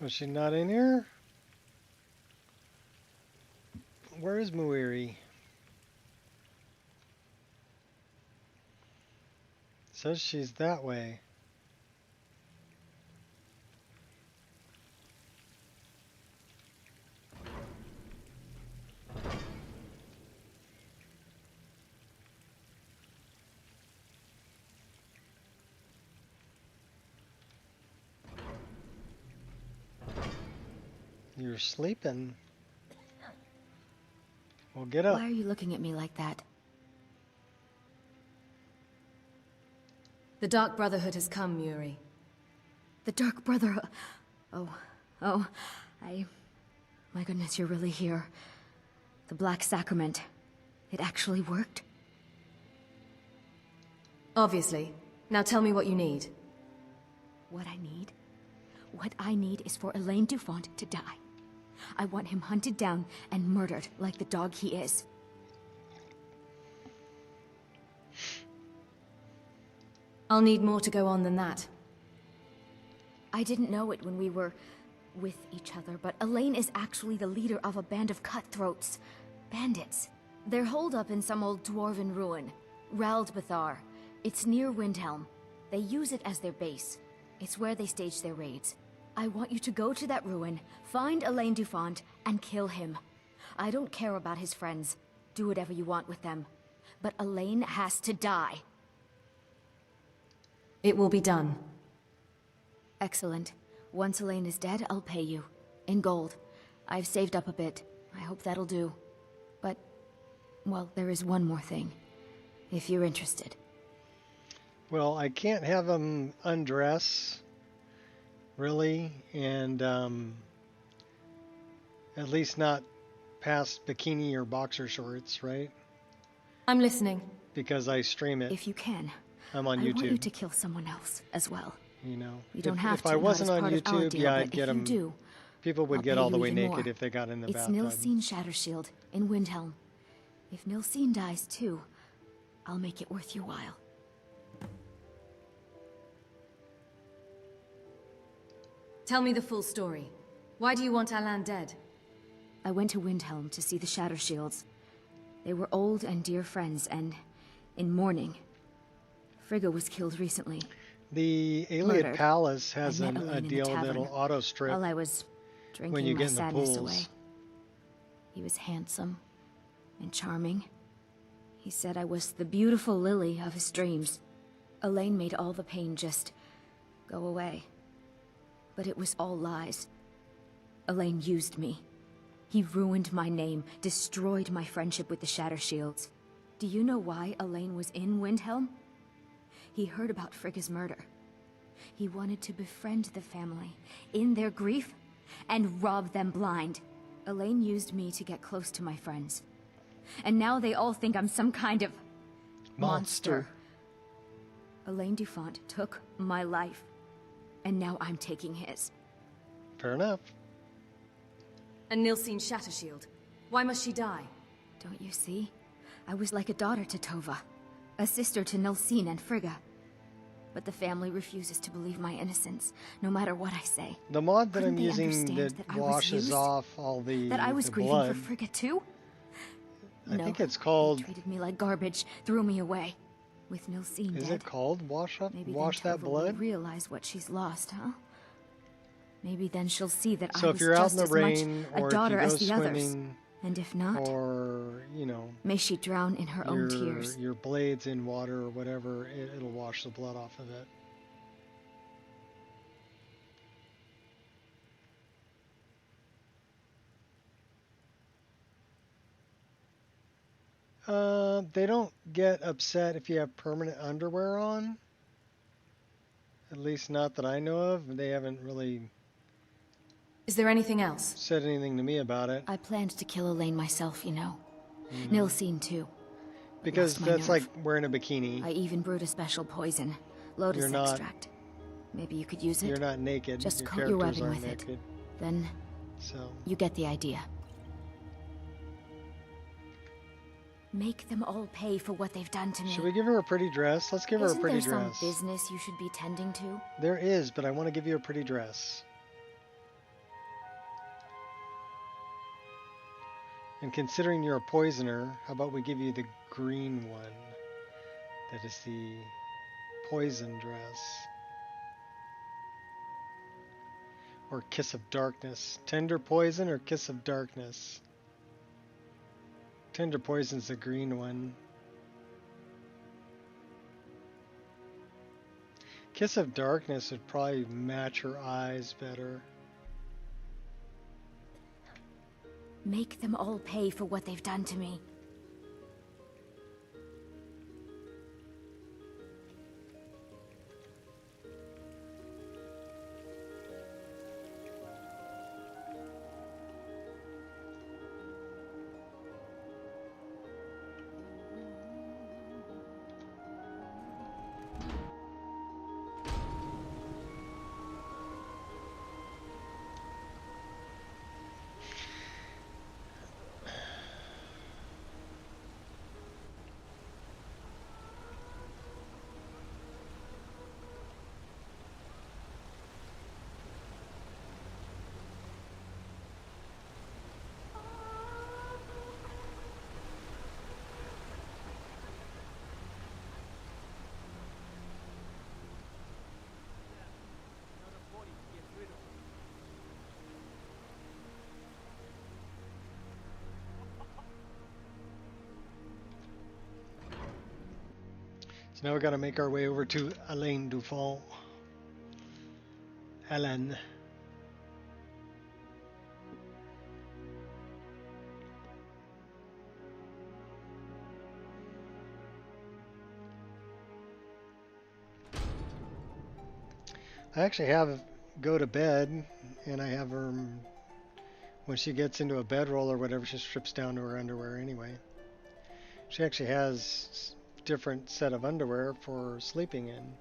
Was she not in here? Where is Muiri? Says she's that way. You're sleeping. Well, get up. Why are you looking at me like that? The Dark Brotherhood has come, Muri. The Dark Brotherhood. Oh, my goodness, you're really here. The Black Sacrament. It actually worked? Obviously. Now tell me what you need. What I need? What I need is for Elaine Dufont to die. I want him hunted down and murdered like the dog he is. I'll need more to go on than that. I didn't know it when we were with each other, but Elaine is actually the leader of a band of cutthroats. Bandits. They're holed up in some old dwarven ruin. Raldbathar. It's near Windhelm. They use it as their base. It's where they stage their raids. I want you to go to that ruin, find Elaine Dufont, and kill him. I don't care about his friends. Do whatever you want with them. But Elaine has to die. It will be done. Excellent. Once Elaine is dead, I'll pay you. In gold. I've saved up a bit. I hope that'll do. But, well, there is one more thing. If you're interested. Well, I can't have him undress, really, and at least not past bikini or boxer shorts, right? I'm listening. Because I stream it. If you can. I'm on YouTube. I want you to kill someone else as well. You know, you don't have if to. I wasn't on part of our YouTube, deal, yeah, but I'd get if him. You do, people would I'll get pay all the you way even naked more. if they got in the it's bathtub. It's Nilsine Shattershield in Windhelm. If Nilsine dies too, I'll make it worth your while. Tell me the full story. Why do you want Alan dead? I went to Windhelm to see the Shattershields. They were old and dear friends, and in mourning. Frigga was killed recently. The Iliad Palace has a deal that'll auto strip while I was drinking when you my get in the sadness pools. away. He was handsome and charming. He said I was the beautiful lily of his dreams. Elaine made all the pain just go away. But it was all lies. Elaine used me. He ruined my name, destroyed my friendship with the Shattershields. Do you know why Elaine was in Windhelm? He heard about Frigga's murder. He wanted to befriend the family, in their grief, and rob them blind. Elaine used me to get close to my friends. And now they all think I'm some kind of monster. Elaine Dufont took my life, and now I'm taking his. Fair enough. And Nilsine Shattershield. Why must she die? Don't you see? I was like a daughter to Tova, a sister to Nilsine and Frigga. But the family refuses to believe my innocence, no matter what I say. The mod that Couldn't I'm they using understand that I was washes used? off all the That I was the grieving blood. for Frigga too? I No, think it's called... They treated me like garbage, threw me away. With no scene Is dead. it called Wash Maybe That then Tova will Blood? realize what she's lost, huh? Maybe then she'll see that So I if was you're out just in the as rain, much a or if daughter you go as the others. swimming, And if not, or, you know, may she drown in her own tears. your blade's in water or whatever, it'll wash the blood off of it. They don't get upset if you have permanent underwear on. At least not that I know of. They haven't really Is there anything else? said anything to me about it. I planned to kill Elaine myself, you know. Nilsine too. Because Lost my that's nerve. like wearing a bikini. I even brewed a special poison, lotus You're not- extract. Maybe you could use it. You're not naked. Just your coat your characters webbing aren't with naked. it. Then So you get the idea. Make them all pay for what they've done to me. should we give her a pretty dress? Let's give her a Isn't pretty there dress. some business you should be tending to? There is, but I want to give you a pretty dress. And considering you're a poisoner, how about we give you the green one? That is the poison dress. Or Kiss of Darkness. Tender Poison or Kiss of Darkness? Tender Poison's the green one. Kiss of Darkness would probably match her eyes better. Make them all pay for what they've done to me. So now we got to make our way over to Alain Dufont. Alain. I actually have go to bed, and I have her, when she gets into a bedroll or whatever, she strips down to her underwear anyway. She actually has different set of underwear for sleeping in.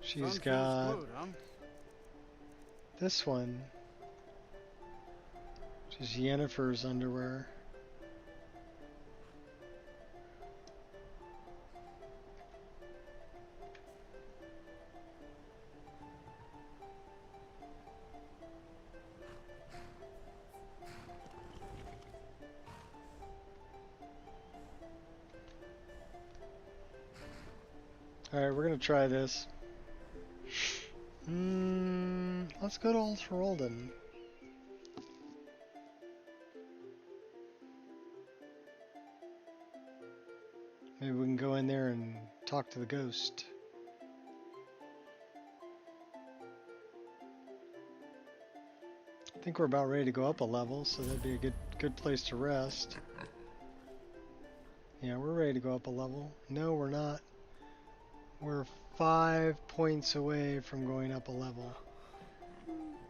She's got good, huh? this one. Which is Yennefer's underwear. Alright, we're gonna try this. Let's go to Old Ferelden. Maybe we can go in there and talk to the ghost. I think we're about ready to go up a level, so that'd be a good place to rest. Yeah, we're ready to go up a level. No, we're not. We're 5 points away from going up a level.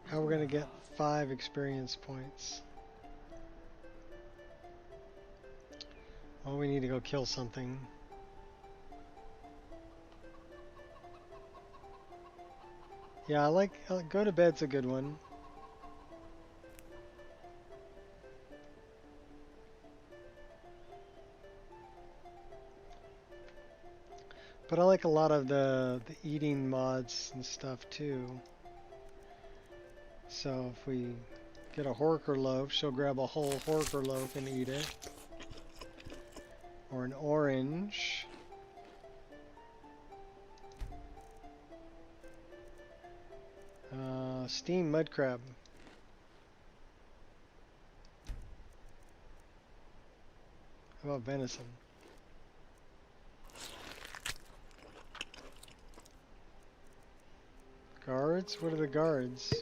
How are we going to get 5 experience points? Well, we need to go kill something. Yeah, I like go to bed's a good one. But I like a lot of the eating mods and stuff too. So if we get a Horker loaf, she'll grab a whole Horker loaf and eat it. Or an orange. Steamed mud crab. How about venison? Guards? What are the guards?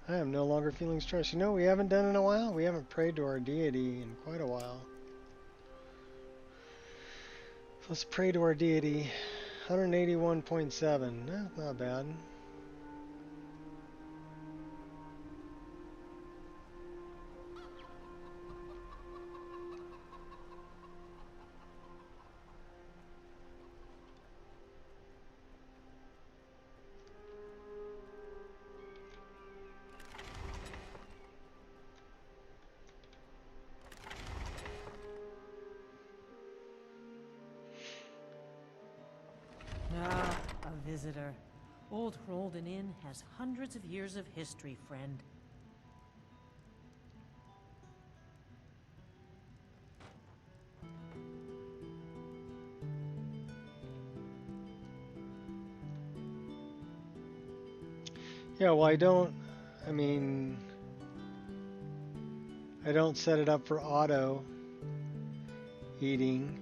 I am no longer feeling stressed. You know what we haven't done in a while? We haven't prayed to our deity in quite a while. Let's pray to our deity. 181.7. That's not bad. Ah, a visitor. Old Rolden Inn has hundreds of years of history, friend. Yeah, well, I don't set it up for auto eating.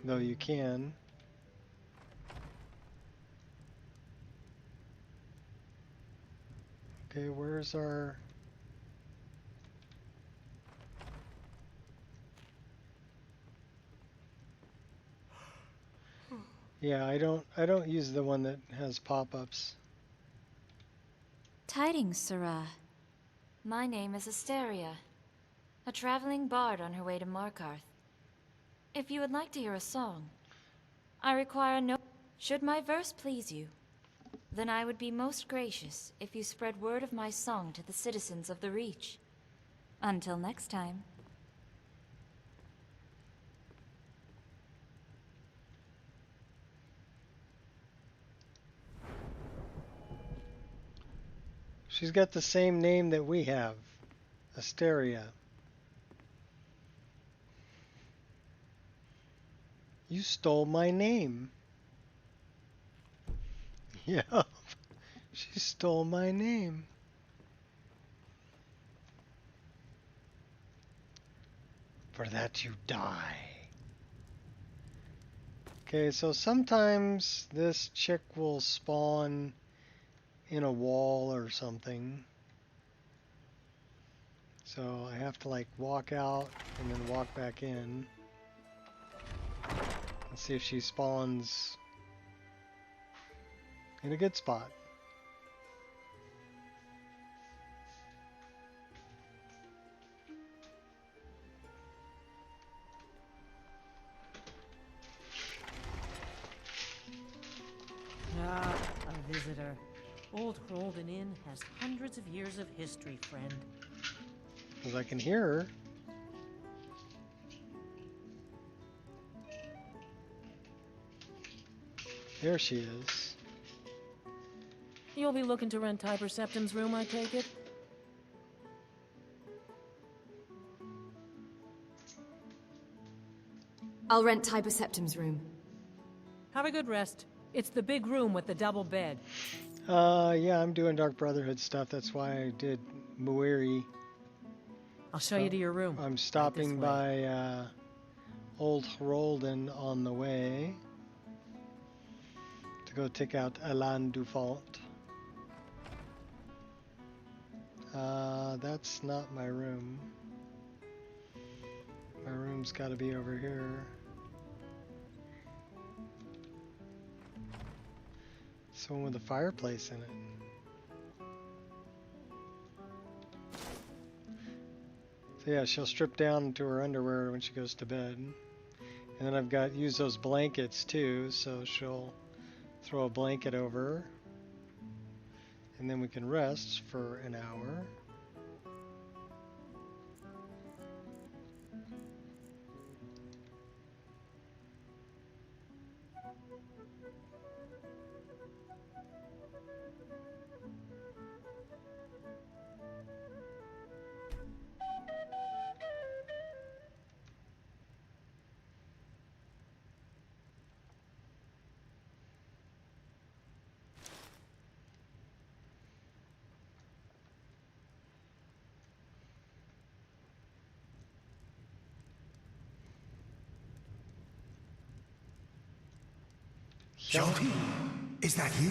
Though you can. Okay, where's our... Yeah, I don't use the one that has pop-ups. Tidings, Sirrah. My name is Asteria, a traveling bard on her way to Markarth. If you would like to hear a song, I require no... Should my verse please you, then I would be most gracious if you spread word of my song to the citizens of the Reach. Until next time. She's got the same name that we have, Asteria. You stole my name. Yeah, she stole my name. For that you die. Okay, so sometimes this chick will spawn in a wall or something. So I have to like walk out and then walk back in. Let's see if she spawns in a good spot. Ah, a visitor. Old Rolden Inn has hundreds of years of history, friend. Because I can hear her. There she is. You'll be looking to rent Tiber Septim's room, I take it? I'll rent Tiber Septim's room. Have a good rest. It's the big room with the double bed. Yeah, I'm doing Dark Brotherhood stuff. That's why I did Muiri. I'll show you to your room. I'm stopping by Old Rolden on the way to go take out Alain Dufont. That's not my room. My room's got to be over here. It's the one with the fireplace in it. So yeah, she'll strip down to her underwear when she goes to bed. And then I've got use those blankets too, so she'll throw a blanket over her. And then we can rest for an hour. Jody, is that you?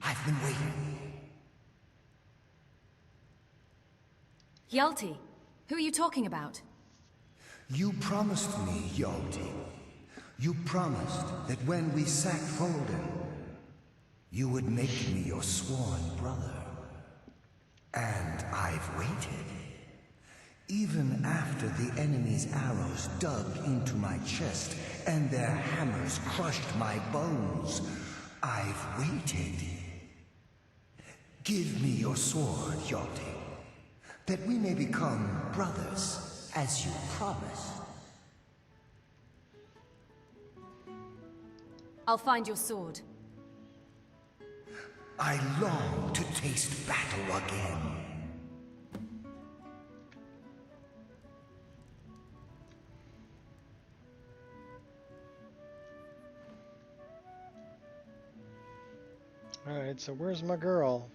I've been waiting. Hjalti, who are you talking about? You promised me, Hjalti. You promised that when we sacked Folden, you would make me your sworn brother. And I've waited. Even after the enemy's arrows dug into my chest and their hammers crushed my bones, I've waited. Give me your sword, Hjalti, that we may become brothers, as you promised. I'll find your sword. I long to taste battle again. Alright, so where's my girl?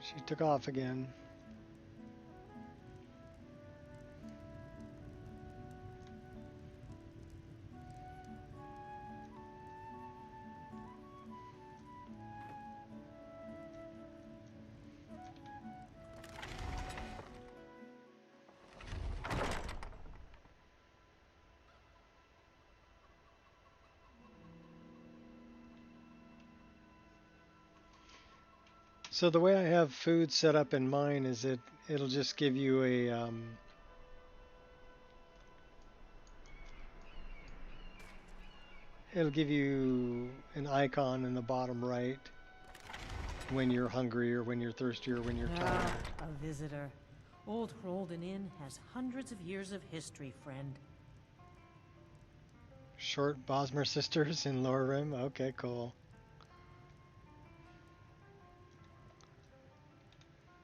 She took off again. So the way I have food set up in mine is it'll just give you a it'll give you an icon in the bottom right when you're hungry or when you're thirsty or when you're tired. A visitor. Old Hrolden Inn has hundreds of years of history, friend. Short Bosmer sisters in Lower Rim. Okay, cool.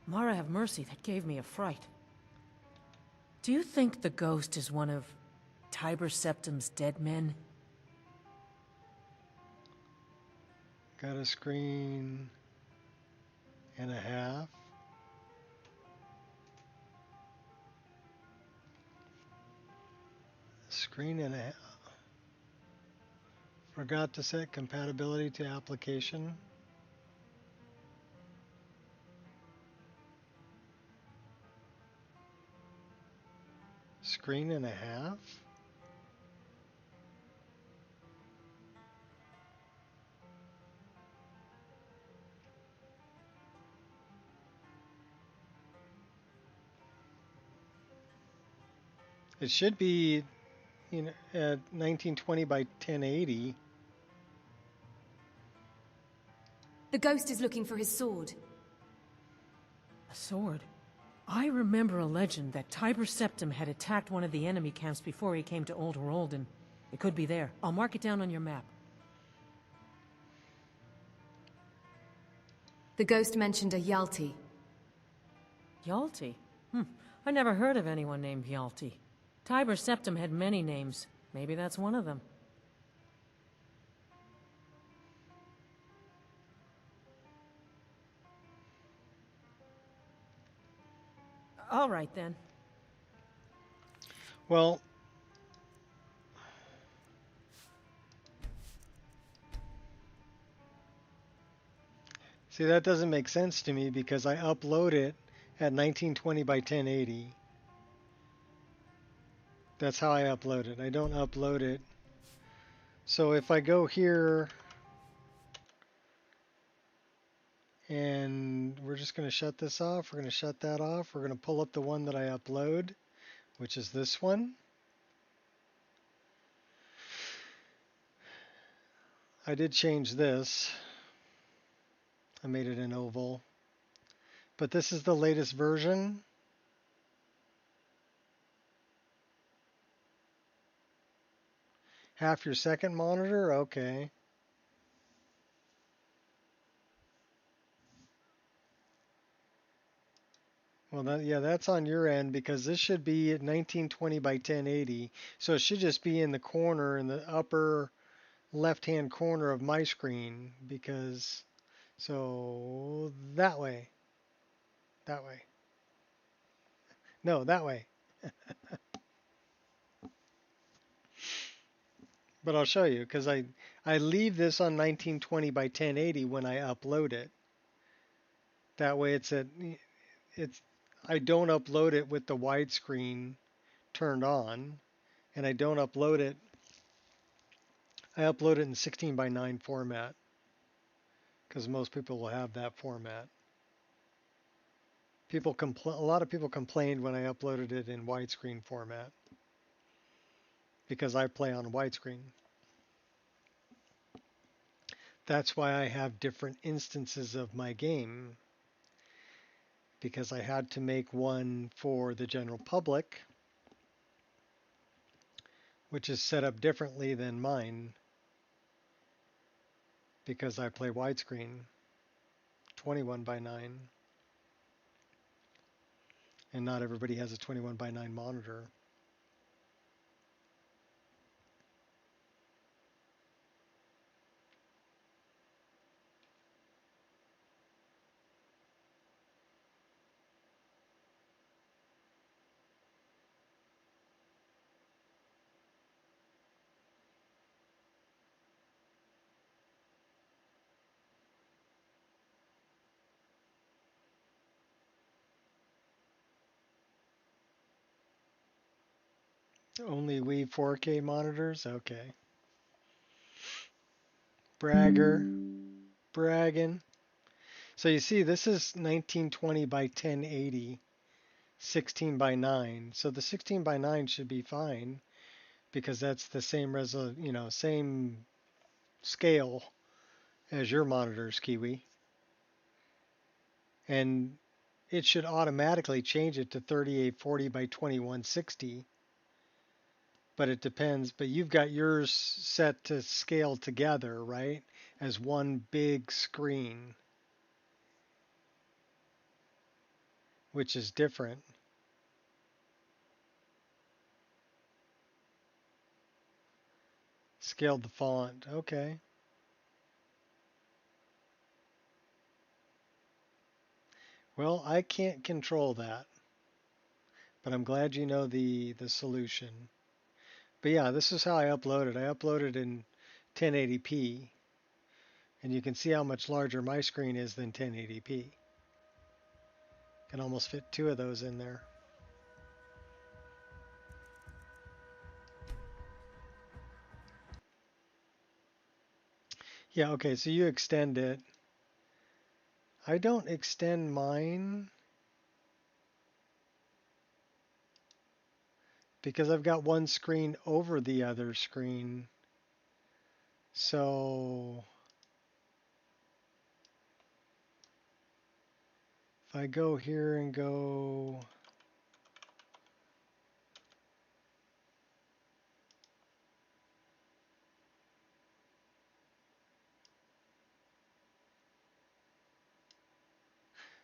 Mara have mercy, that gave me a fright. Do you think the ghost is one of Tiber Septim's dead men? Got a screen and a half. Screen and a half. Forgot to set compatibility to application. Screen and a half? It should be, you know, at 1920 by 1080. The ghost is looking for his sword. A sword? I remember a legend that Tiber Septim had attacked one of the enemy camps before he came to Old Hrolden. It could be there. I'll mark it down on your map. The ghost mentioned a Hjalti. Hjalti? I never heard of anyone named Hjalti. Tiber Septim had many names. Maybe that's one of them. All right, then. Well, see, that doesn't make sense to me because I upload it at 1920 by 1080. That's how I upload it. I don't upload it. So if I go here and we're just going to shut this off, we're going to shut that off, we're going to pull up the one that I upload, which is this one. I did change this. I made it an oval. But this is the latest version. Half your second monitor? Okay. Well, yeah, that's on your end because this should be at 1920 by 1080. So it should just be in the corner, in the upper left-hand corner of my screen because, so that way. That way. No, that way. But I'll show you because I leave this on 1920 by 1080 when I upload it. That way it's I don't upload it with the widescreen turned on, and I don't upload it. I upload it in 16 by 9 format because most people will have that format. A lot of people complained when I uploaded it in widescreen format because I play on widescreen. That's why I have different instances of my game, because I had to make one for the general public, which is set up differently than mine because I play widescreen 21 by 9 and not everybody has a 21 by 9 monitor. Only we 4K monitors? Okay. Bragger. Bragging. So you see, this is 1920 by 1080, 16 by 9. So the 16 by 9 should be fine because that's the same same scale as your monitors, Kiwi. And it should automatically change it to 3840 by 2160. But it depends. But you've got yours set to scale together, right? As one big screen, which is different. Scaled the font. Okay. Well, I can't control that, but I'm glad you know the solution. But yeah, this is how I upload it. I upload it in 1080p, and you can see how much larger my screen is than 1080p. Can almost fit 2 of those in there. Yeah, okay, so you extend it. I don't extend mine because I've got one screen over the other screen. So if I go here and go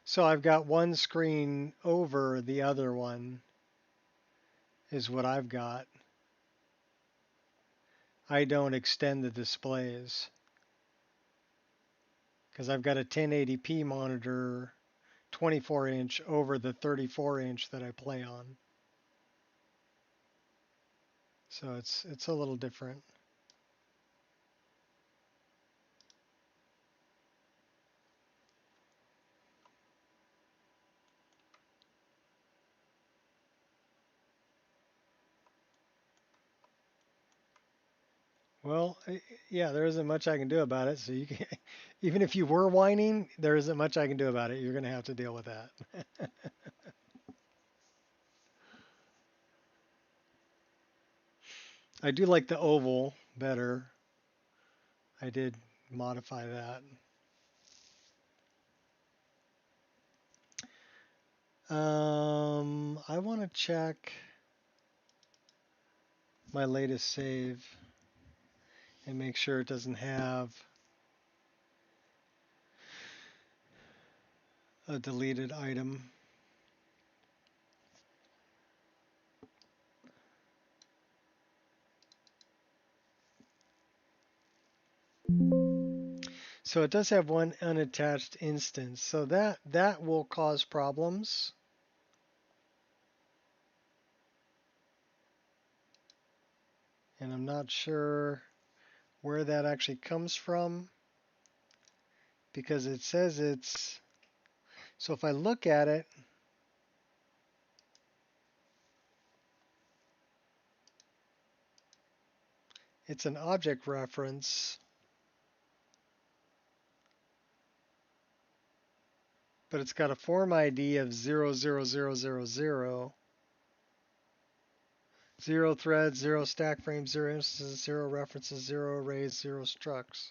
so I've got one screen over the other one is what I've got. I don't extend the displays because I've got a 1080p monitor 24 inch over the 34 inch that I play on. So it's a little different. Well, yeah, there isn't much I can do about it. So you can, even if you were whining, there isn't much I can do about it. You're going to have to deal with that. I do like the oval better. I did modify that. I want to check my latest save and make sure it doesn't have a deleted item. So it does have one unattached instance. So that will cause problems. And I'm not sure where that actually comes from, because it says it's, so if I look at it, it's an object reference, but it's got a form ID of 00000, 0 threads, 0 stack frames, 0 instances, 0 references, 0 arrays, 0 structs.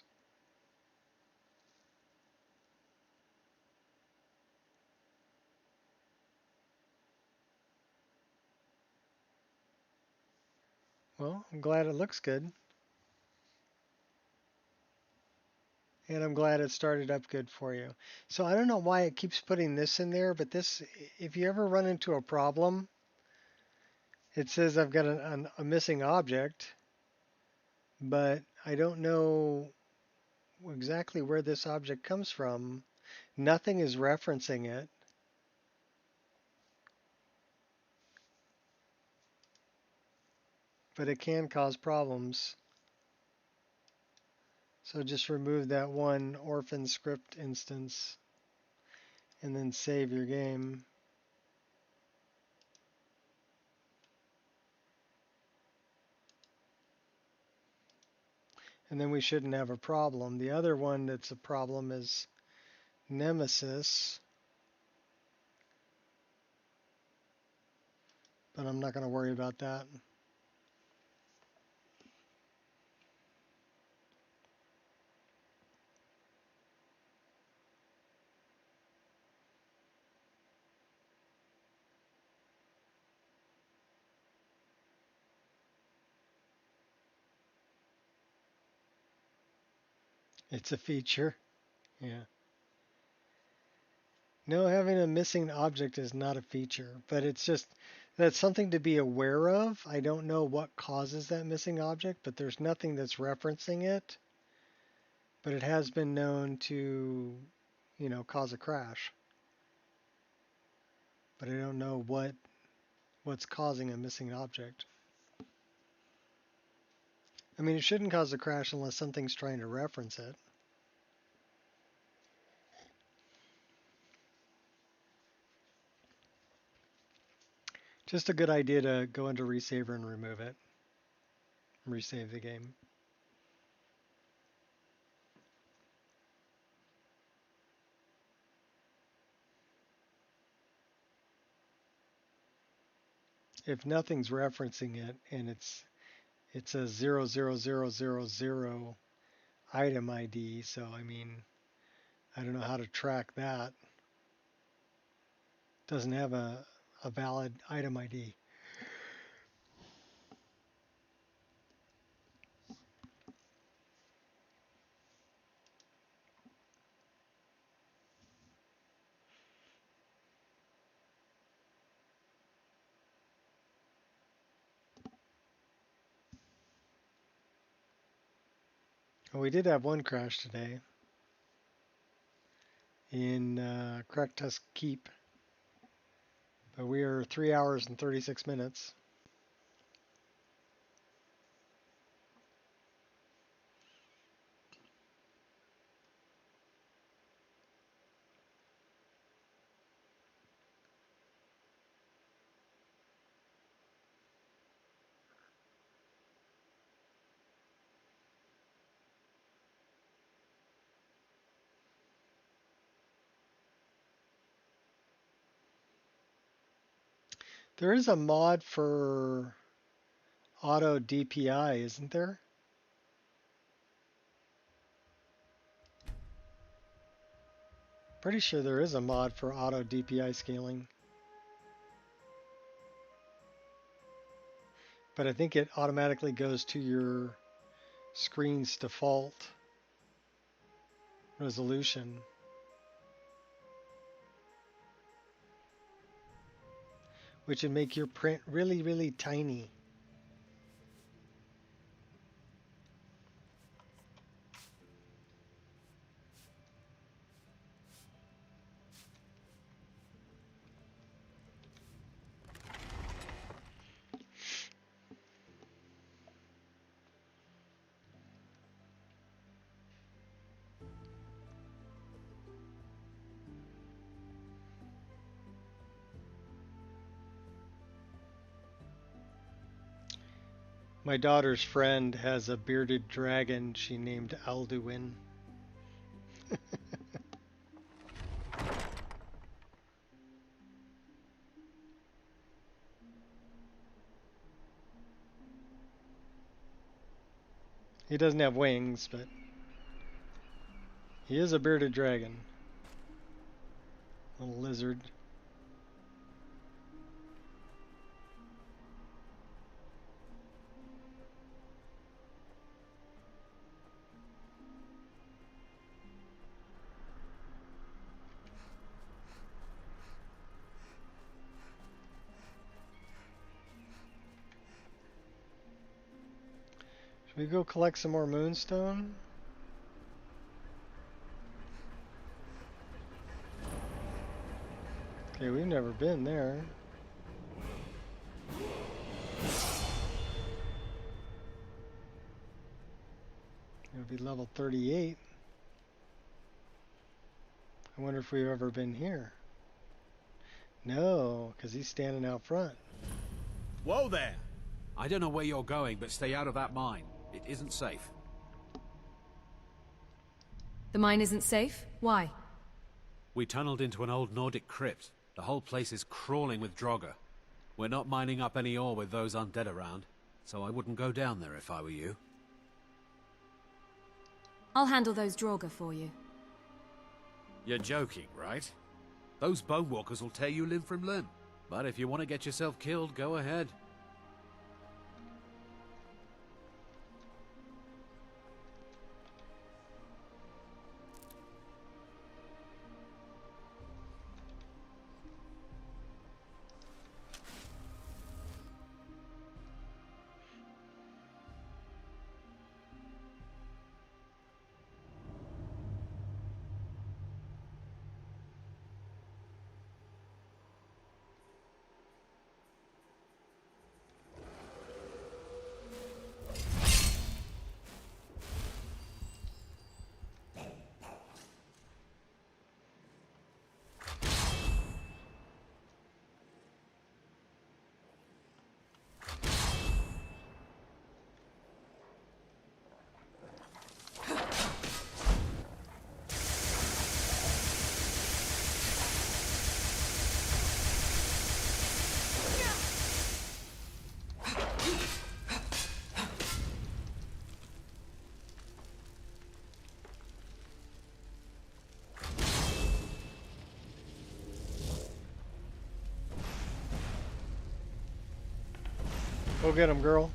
Well, I'm glad it looks good. And I'm glad it started up good for you. So I don't know why it keeps putting this in there, but this, if you ever run into a problem, it says I've got a missing object, but I don't know exactly where this object comes from. Nothing is referencing it. But it can cause problems. So just remove that one orphan script instance and then save your game. And then we shouldn't have a problem. The other one that's a problem is Nemesis. But I'm not going to worry about that. It's a feature. Yeah. No, having a missing object is not a feature, but it's just, that's something to be aware of. I don't know what causes that missing object, but there's nothing that's referencing it. But it has been known to, cause a crash. But I don't know what's causing a missing object. I mean, it shouldn't cause a crash unless something's trying to reference it. Just a good idea to go into Resaver and remove it. Resave the game. If nothing's referencing it and it's a 00000 item ID, so I mean, I don't know how to track that. Doesn't have a valid item ID. Well, we did have one crash today in Kraktus Keep, but we are 3 hours and 36 minutes. There is a mod for auto DPI, isn't there? Pretty sure there is a mod for auto DPI scaling. But I think it automatically goes to your screen's default resolution. Which would make your print really, really tiny. My daughter's friend has a bearded dragon she named Alduin. He doesn't have wings, but he is a bearded dragon. Little lizard. Should we go collect some more moonstone? Okay, we've never been there. It'll be level 38. I wonder if we've ever been here. No, because he's standing out front. Whoa there! I don't know where you're going, but stay out of that mine. It isn't safe. The mine isn't safe? Why? We tunneled into an old Nordic crypt. The whole place is crawling with Draugr. We're not mining up any ore with those undead around, so I wouldn't go down there if I were you. I'll handle those Draugr for you. You're joking, right? Those bone walkers will tear you limb from limb. But if you want to get yourself killed, go ahead. Go get him, girl.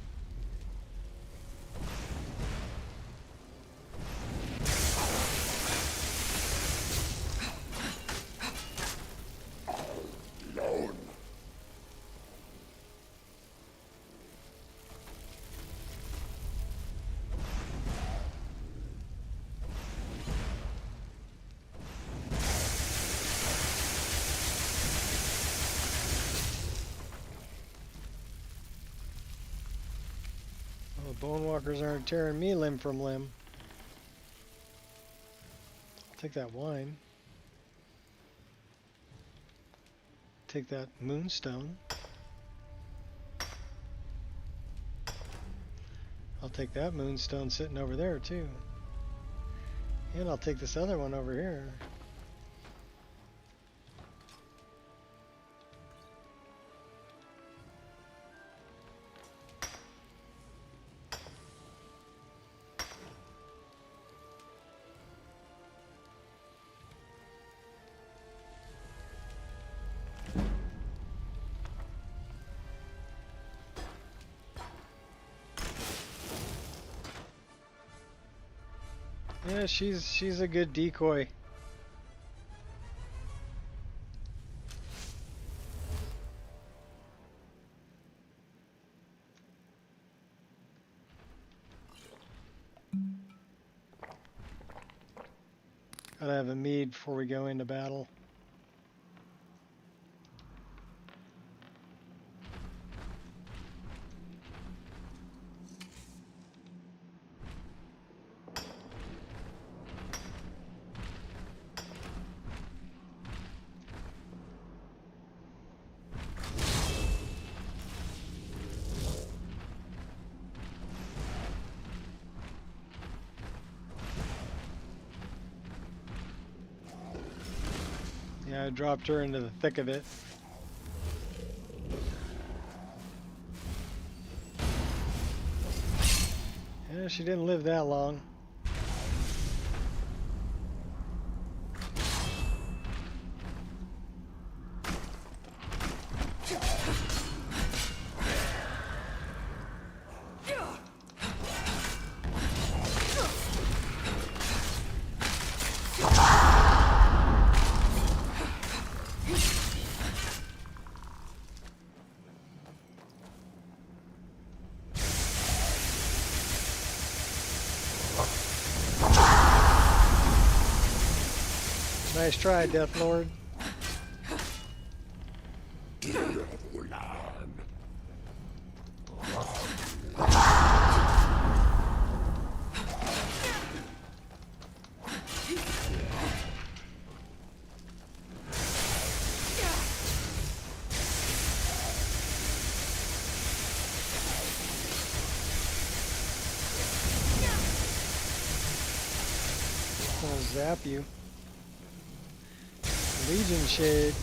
Bone walkers aren't tearing me limb from limb. I'll take that wine. Take that moonstone. I'll take that moonstone sitting over there too. And I'll take this other one over here. Yeah, she's a good decoy. Gotta have a mead before we go into battle. Yeah, I dropped her into the thick of it. Yeah, she didn't live that long. Nice try, Death Lord. I'll zap you. Legion Shade.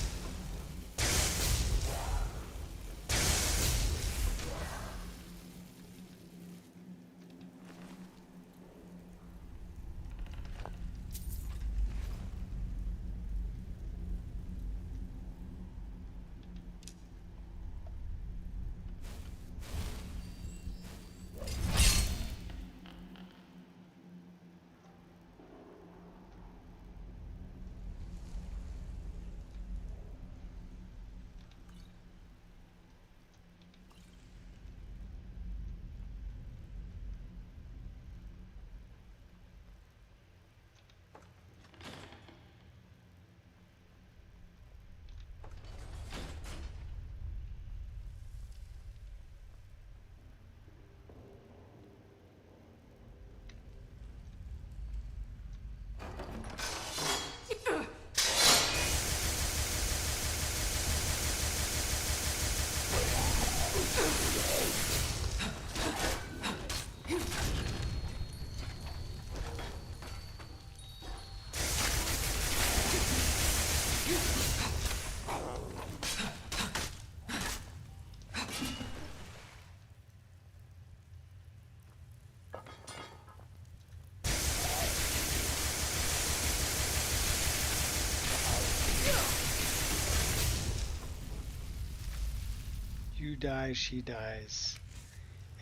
You die, she dies.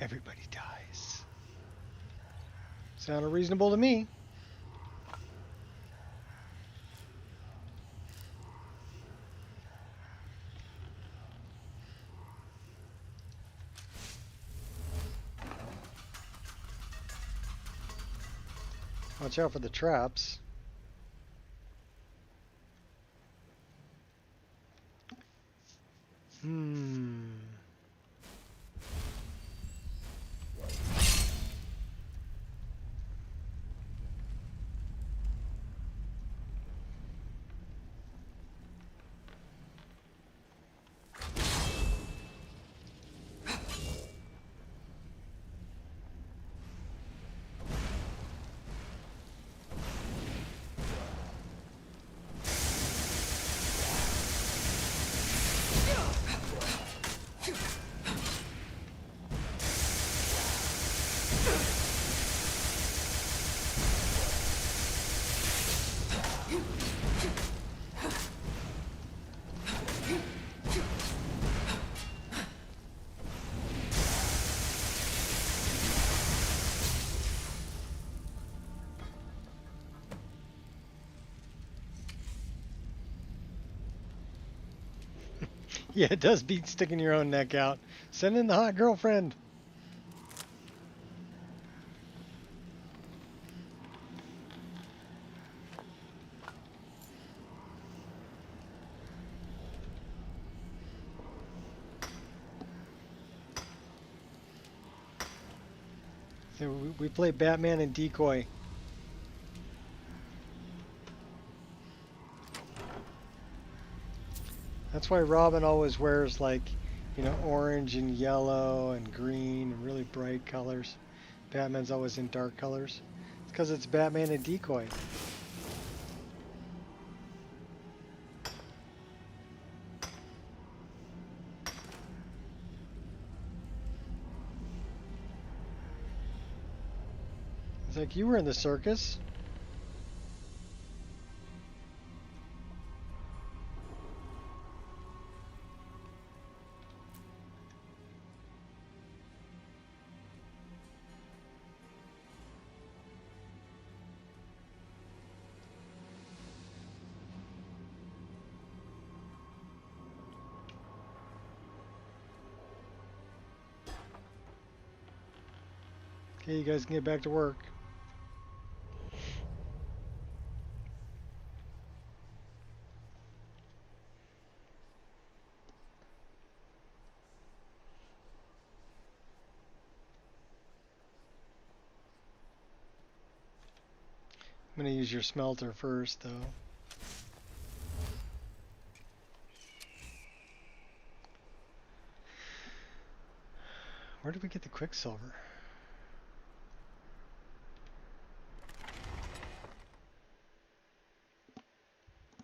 Everybody dies. Sounded reasonable to me. Watch out for the traps. Yeah, it does beat sticking your own neck out. Send in the hot girlfriend. So we play Batman and Decoy. That's why Robin always wears, like, you know, orange and yellow and green and really bright colors. Batman's always in dark colors. It's because it's Batman and Decoy. It's like you were in the circus. Okay, you guys can get back to work. I'm going to use your smelter first, though. Where did we get the quicksilver?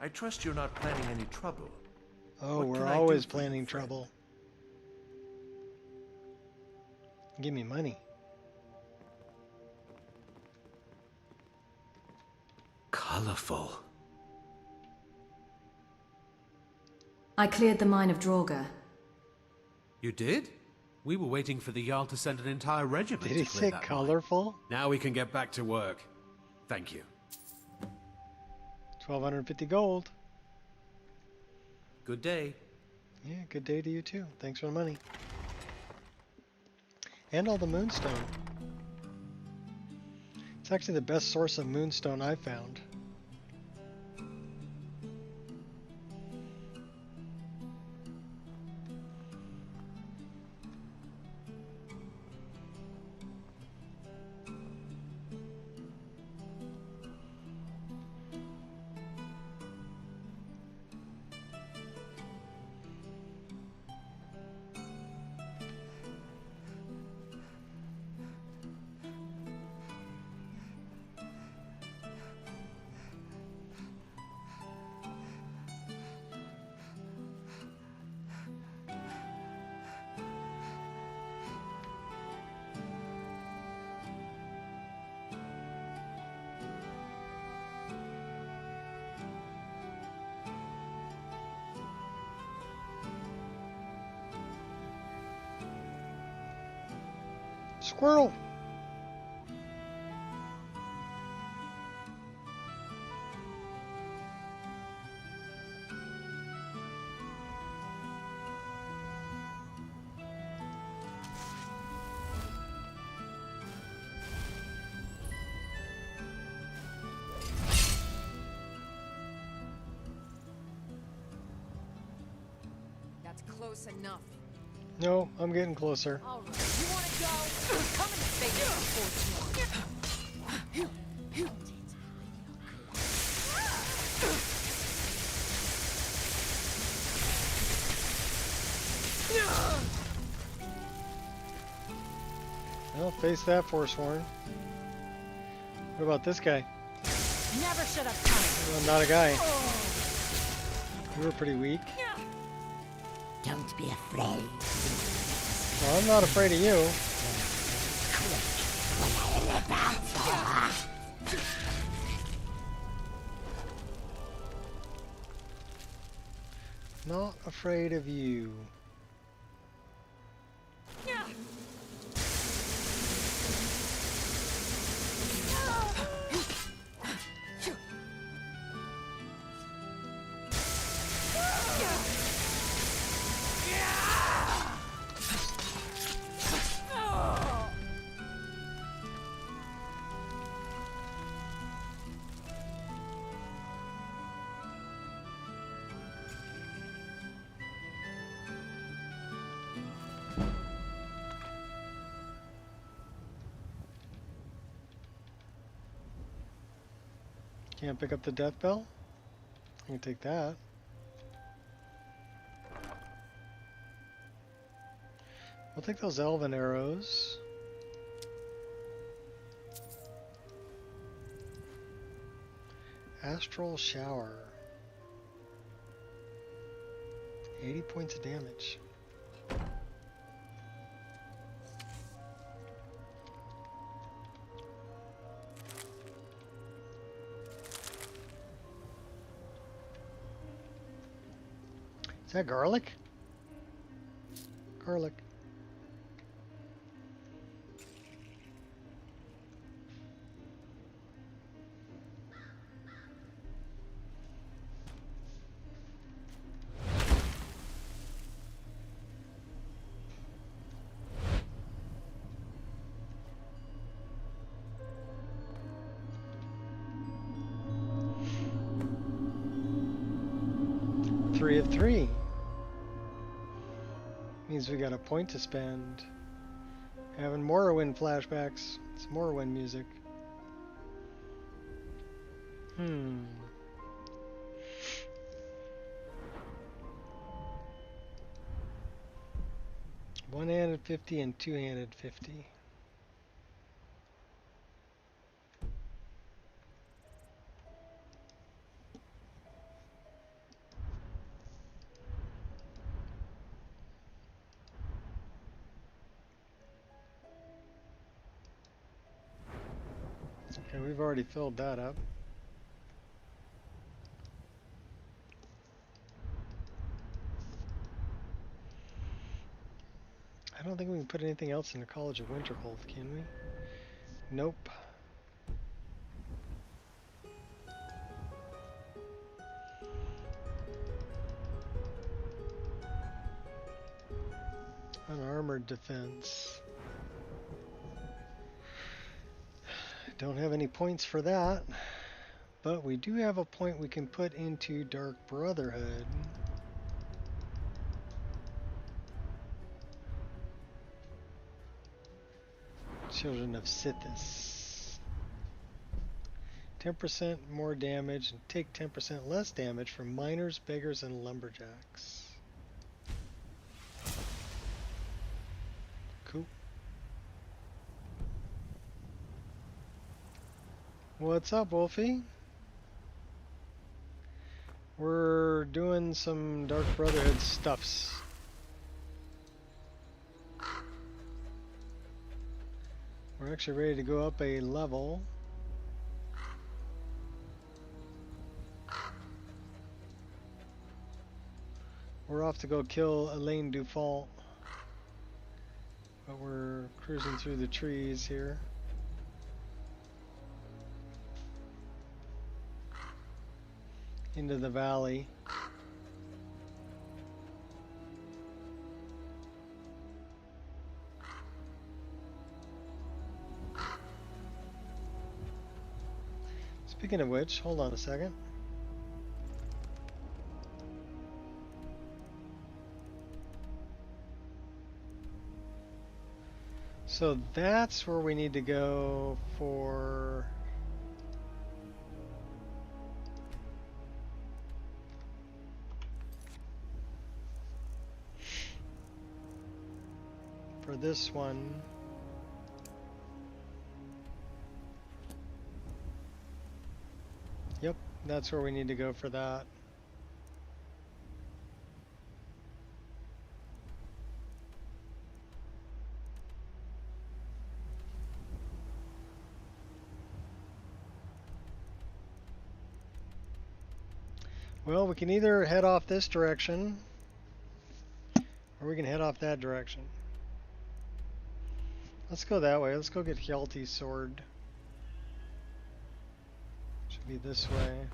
I trust you're not planning any trouble. Oh, What we're can I do always for you, planning friend? trouble. Give me money. Colorful. I cleared the mine of Draugr. You did? We were waiting for the Jarl to send an entire regiment Did to he clear say that mine. colorful? Now we can get back to work. Thank you. 1,250 gold. Good day. Yeah, good day to you too. Thanks for the money. And all the moonstone. It's actually the best source of moonstone I've found. Squirrel! That's close enough. No, I'm getting closer. All right, you want to go? Come and face the fortune. Well, face that, Forsworn. What about this guy? Never should have come. Well, not a guy. You were pretty weak. Don't be afraid. Well, I'm not afraid of you. Not afraid of you. Can't pick up the death bell? I can take that. We'll take those elven arrows. Astral shower. 80 points of damage. Is that garlic? Garlic. Three of three. Means we got a point to spend. Having Morrowind flashbacks. It's Morrowind music. One-handed 50 and two-handed 50. Okay, we've already filled that up. I don't think we can put anything else in the College of Winterhold, can we? Nope. Unarmored defense. Don't have any points for that, but we do have a point we can put into Dark Brotherhood. Children of Sithis. 10% more damage and take 10% less damage from miners, beggars, and lumberjacks. Cool. What's up, Wolfie? We're doing some Dark Brotherhood stuffs. We're actually ready to go up a level. We're off to go kill Elaine Dufont. But we're cruising through the trees here. Into the valley. Speaking of which, hold on a second. So that's where we need to go for this one. Yep, that's where we need to go for that. Well, we can either head off this direction, or we can head off that direction. Let's go that way. Let's go get Hjalti's sword. Should be this way.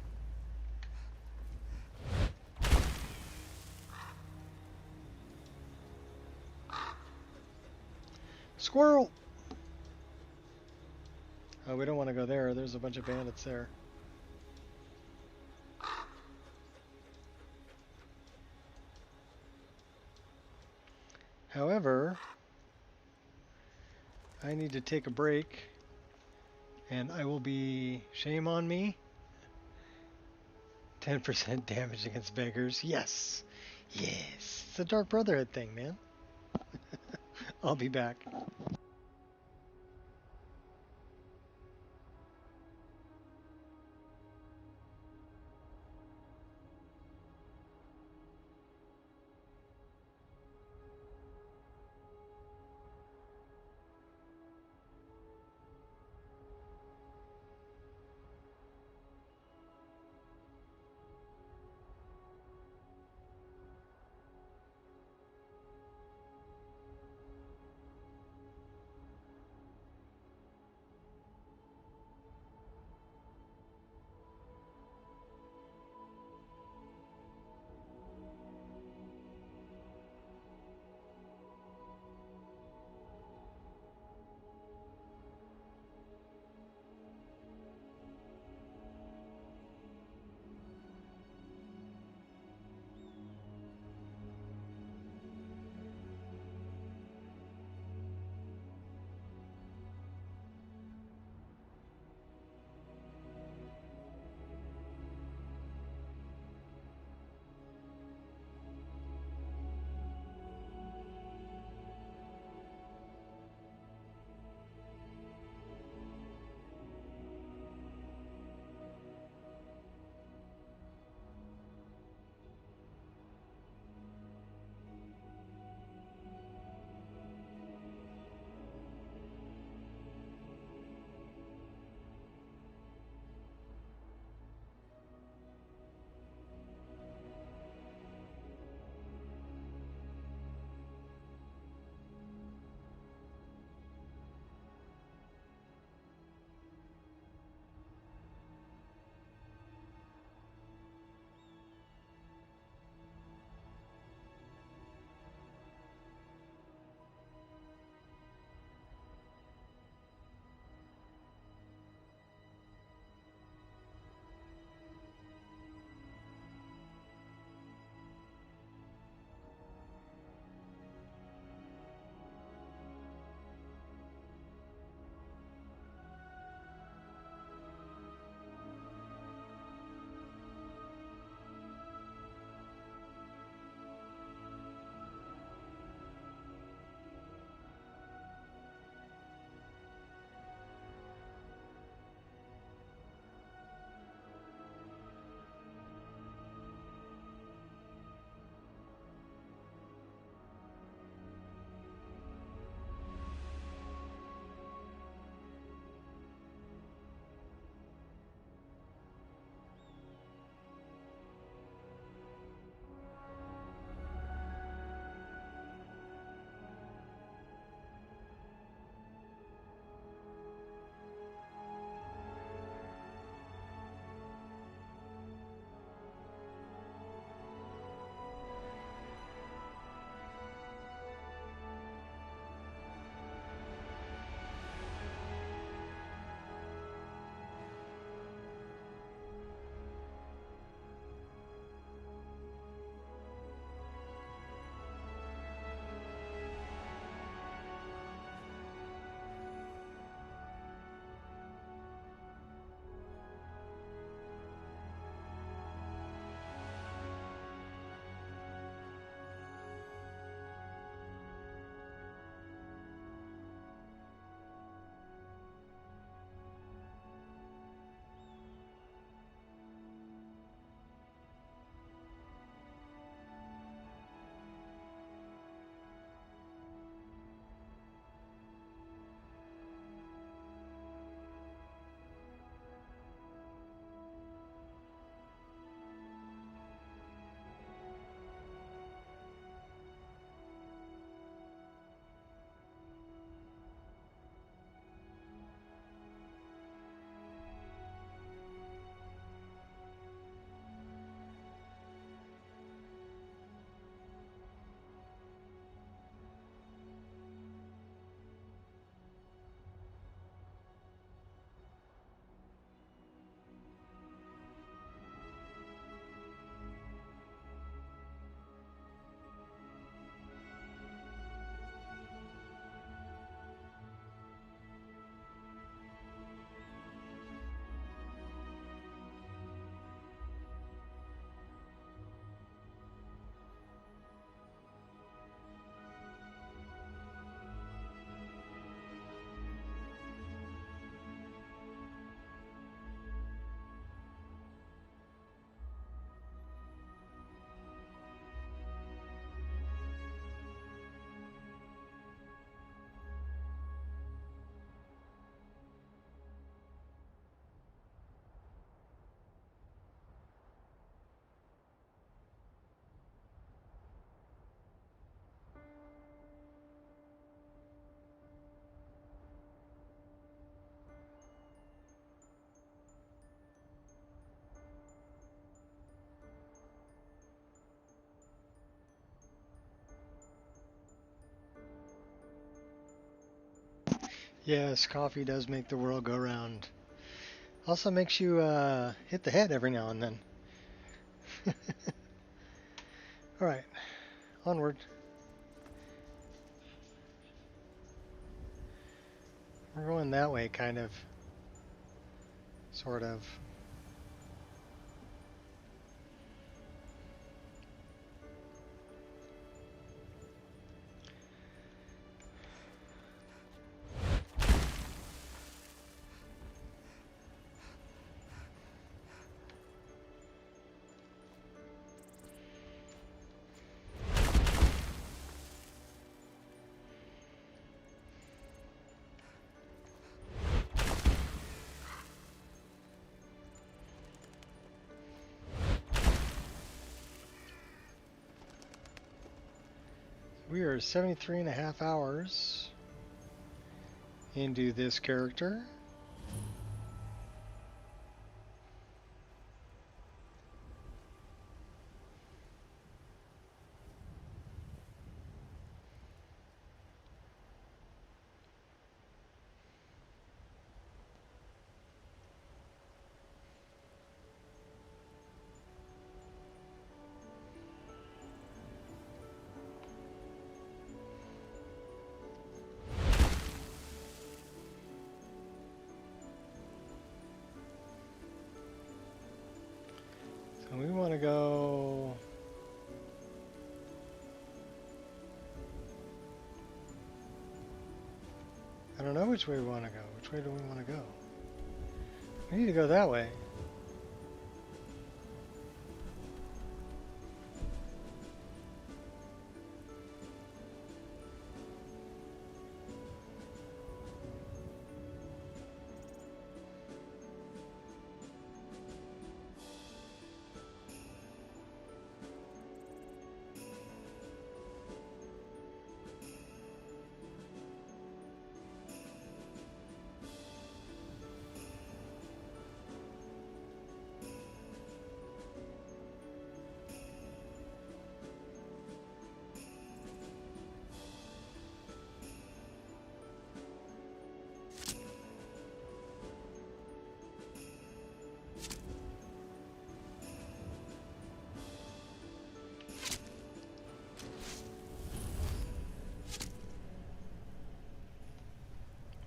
Squirrel! Oh, we don't want to go there. There's a bunch of bandits there. However, I need to take a break, and I will be, shame on me, 10% damage against beggars. Yes! Yes! It's a Dark Brotherhood thing, man. I'll be back. Yes, coffee does make the world go round. Also makes you hit the head every now and then. Alright, onward. We're going that way, kind of. Sort of. We are 73.5 hours into this character. So we want to go... I don't know which way we want to go. Which way do we want to go? We need to go that way.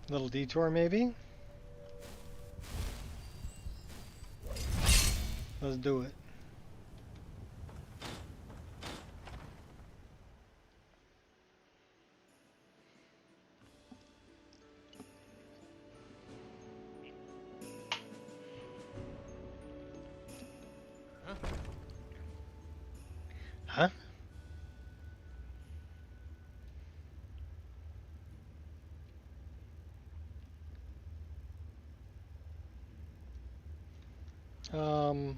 Little detour, maybe? Let's do it. Huh? Um...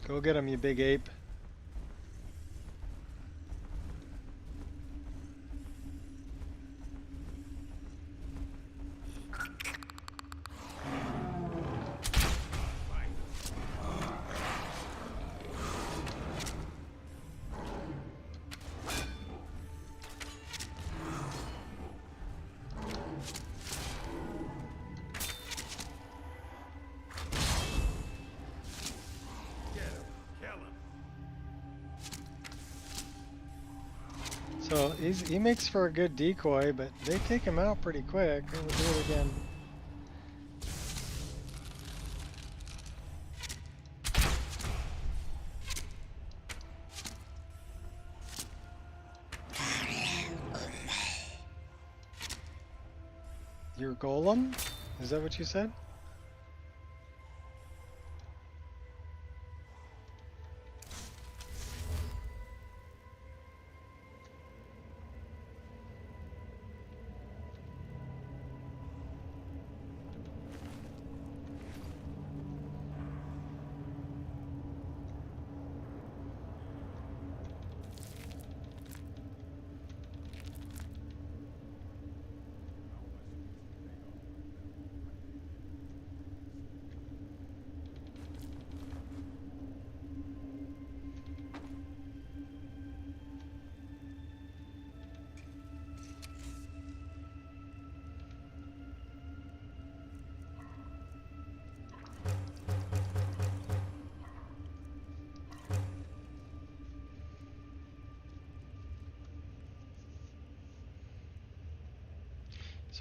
Go get him, you big ape. So he makes for a good decoy, but they take him out pretty quick. We'll do it again. Your golem? Is that what you said?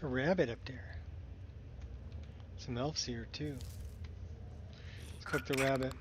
There's a rabbit up there. Some elves here too. Let's cook the rabbit.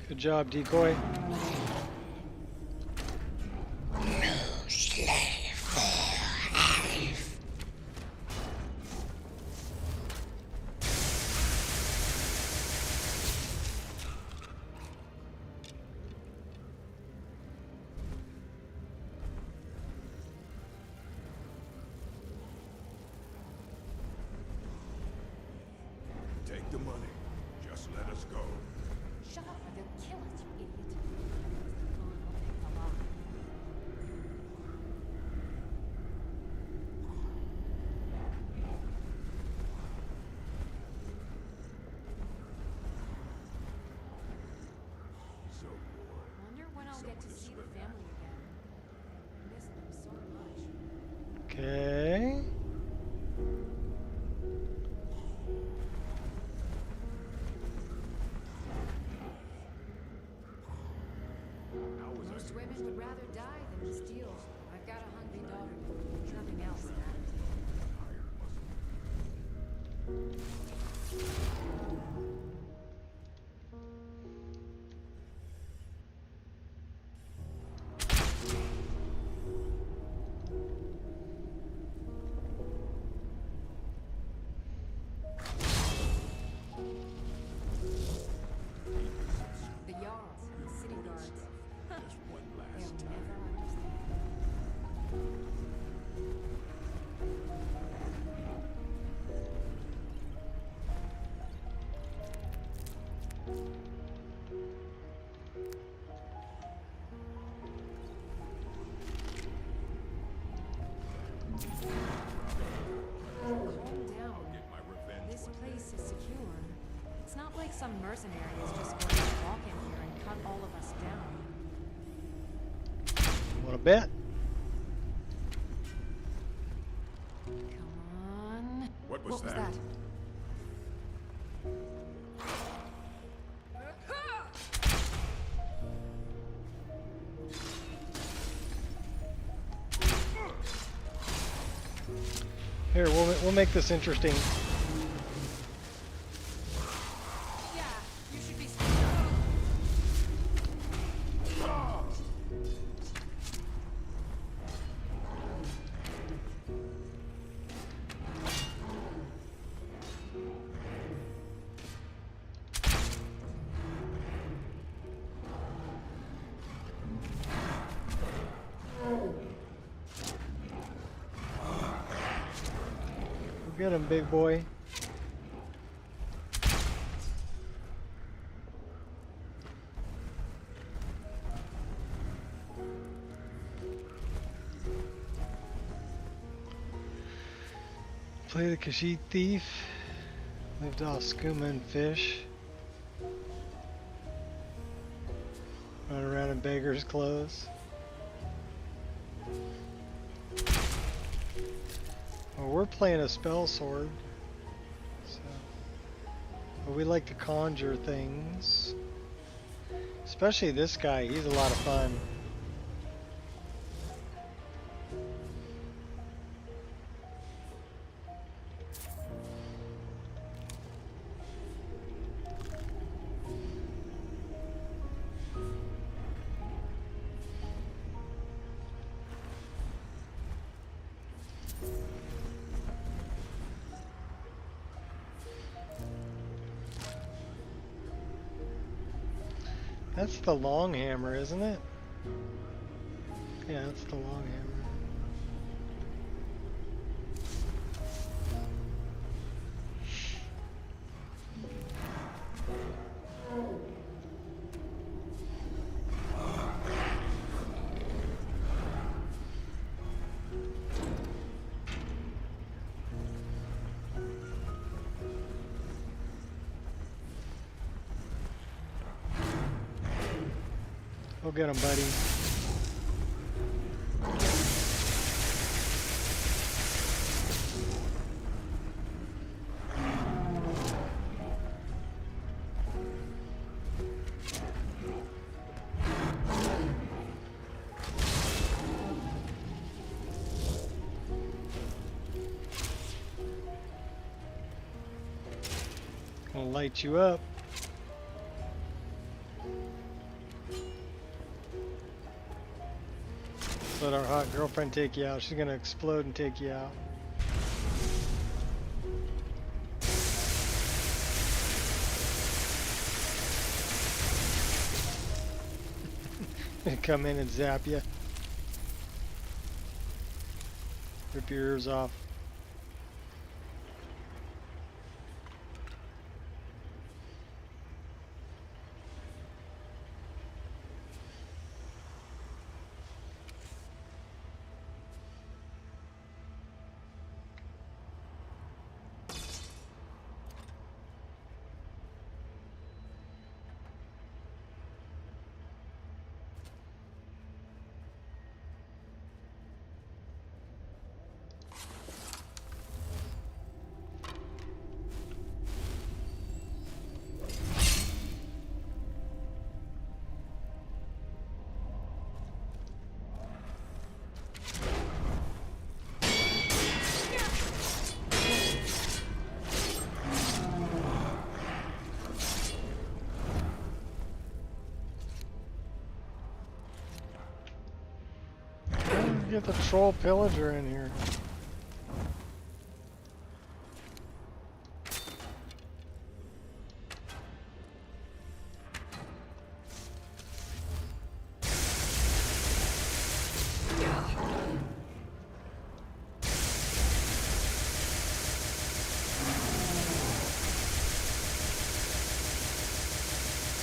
Good job, decoy. Take the money. Just let us go. Shut up or they'll kill us, you idiot. So bored. Wonder when I'll get to see the family again. I miss them so much. Okay. Most women would rather die than steal. I've got a hungry daughter. Nothing else matters. The Jarls and the city guards. Just one They'll last time. never understand. Calm down. My revenge. This place is secure. It's not like some mercenary is just going to walk in here and cut all of us down. Want to bet? Come on. What was that? Here, we'll make this interesting. Yeah, you should be. Get him, big boy. Play the Khajiit thief. Lived off skooma and fish. Run around in beggar's clothes. Well, we're playing a spell sword, so but we like to conjure things. Especially this guy, he's a lot of fun. That's the long hammer, isn't it? Yeah, that's the long hammer. Go get him, buddy. Gonna light you up. Let our hot girlfriend take you out. She's gonna explode and take you out. Come in and zap you. Rip your ears off. Get the troll pillager in here.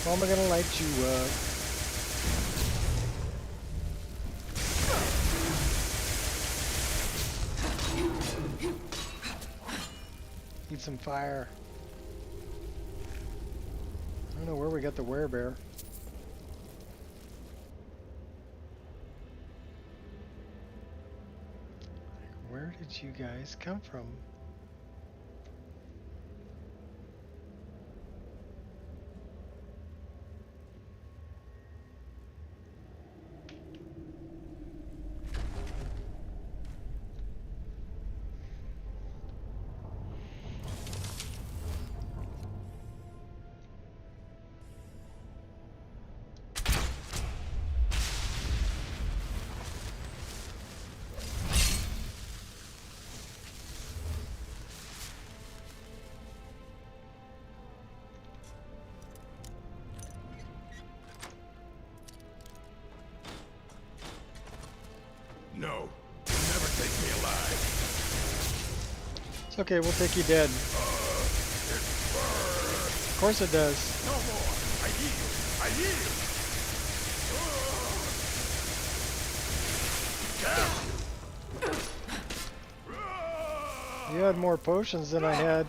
How am I gonna light you up? Need some fire. I don't know where we got the werebear. Where did you guys come from? No, you'll never take me alive. It's okay, we'll take you dead. Of course it does. No more. I yield. I yield. You had more potions than I had.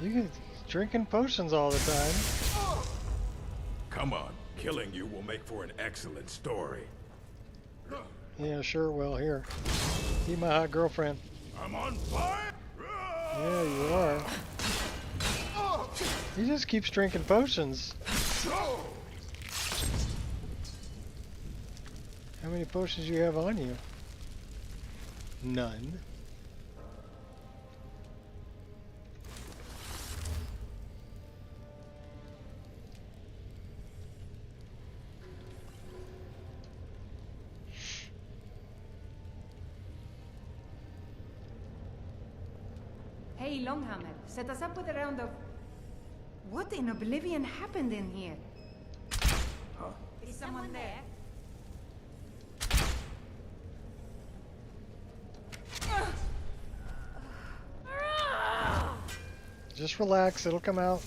You get drinking potions all the time. Come on, killing you will make for an excellent story. Yeah, sure will. Here. Be my hot girlfriend. I'm on fire! Yeah, you are. He just keeps drinking potions. How many potions do you have on you? None. Hey, Longhammer, set us up with a round of... What in oblivion happened in here? Is someone there? Just relax, it'll come out.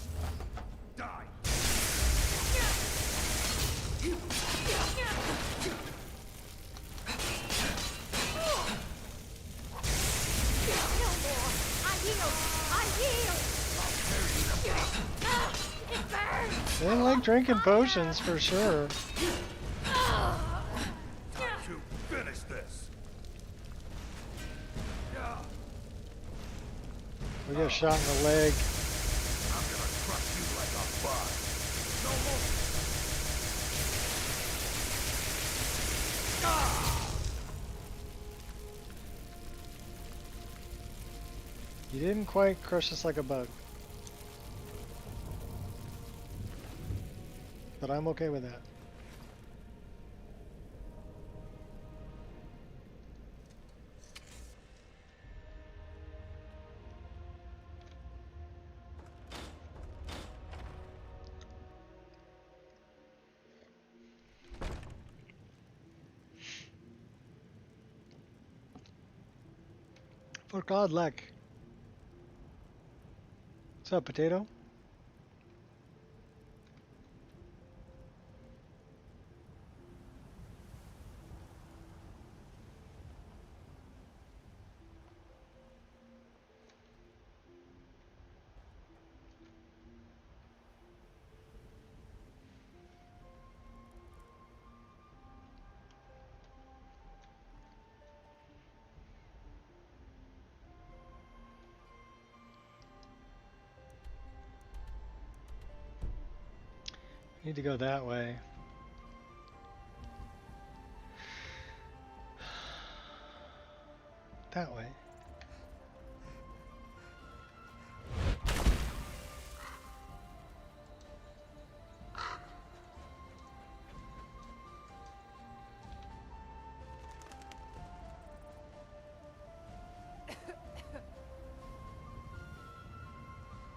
They didn't like drinking potions for sure. To finish this. We get shot in the leg. I'm gonna crush you like a bug. No more. You didn't quite crush us like a bug. But I'm okay with that. For God luck. What's up, potato? Need to go that way. That way.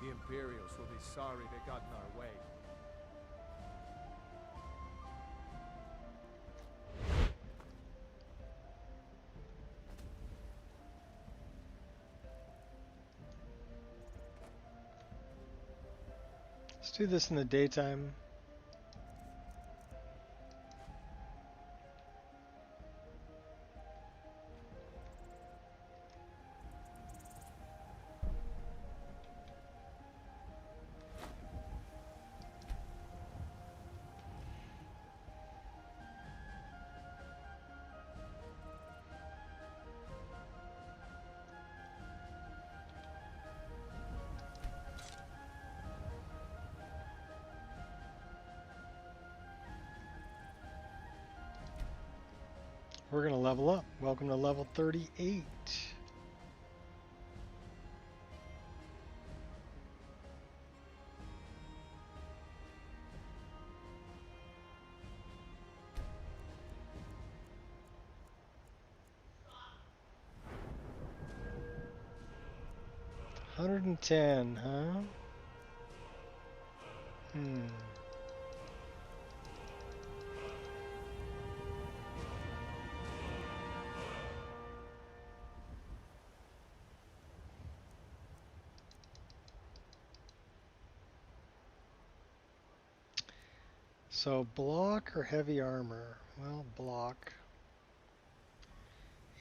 The Imperials will be sorry they got in our way. Let's do this in the daytime. We're going to level up. Welcome to level 38. $110, huh? So block or heavy armor? Well, block.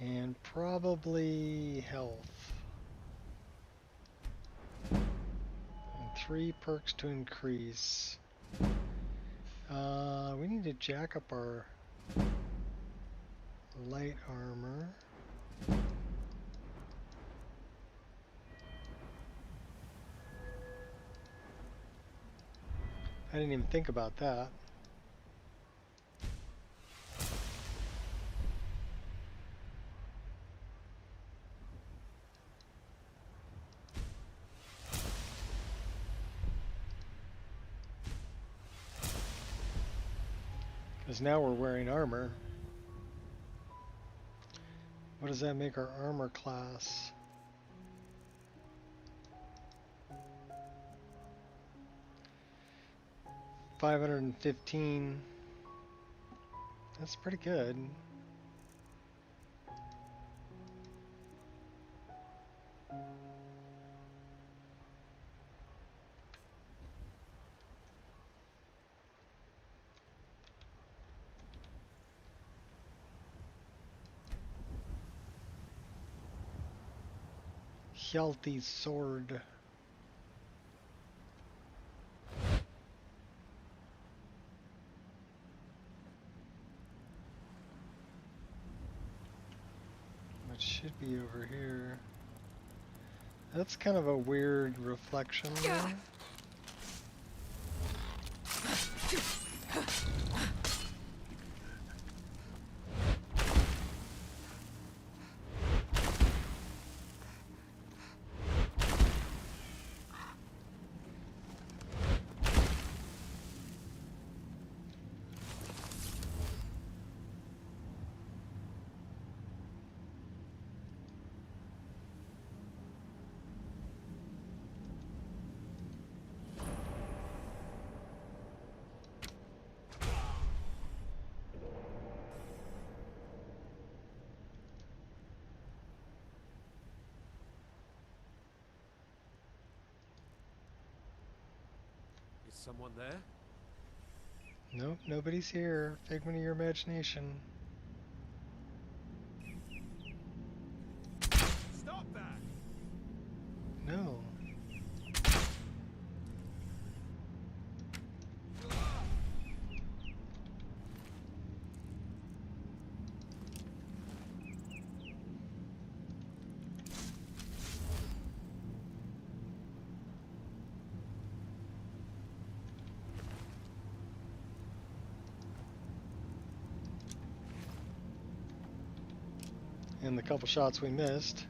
And probably health. And 3 perks to increase. We need to jack up our light armor. I didn't even think about that. Because now we're wearing armor. What does that make our armor class? $515. That's pretty good. Healthy sword. It should be over here. That's kind of a weird reflection there. Is someone there? Nope, nobody's here. Figment of your imagination. Stop that! No. And the couple shots we missed.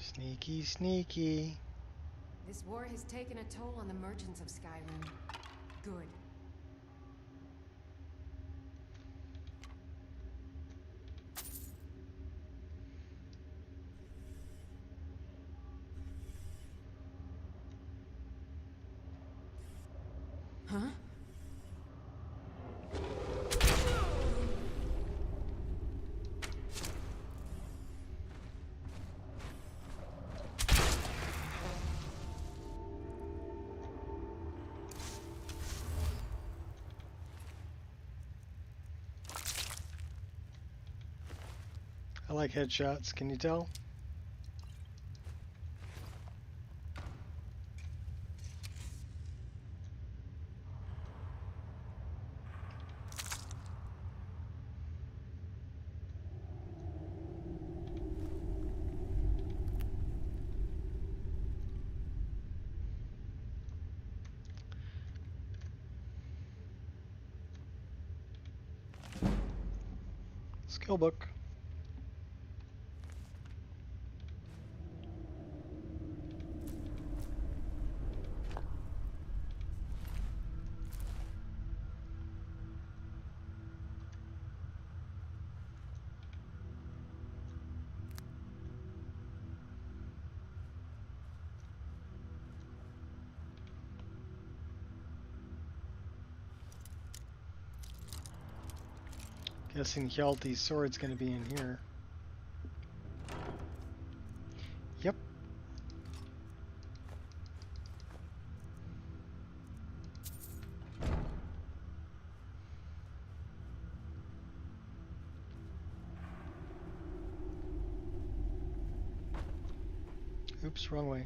Sneaky, sneaky. This war has taken a toll on the merchants of Skyrim. Good. Huh? I like headshots, can you tell? Skill book. Guessing Hjalti's sword's gonna be in here. Yep. Oops, wrong way.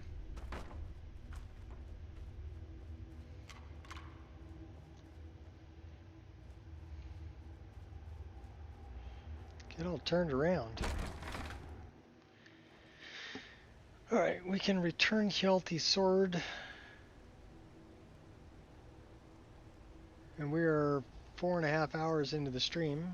Get all turned around. Alright, we can return Hjalti's sword. And we are 4.5 hours into the stream.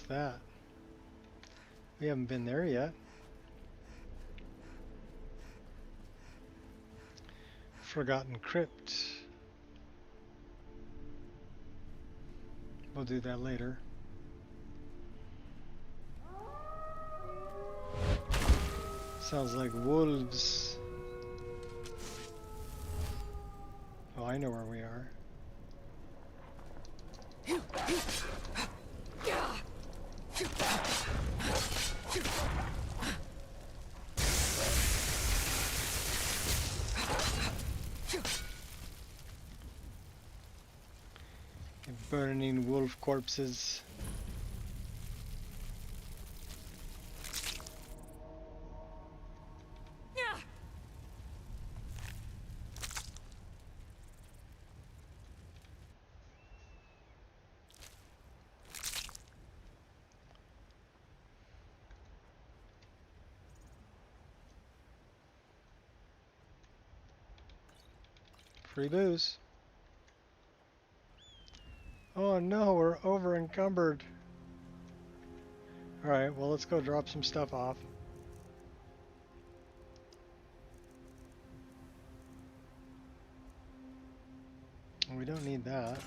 that? We haven't been there yet. Forgotten Crypt. We'll do that later. Sounds like wolves. Oh, I know where we are. Burning wolf corpses. Free booze. Oh no, we're over encumbered. Alright, well let's go drop some stuff off. We don't need that.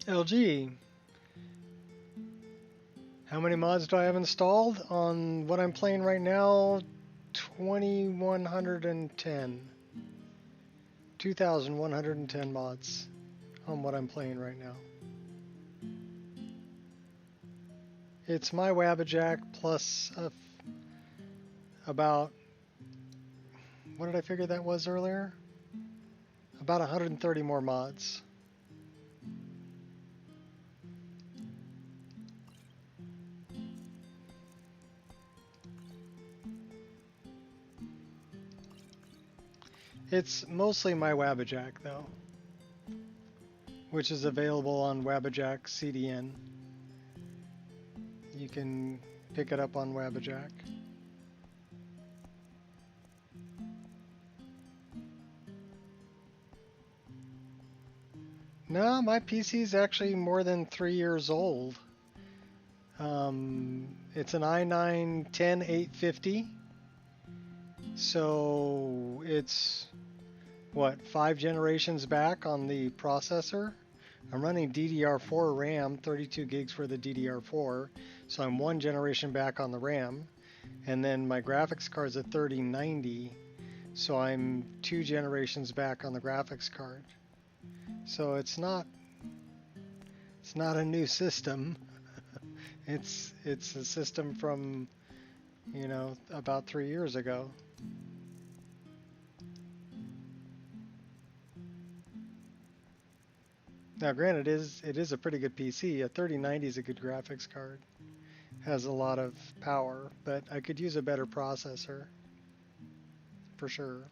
LG, how many mods do I have installed on what I'm playing right now? 2110. 2110 mods on what I'm playing right now. It's my Wabbajack plus about, what did I figure that was earlier? About 130 more mods. It's mostly my Wabbajack though, which is available on Wabbajack CDN. You can pick it up on Wabbajack. No, my PC is actually more than 3 years old. It's an i9 10850. So it's, what, 5 generations back on the processor? I'm running DDR4 RAM, 32 gigs for the DDR4, so I'm one generation back on the RAM, and then my graphics card's a 3090, so I'm two generations back on the graphics card. So it's not a new system. It's a system from, you know, about 3 years ago. Now, granted, it is a pretty good PC. A 3090 is a good graphics card. Has a lot of power, but I could use a better processor, for sure.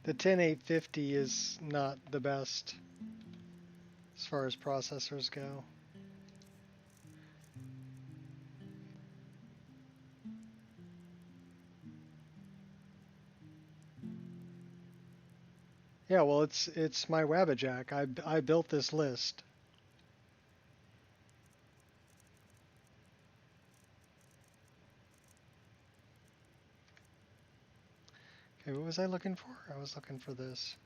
The 10850 is not the best as far as processors go. Yeah, well, it's my Wabbajack. I built this list. Okay, what was I looking for? I was looking for this.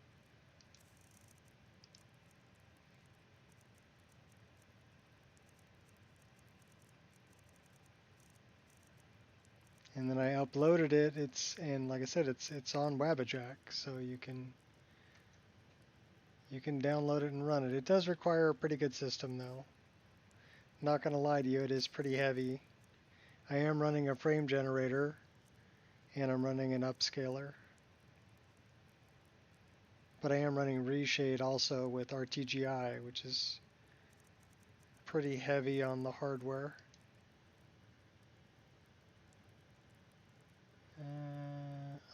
And then I uploaded it. And like I said, it's on Wabbajack, so you can download it and run it. It does require a pretty good system, though. Not gonna lie to you, it is pretty heavy. I am running a frame generator, and I'm running an upscaler. But I am running reshade also with RTGI, which is pretty heavy on the hardware.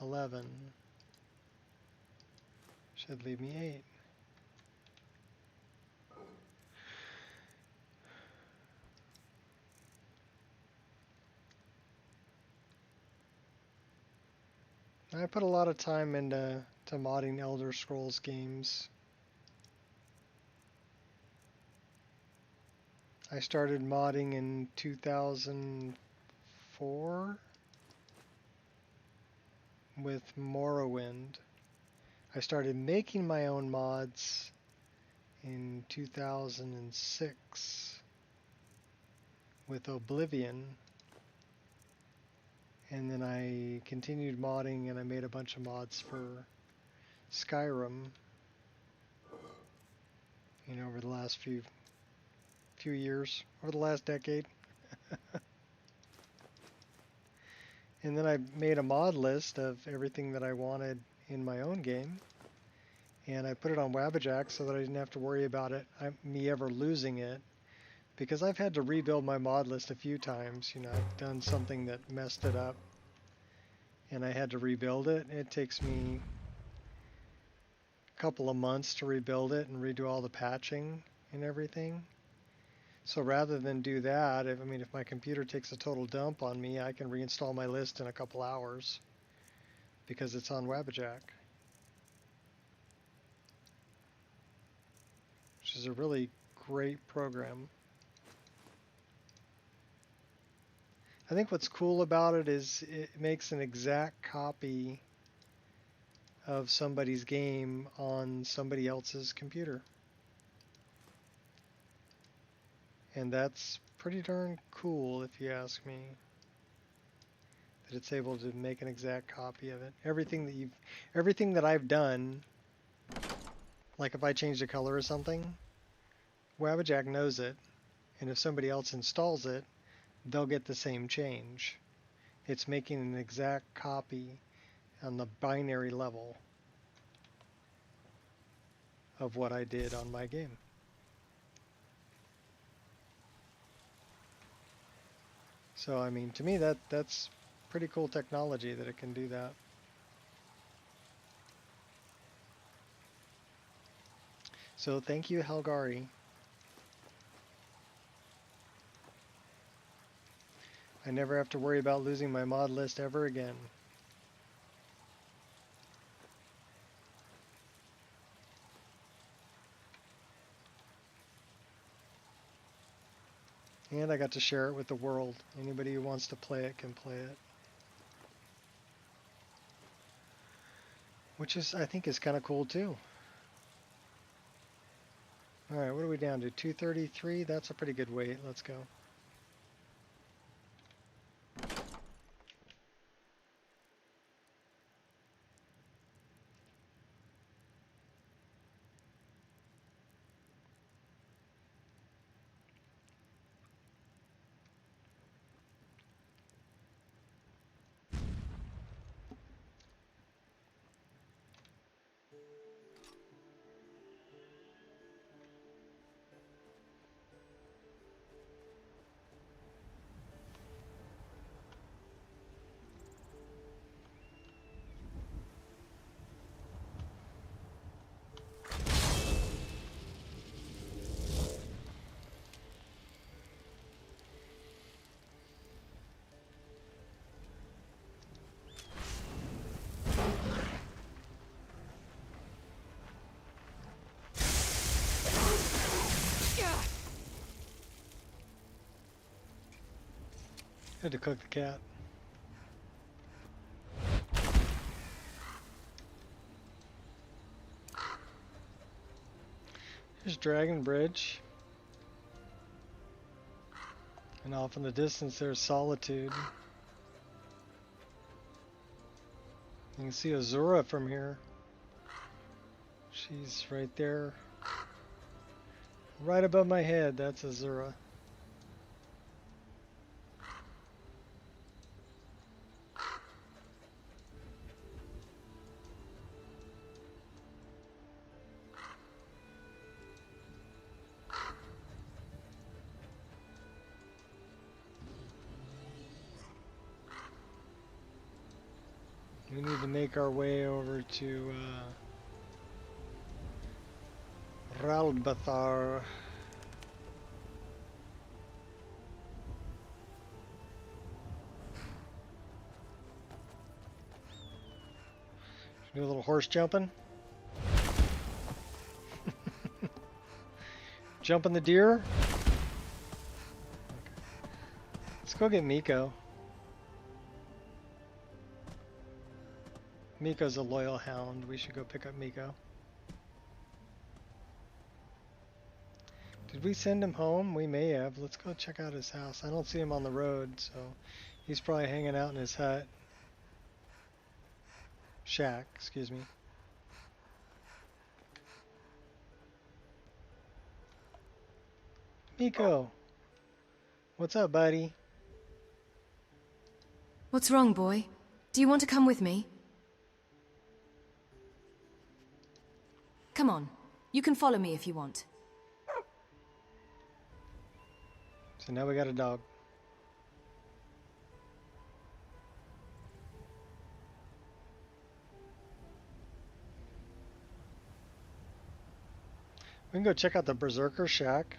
11 should leave me 8. I put a lot of time into modding Elder Scrolls games. I started modding in 2004 with Morrowind. I started making my own mods in 2006 with Oblivion. And then I continued modding and I made a bunch of mods for Skyrim, you know, over the last few years, over the last decade. And then I made a mod list of everything that I wanted in my own game, and I put it on Wabbajack so that I didn't have to worry about me ever losing it, because I've had to rebuild my mod list a few times. You know, I've done something that messed it up, and I had to rebuild it. It takes me a couple of months to rebuild it and redo all the patching and everything. So rather than do that, if my computer takes a total dump on me, I can reinstall my list in a couple hours because it's on Wabbajack, which is a really great program. I think what's cool about it is it makes an exact copy of somebody's game on somebody else's computer. And that's pretty darn cool, if you ask me, that it's able to make an exact copy of it. Everything that I've done, like if I change the color or something, Wabbajack knows it, and if somebody else installs it, they'll get the same change. It's making an exact copy on the binary level of what I did on my game. So, I mean, to me, that's pretty cool technology that it can do that. So, thank you, Helgari. I never have to worry about losing my mod list ever again. And I got to share it with the world. Anybody who wants to play it can play it. which is, I think, is kind of cool too. All right, what are we down to? 233. That's a pretty good weight. Let's go. Had to cook the cat. Here's Dragon Bridge. And off in the distance there's Solitude. You can see Azura from here. She's right there. Right above my head, that's Azura. We need to make our way over to Ralbathar. Do a little horse jumping. Jumping the deer. Okay. Let's go get Miko. Miko's a loyal hound. We should go pick up Miko. Did we send him home? We may have. Let's go check out his house. I don't see him on the road, so he's probably hanging out in his hut. Shack, excuse me. Miko! What's up, buddy? What's wrong, boy? Do you want to come with me? Come on. You can follow me if you want. So now we got a dog. We can go check out the Berserker Shack.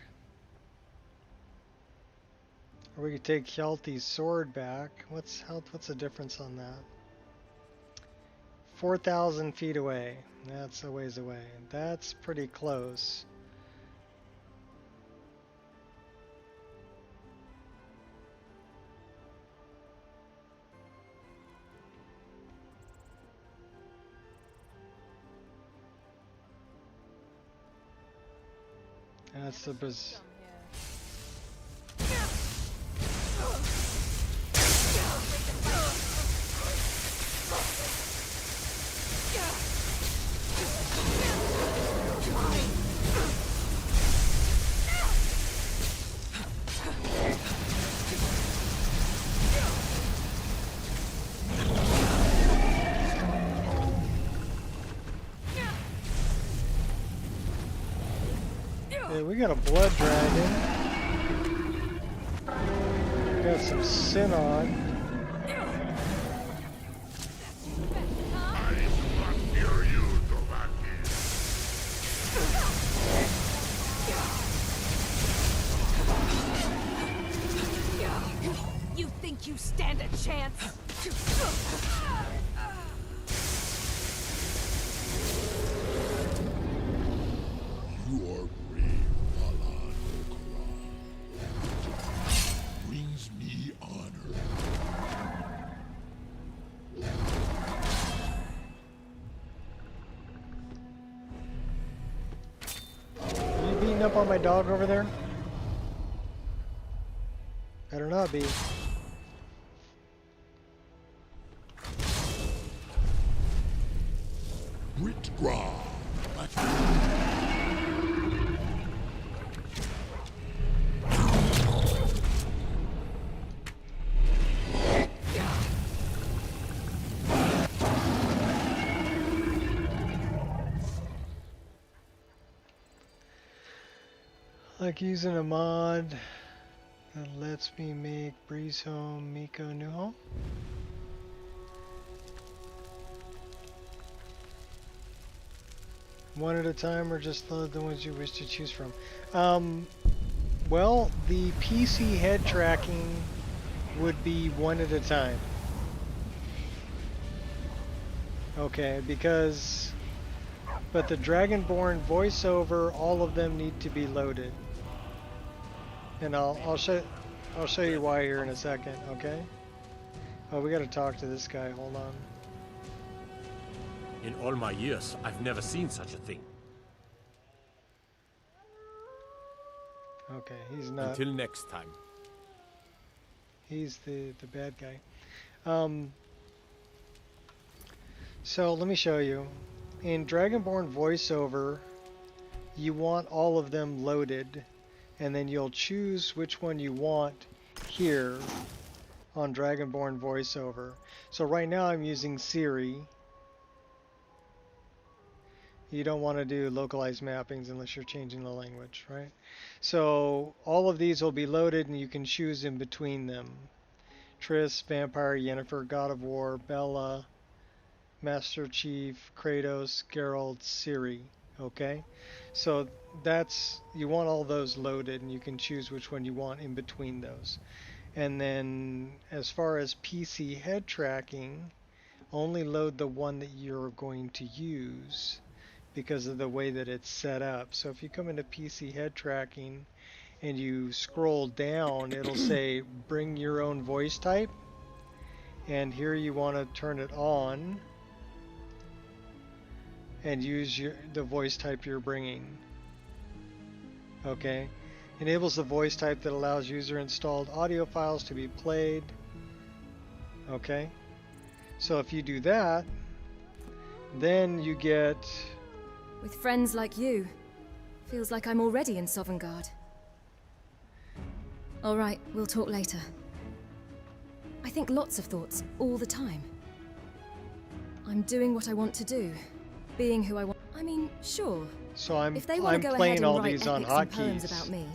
Or we could take Hjalti's sword back. What's the difference on that? 4,000 feet away. That's a ways away. That's pretty close. That's the Yeah, we got a blood dragon. We got some sin on. You think you stand a chance? You are brave, Alan Okra. Brings me honor. up on my dog over there? Better not be. Witgra. Like using a mod that lets me make Breeze Home Miko new home. One at a time, or just load the ones you wish to choose from? Well, the PC head tracking would be one at a time. Okay, because... But the Dragonborn voiceover, all of them need to be loaded. And I'll show you why here in a second, okay? Oh, we gotta talk to this guy, hold on. In all my years, I've never seen such a thing. Okay, he's not. Until next time. He's the bad guy. So let me show you. In Dragonborn voiceover, you want all of them loaded, and then you'll choose which one you want here on Dragonborn voiceover. So right now I'm using Siri. You don't want to do localized mappings unless you're changing the language, right? So all of these will be loaded and you can choose in between them. Triss, Vampire, Yennefer, God of War, Bella, Master Chief, Kratos, Geralt, Ciri, okay? So that's, you want all those loaded and you can choose which one you want in between those. And then as far as PC head tracking, only load the one that you're going to use because of the way that it's set up. So if you come into PC head tracking and you scroll down, it'll say bring your own voice type, and here you want to turn it on and use the voice type you're bringing. Okay, enables the voice type that allows user installed audio files to be played. Okay, so if you do that, then you get... With friends like you, feels like I'm already in Sovngarde. All right, we'll talk later. I think lots of thoughts all the time. I'm doing what I want to do, being who I want. I mean, sure. So I'm if they want to go playing ahead and all write these on epics and poems hotkeys. about me,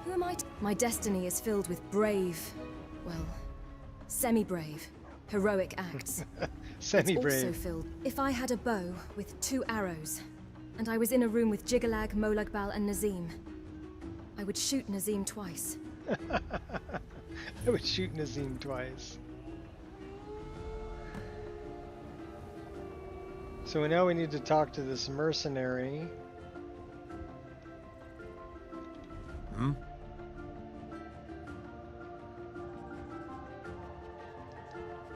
who am I? My destiny is filled with brave, well, semi-brave, heroic acts. Semi-brave. It's also filled. If I had a bow with 2 arrows, and I was in a room with Jigalag, Molagbal, and Nazim, I would shoot Nazim twice. I would shoot Nazim twice. So now we need to talk to this mercenary. Hmm?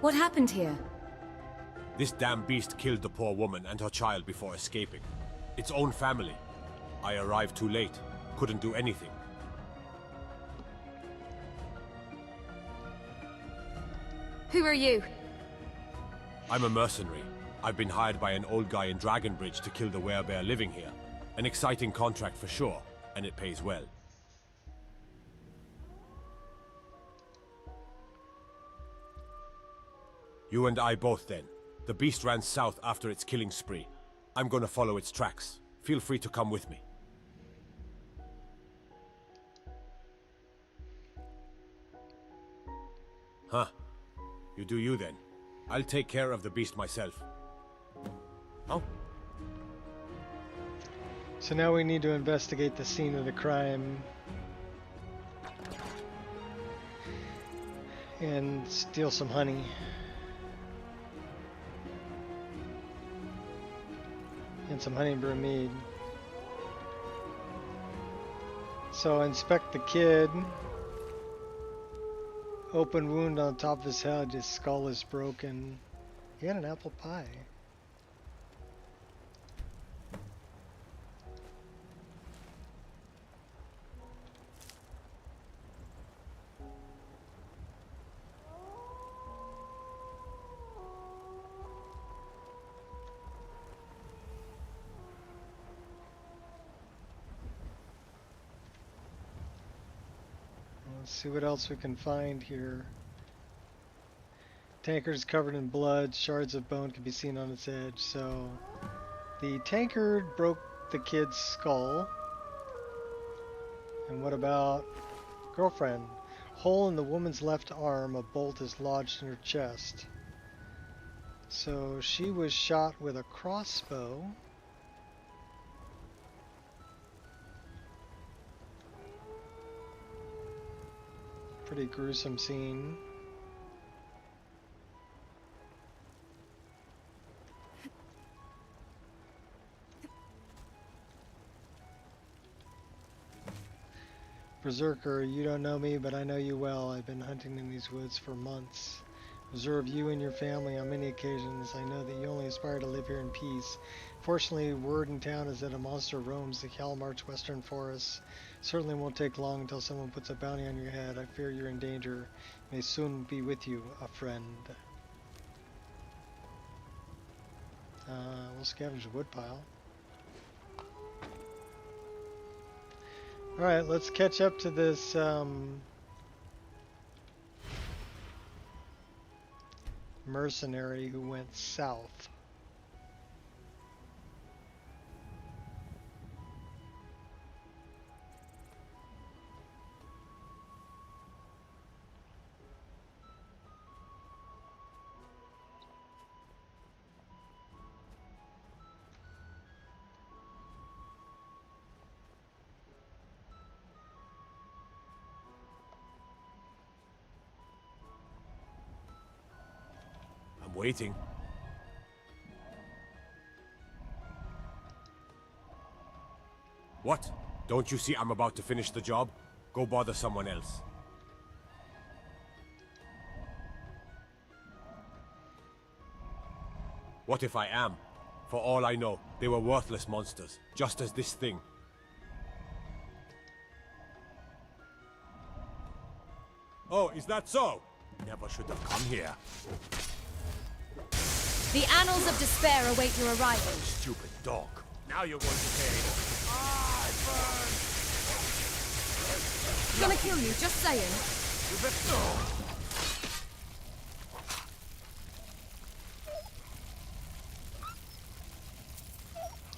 What happened here? This damn beast killed the poor woman and her child before escaping. Its own family. I arrived too late. Couldn't do anything. Who are you? I'm a mercenary. I've been hired by an old guy in Dragonbridge to kill the werebear living here. An exciting contract for sure, and it pays well. You and I both then. The beast ran south after its killing spree. I'm gonna follow its tracks. Feel free to come with me. Huh. You do you then. I'll take care of the beast myself. Oh. So now we need to investigate the scene of the crime and steal some honey. And some honey brew mead. So inspect the kid. Open wound on top of his head, his skull is broken. He had an apple pie. Let's see what else we can find here. Tankard's covered in blood. Shards of bone can be seen on its edge. So the tankard broke the kid's skull. And what about girlfriend? Hole in the woman's left arm. A bolt is lodged in her chest. So she was shot with a crossbow. Pretty gruesome scene. Berserker, you don't know me, but I know you well. I've been hunting in these woods for months. Observe you and your family on many occasions. I know that you only aspire to live here in peace. Fortunately, word in town is that a monster roams the Calmarch western forests. Certainly won't take long until someone puts a bounty on your head. I fear you're in danger. May soon be with you, a friend. We'll scavenge the woodpile. Alright, let's catch up to this mercenary who went south. I'm waiting. What? Don't you see I'm about to finish the job? Go bother someone else. What if I am? For all I know, they were worthless monsters, just as this thing. Oh, is that so? Never should have come here. The annals of despair await your arrival. Stupid dog. Now you're going to pay. Gonna kill you, just saying.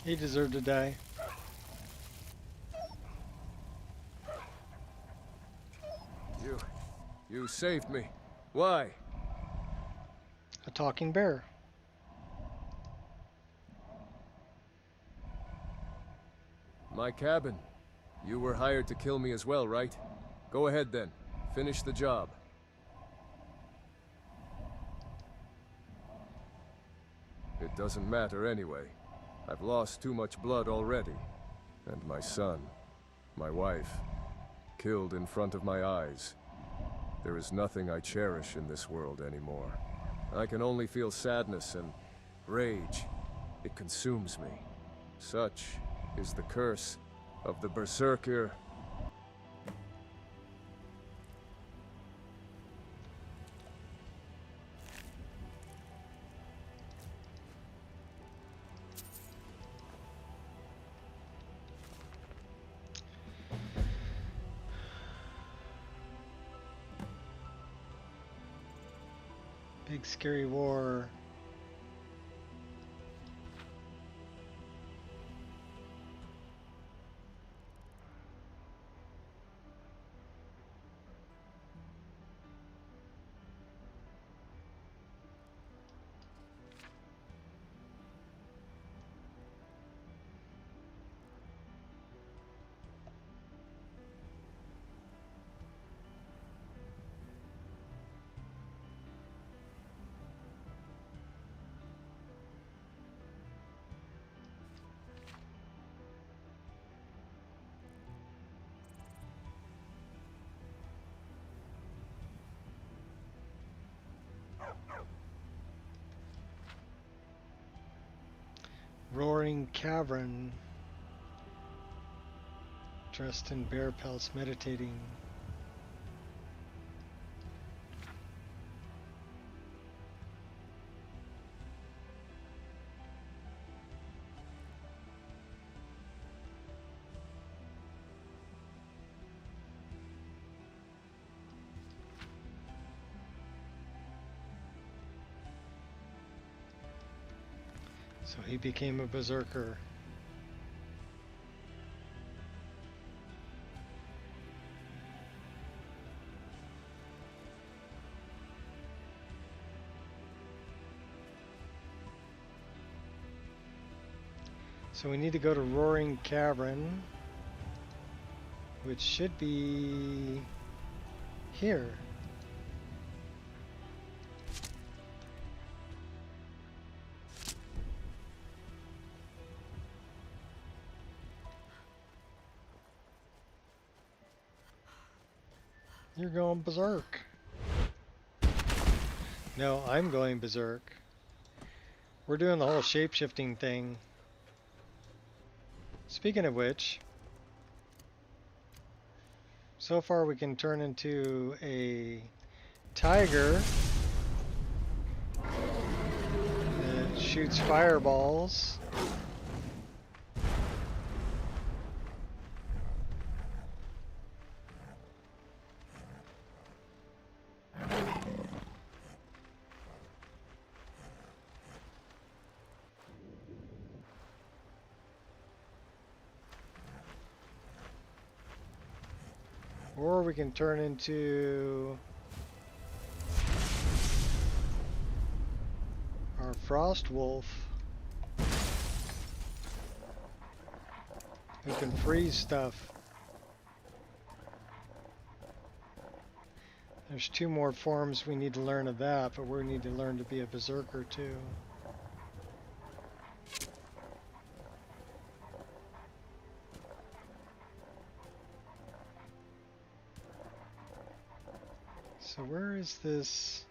He deserved to die. You saved me. Why? A talking bear. My cabin. You were hired to kill me as well, right? Go ahead then. Finish the job. It doesn't matter anyway. I've lost too much blood already. And my son, my wife, killed in front of my eyes. There is nothing I cherish in this world anymore. I can only feel sadness and rage. It consumes me. Such is the curse of the Berserker. Big scary war. Roaring cavern, dressed in bear pelts, meditating. So he became a berserker. So we need to go to Roaring Cavern, which should be here. You're going berserk. No, I'm going berserk. We're doing the whole shape-shifting thing. Speaking of which, so far we can turn into a tiger that shoots fireballs. Or we can turn into our frost wolf, who can freeze stuff. There's 2 more forms we need to learn of that, but we need to learn to be a berserker too. So where is this?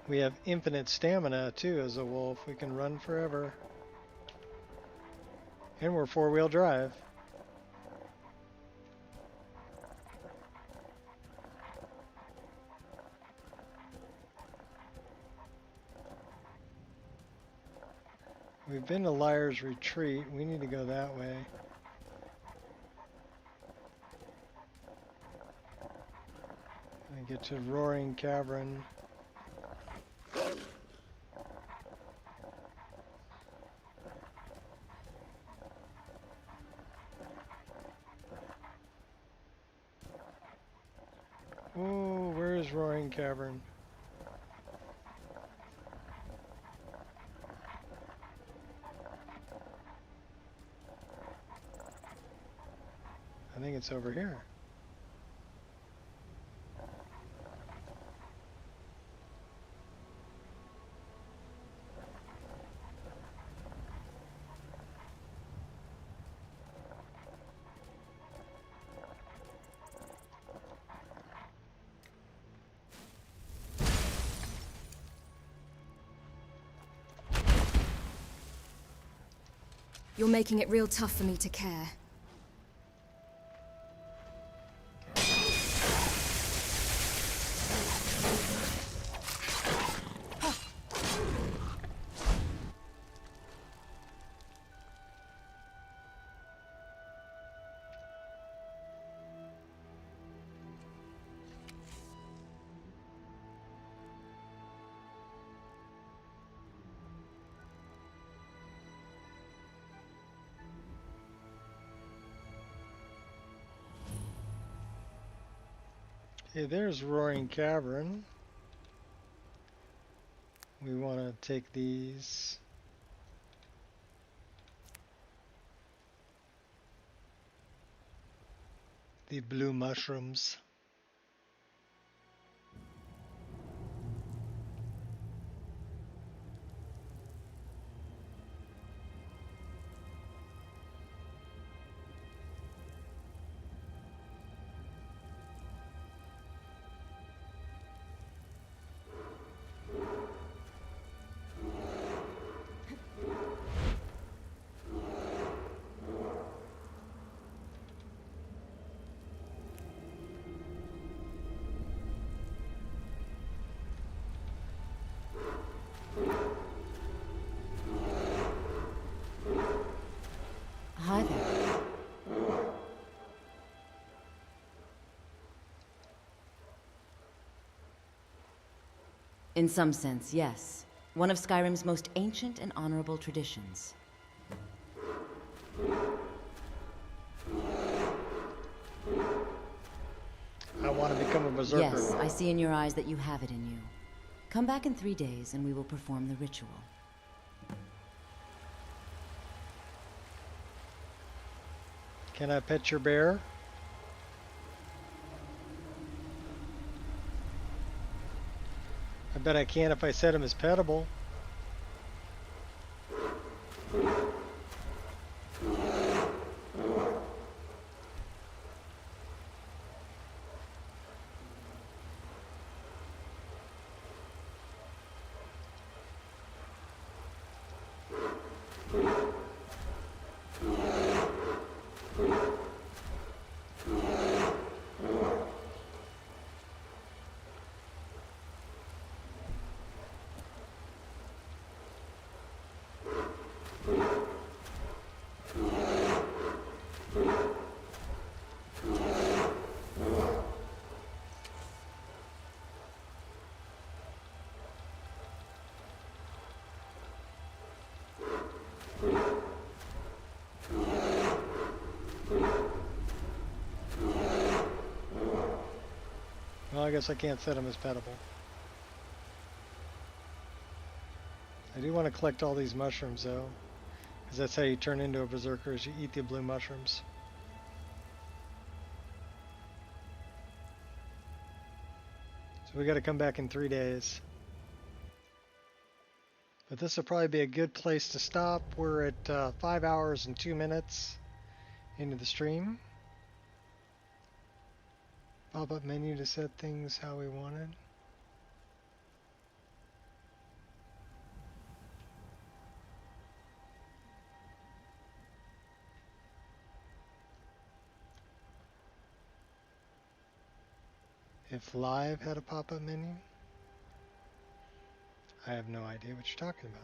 We have infinite stamina too as a wolf. We can run forever. And we're 4-wheel drive. We've been to Liar's Retreat. We need to go that way. And get to Roaring Cavern. Oh, where is Roaring Cavern? I think it's over here. You're making it real tough for me to care. Okay, there's Roaring Cavern. We want to take these. The blue mushrooms. In some sense, yes. One of Skyrim's most ancient and honorable traditions. I want to become a berserker. Yes, I see in your eyes that you have it in you. Come back in 3 days and we will perform the ritual. Can I pet your bear? I bet I can if I set him as petable. Well, I guess I can't set him as petable. I do want to collect all these mushrooms though, because that's how you turn into a berserker, is you eat the blue mushrooms. So we got to come back in 3 days. But this will probably be a good place to stop. We're at 5 hours and 2 minutes into the stream. Pop-up menu to set things how we wanted. If live had a pop-up menu, I have no idea what you're talking about.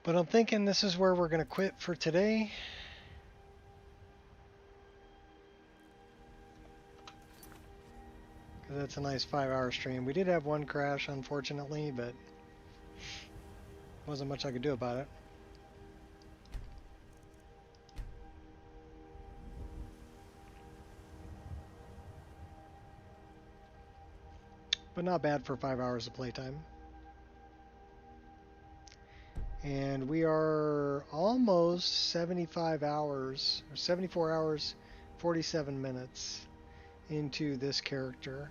But I'm thinking this is where we're going to quit for today. Because that's a nice 5-hour stream. We did have one crash, unfortunately, but wasn't much I could do about it. But not bad for 5 hours of playtime. And we are almost 75 hours, or 74 hours, 47 minutes into this character.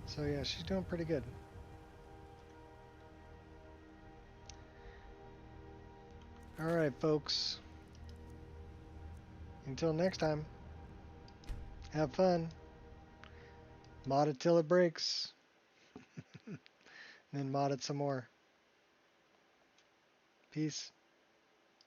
So yeah, she's doing pretty good. Alright, folks. Until next time, have fun. Mod it till it breaks. Then mod it some more. Peace.